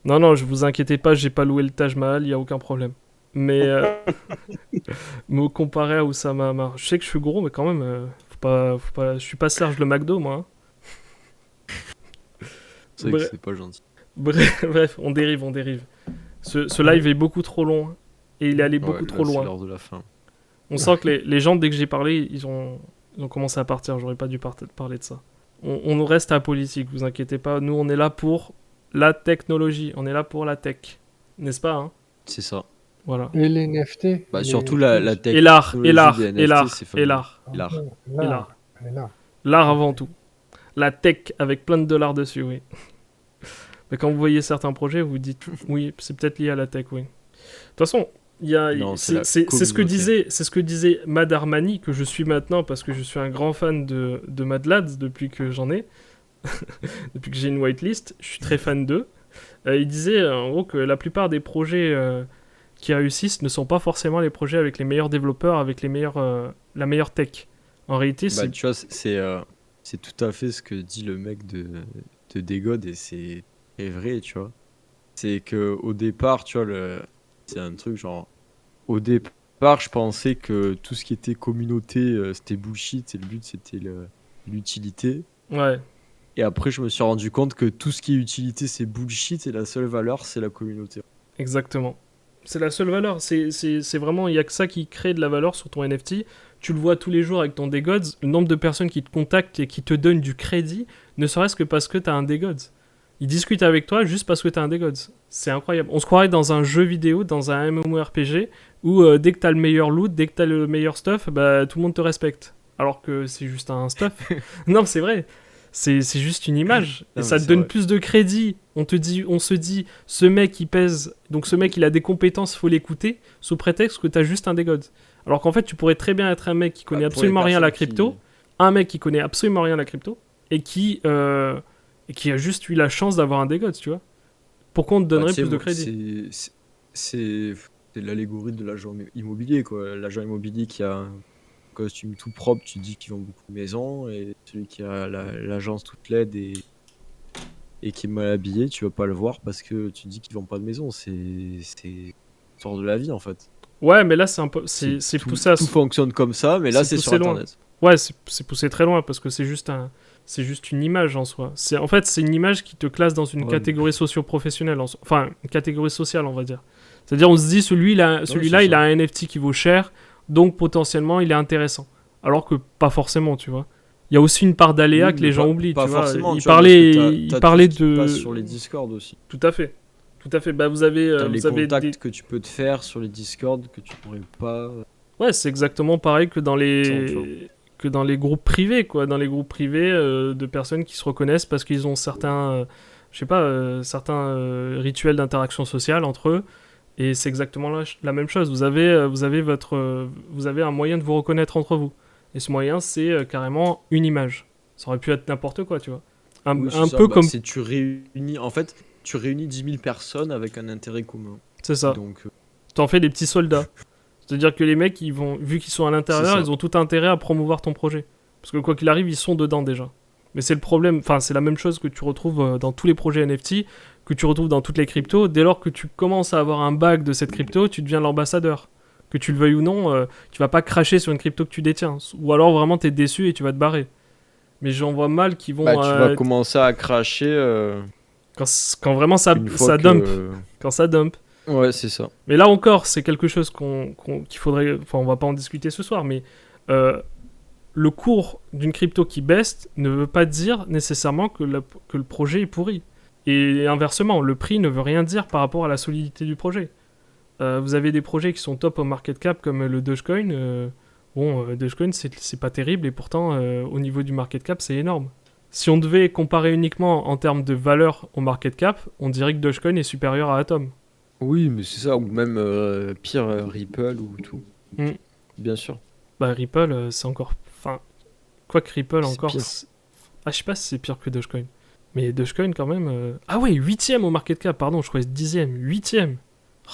Non, je vous inquiétez pas, j'ai pas loué le Taj Mahal, il y a aucun problème. Mais. Me comparer à Oussama Hamar. Je sais que je suis gros, mais quand même, faut pas. Je suis pas Serge le McDo, moi, hein. C'est vrai que Bref. c'est pas gentil. Bref, on dérive. Ce live est beaucoup trop long, hein, et il est allé beaucoup Ouais, trop là, c'est loin. l'heure de la fin. On sent que les gens, dès que j'ai parlé, ils ont commencé à partir. J'aurais pas dû parler de ça. On reste à politique, vous inquiétez pas. Nous, on est là pour la technologie. On est là pour la tech. N'est-ce pas, hein? C'est ça. Voilà. Et les NFT? Bah, les surtout la Et l'art, technologie et l'art, des et NFT, l'art, c'est et fabuleux. l'art. L'art. Là, Et l'art. et là. L'art avant tout. La tech avec plein de dollars dessus, oui. Mais quand vous voyez certains projets, vous dites, oui, c'est peut-être lié à la tech, oui. De toute façon, Non, c'est la c'est ce que communauté. c'est ce que disait Mad Armani, que je suis maintenant parce que je suis un grand fan de Mad Lads depuis que j'en ai, depuis que j'ai une whitelist, je suis très fan d'eux. Il disait en gros que la plupart des projets qui réussissent ne sont pas forcément les projets avec les meilleurs développeurs, avec la meilleure tech. En réalité, Bah, tu vois, c'est tout à fait ce que dit le mec de Degod et c'est vrai, tu vois. C'est que au départ, tu vois, c'est un truc genre. Au départ, je pensais que tout ce qui était communauté, c'était bullshit et le but c'était l'utilité. ouais. Et après, je me suis rendu compte que tout ce qui est utilité, c'est bullshit et la seule valeur, c'est la communauté. Exactement. C'est la seule valeur. C'est vraiment, il n'y a que ça qui crée de la valeur sur ton NFT. Tu le vois tous les jours avec ton Degods. Le nombre de personnes qui te contactent et qui te donnent du crédit, ne serait-ce que parce que tu as un Degods. Ils discutent avec toi juste parce que tu as un Degods. C'est incroyable. On se croirait dans un jeu vidéo, dans un MMORPG, où dès que tu as le meilleur loot, dès que tu as le meilleur stuff, bah, tout le monde te respecte. Alors que c'est juste un stuff. Non, c'est vrai. C'est juste une image. Et Non, ça mais te c'est donne vrai. plus de crédit. On se dit, ce mec il pèse, donc ce mec il a des compétences, faut l'écouter, sous prétexte que t'as juste un Degods. Alors qu'en fait, tu pourrais très bien être un mec qui connaît Bah, pour absolument les rien à la personnes crypto, un mec qui connaît absolument rien à la crypto, et qui a juste eu la chance d'avoir un Degods, tu vois. Pourquoi on te donnerait Bah, tu sais, plus de moi, crédit? c'est l'allégorie de l'agent immobilier, quoi. L'agent immobilier qui a un costume tout propre, tu dis qu'il vend beaucoup de maisons, et celui qui a l'agence toute laide et qui est mal habillé, tu vas pas le voir parce que tu dis qu'il vend pas de maison. C'est l'histoire de la vie, en fait. Ouais, mais là c'est un peu, c'est Tout, poussé à tout fonctionne comme ça, mais là, c'est c'est sur poussé loin. Internet. Ouais, c'est poussé très loin parce que c'est juste une image en soi. En fait, c'est une image qui te classe dans une Ouais, catégorie socio-professionnelle, enfin, une catégorie sociale, on va dire. C'est-à-dire, on se dit, celui-là, c'est il ça. a un NFT qui vaut cher, donc potentiellement, il est intéressant. Alors que pas forcément, tu vois. Il y a aussi une part d'aléa Oui, que mais les gens pas- oublient, pas tu vois. forcément, Il tu vois, parce que parlait t'as tout ce qui de... passe sur les Discord aussi. Tout à fait. Tout à fait. Bah, vous avez, T'as les vous avez contacts des... que tu peux te faire sur les Discord que tu pourrais pas. Ouais, c'est exactement pareil que dans Sans, tu vois. les groupes privés, quoi. Dans les groupes privés de personnes qui se reconnaissent parce qu'ils ont certains, je sais pas, certains rituels d'interaction sociale entre eux. Et c'est exactement la même chose. Vous avez un moyen de vous reconnaître entre vous. Et ce moyen, c'est carrément une image. Ça aurait pu être n'importe quoi, tu vois. Oui, c'est Un ça. peu Bah, comme... c'est tu réunis. En fait, tu réunis 10 000 personnes avec un intérêt commun. C'est ça. Donc, T'en fais des petits soldats. C'est-à-dire que les mecs, vu qu'ils sont à l'intérieur, C'est ça. ils ont tout intérêt à promouvoir ton projet. Parce que quoi qu'il arrive, ils sont dedans déjà. Mais c'est le problème, enfin c'est la même chose que tu retrouves dans tous les projets NFT, que tu retrouves dans toutes les cryptos. Dès lors que tu commences à avoir un bac de cette crypto, tu deviens l'ambassadeur. Que tu le veuilles ou non, tu vas pas cracher sur une crypto que tu détiens. Ou alors vraiment t'es déçu et tu vas te barrer. Mais j'en vois mal qui vont... bah, tu vas commencer à cracher quand vraiment ça une fois ça que. dump. Quand ça dump. Ouais, c'est ça. Mais là encore, c'est quelque chose qu'il faudrait... Enfin, on va pas en discuter ce soir, mais le cours d'une crypto qui baisse ne veut pas dire nécessairement que le projet est pourri. Et inversement, le prix ne veut rien dire par rapport à la solidité du projet. Vous avez des projets qui sont top au market cap comme le Dogecoin. Dogecoin, c'est pas terrible et pourtant, au niveau du market cap, c'est énorme. Si on devait comparer uniquement en termes de valeur au market cap, on dirait que Dogecoin est supérieur à Atom. Oui, mais c'est ça. Ou même pire, Ripple ou tout. Mm. Bien sûr. Bah, Ripple, c'est encore... Enfin, quoi que Ripple C'est encore... pire. Ah, je sais pas si c'est pire que Dogecoin. Mais Dogecoin, quand même... Ah ouais, 8ème au market cap, pardon, je croyais 10ème. 8ème.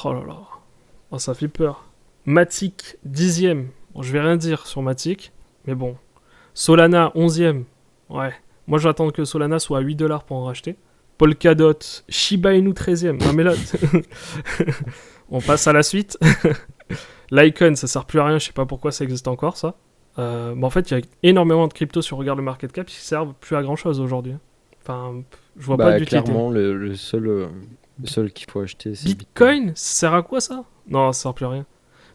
Oh là là. Oh, ça fait peur. Matic, 10ème. Bon, je vais rien dire sur Matic, mais bon. Solana, 11ème. Ouais. Moi, j'attends que Solana soit à 8$ pour en racheter. Polkadot, Shiba Inu, 13ème. Non, mais là... On passe à la suite. L'Icon, ça sert plus à rien, je sais pas pourquoi ça existe encore, ça. Mais en fait, il y a énormément de cryptos sur Regarde le Market Cap qui servent plus à grand chose aujourd'hui. Enfin, je vois pas d'utilité. Clairement, le seul qu'il faut acheter, c'est Bitcoin, ça sert à quoi ça? Non, ça sert plus à rien.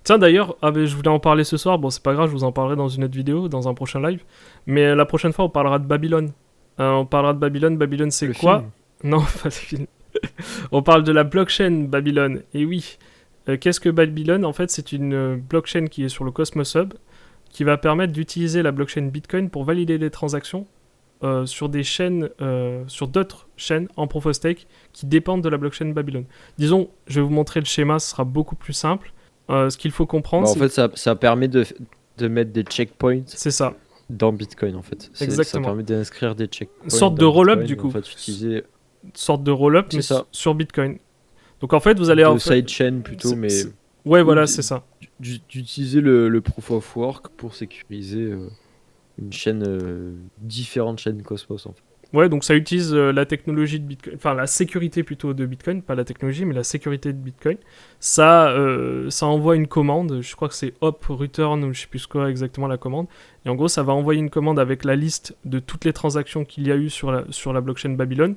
Tiens, d'ailleurs, je voulais en parler ce soir. Bon, c'est pas grave, je vous en parlerai dans une autre vidéo, dans un prochain live. Mais la prochaine fois, on parlera de Babylone. On parlera de Babylone. Babylone, c'est Le quoi? film. Non, pas le film. On parle de la blockchain Babylone. Et oui, qu'est-ce que Babylone? En fait, c'est une blockchain qui est sur le Cosmos Hub, qui va permettre d'utiliser la blockchain Bitcoin pour valider des transactions sur des chaînes, sur d'autres chaînes en Proof of Stake qui dépendent de la blockchain Babylone. Disons, je vais vous montrer le schéma, ce sera beaucoup plus simple. Ce qu'il faut comprendre, En c'est fait, ça permet de mettre des checkpoints c'est ça. dans Bitcoin, en fait. Exactement. Ça permet d'inscrire des checkpoints. Une sorte de dans roll-up, Bitcoin, du coup. En fait, utiliser Une sorte de roll-up, C'est mais ça. sur Bitcoin. Donc en fait, vous allez... de sidechain plutôt, mais Ouais, voilà, Oui, c'est ça. d'utiliser le proof of work pour sécuriser une chaîne, différentes chaînes Cosmos, en fait. Ouais, donc ça utilise la technologie de Bitcoin, enfin la sécurité plutôt de Bitcoin, pas la technologie, mais la sécurité de Bitcoin. Ça envoie une commande, je crois que c'est hop return ou je sais plus quoi exactement la commande. Et en gros, ça va envoyer une commande avec la liste de toutes les transactions qu'il y a eu sur la blockchain Babylone,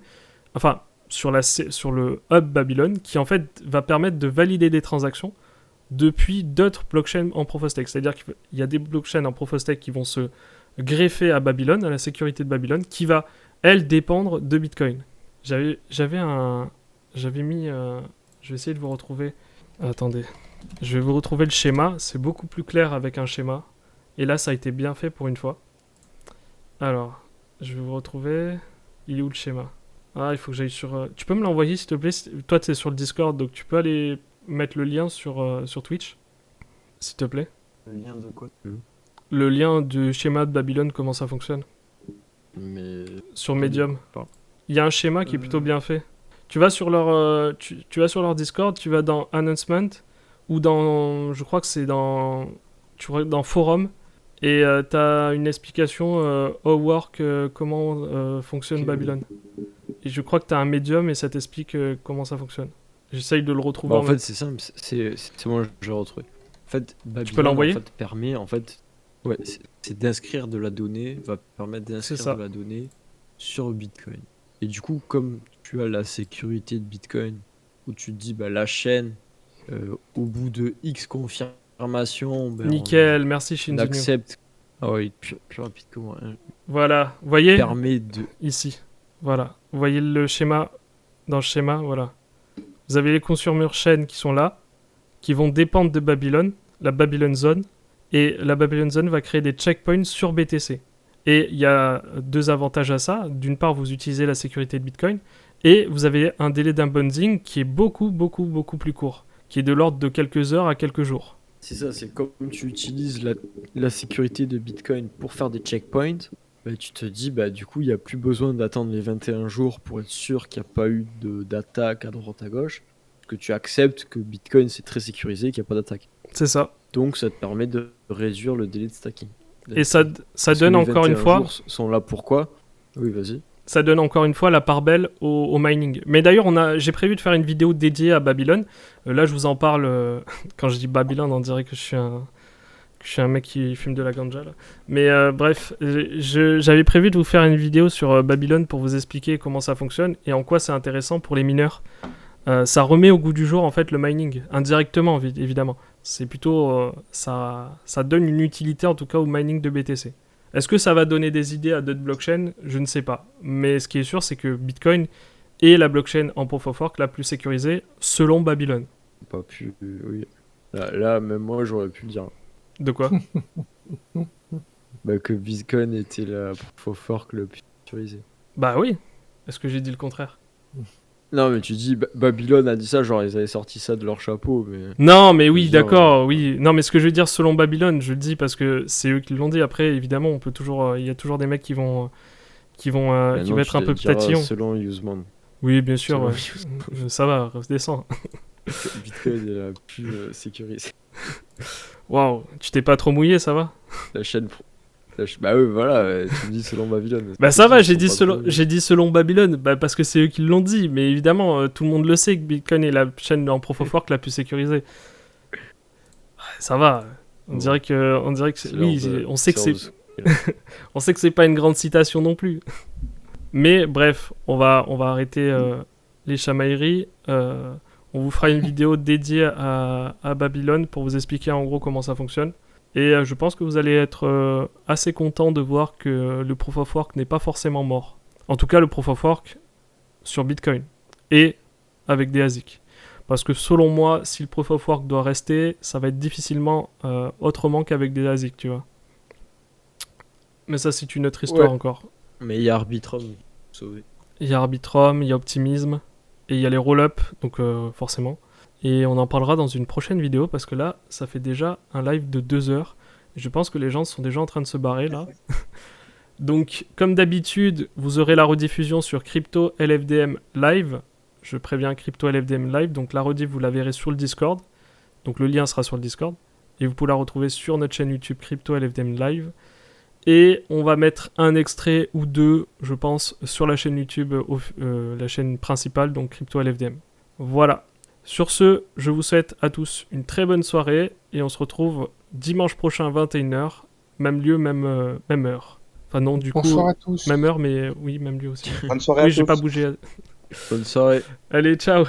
enfin sur le hub Babylone, qui en fait va permettre de valider des transactions depuis d'autres blockchains en Proof of Stake. C'est-à-dire qu'il y a des blockchains en Proof of Stake qui vont se greffer à Babylone, à la sécurité de Babylone, qui va elle dépendre de Bitcoin. J'avais mis... je vais essayer de vous retrouver... Attendez. Je vais vous retrouver le schéma. C'est beaucoup plus clair avec un schéma. Et là, ça a été bien fait pour une fois. Alors, je vais vous retrouver... Il est où le schéma? Ah, il faut que j'aille sur... Tu peux me l'envoyer, s'il te plaît? Toi, tu es sur le Discord, donc tu peux aller mettre le lien sur Twitch, s'il te plaît. Le lien de quoi? Le lien du schéma de Babylone, comment ça fonctionne? Mais Sur Medium. Pardon. Il y a un schéma qui est plutôt bien fait. Tu vas sur leur, tu vas sur leur Discord, tu vas dans Announcement, ou dans, je crois que c'est dans Forum, et tu as une explication how work, comment fonctionne Babylone. Et je crois que tu as un Medium et ça t'explique comment ça fonctionne. J'essaye de le retrouver. en fait, c'est simple, c'est moi je l'ai retrouvé. En fait, Babylone, peux l'envoyer? en fait, permet, en fait, ouais, c'est d'inscrire de la donnée, va permettre C'est d'inscrire ça. de la donnée sur Bitcoin. Et du coup, comme tu as la sécurité de Bitcoin, où tu te dis, bah, la chaîne, au bout de X confirmations, ben, Nickel, merci on Shinzunu. accepte. Ah oui, plus rapide que moi. Hein. Voilà, vous voyez Permet de. ici. Voilà, vous voyez le schéma dans le schéma, voilà. Vous avez les consommateurs chaînes qui sont là, qui vont dépendre de Babylon, la Babylon Zone, et la Babylon Zone va créer des checkpoints sur BTC. Et il y a 2 avantages à ça. D'une part, vous utilisez la sécurité de Bitcoin, et vous avez un délai d'inbounding qui est beaucoup plus court, qui est de l'ordre de quelques heures à quelques jours. C'est ça, c'est comme tu utilises la sécurité de Bitcoin pour faire des checkpoints, bah, tu te dis, bah, du coup, il n'y a plus besoin d'attendre les 21 jours pour être sûr qu'il n'y a pas eu d'attaque à droite à gauche, que tu acceptes que Bitcoin c'est très sécurisé, qu'il n'y a pas d'attaque. C'est ça. Donc ça te permet de réduire le délai de stacking. Et ça donne encore une fois... jours sont là pourquoi? Oui, vas-y. Ça donne encore une fois la part belle au mining. Mais d'ailleurs, j'ai prévu de faire une vidéo dédiée à Babylon. Là, je vous en parle. Quand je dis Babylon, on dirait que je suis un mec qui fume de la ganja. Là. Mais bref, j'avais prévu de vous faire une vidéo sur Babylon pour vous expliquer comment ça fonctionne et en quoi c'est intéressant pour les mineurs. Ça remet au goût du jour en fait le mining, indirectement évidemment. C'est plutôt ça donne une utilité en tout cas au mining de BTC. Est-ce que ça va donner des idées à d'autres blockchains? Je ne sais pas. Mais ce qui est sûr, c'est que Bitcoin est la blockchain en Proof of Work la plus sécurisée selon Babylon. Pas pu, oui. Là, même moi, j'aurais pu le dire. De quoi? Bah, que Bitcoin était la Proof of Work la plus sécurisée. Bah oui. Est-ce que j'ai dit le contraire? Non, mais tu dis, Babylone a dit ça, genre ils avaient sorti ça de leur chapeau. Mais... Non, mais oui, Je veux dire, d'accord, oui. Non, mais ce que je veux dire selon Babylone, je le dis parce que c'est eux qui l'ont dit. Après, évidemment, on peut toujours, il y a toujours des mecs qui vont être un peu tatillons. Selon Useman. Oui, bien sûr. Selon Ouais. Ça va, redescends. Bitcoin est la plus sécurisée. Waouh, tu t'es pas trop mouillé, ça va? La chaîne. Bah oui, voilà, tu me dis selon Babylone. Bah ça va, j'ai dit selon Babylone, bah parce que c'est eux qui l'ont dit, mais évidemment, tout le monde le sait que Bitcoin est la chaîne en Proof of Work la plus sécurisée. Ça va, on dirait que oui, on sait que c'est on sait que c'est pas une grande citation non plus. Mais bref, on va arrêter les chamailleries. On vous fera une vidéo dédiée à Babylone pour vous expliquer en gros comment ça fonctionne. Et je pense que vous allez être assez content de voir que le Proof of Work n'est pas forcément mort. En tout cas, le Proof of Work sur Bitcoin et avec des ASIC. Parce que selon moi, si le Proof of Work doit rester, ça va être difficilement autrement qu'avec des ASIC, tu vois. Mais ça, c'est une autre histoire encore. Mais il y a Arbitrum sauvé. Il y a Arbitrum, il y a Optimism, et il y a les roll-up, donc forcément. Et on en parlera dans une prochaine vidéo, parce que là, ça fait déjà un live de 2 heures. Je pense que les gens sont déjà en train de se barrer, là. Donc, comme d'habitude, vous aurez la rediffusion sur Crypto LFDM Live. Je préviens Crypto LFDM Live, donc la rediff, vous la verrez sur le Discord. Donc le lien sera sur le Discord. Et vous pouvez la retrouver sur notre chaîne YouTube Crypto LFDM Live. Et on va mettre un extrait ou 2, je pense, sur la chaîne YouTube, la chaîne principale, donc Crypto LFDM. Voilà. Sur ce, je vous souhaite à tous une très bonne soirée et on se retrouve dimanche prochain 21h, même lieu, même heure. Enfin non, du Bonsoir coup, à tous. même heure, mais oui, même lieu aussi. Bonne soirée à Oui, tous. j'ai pas bougé. Bonne soirée. Allez, ciao.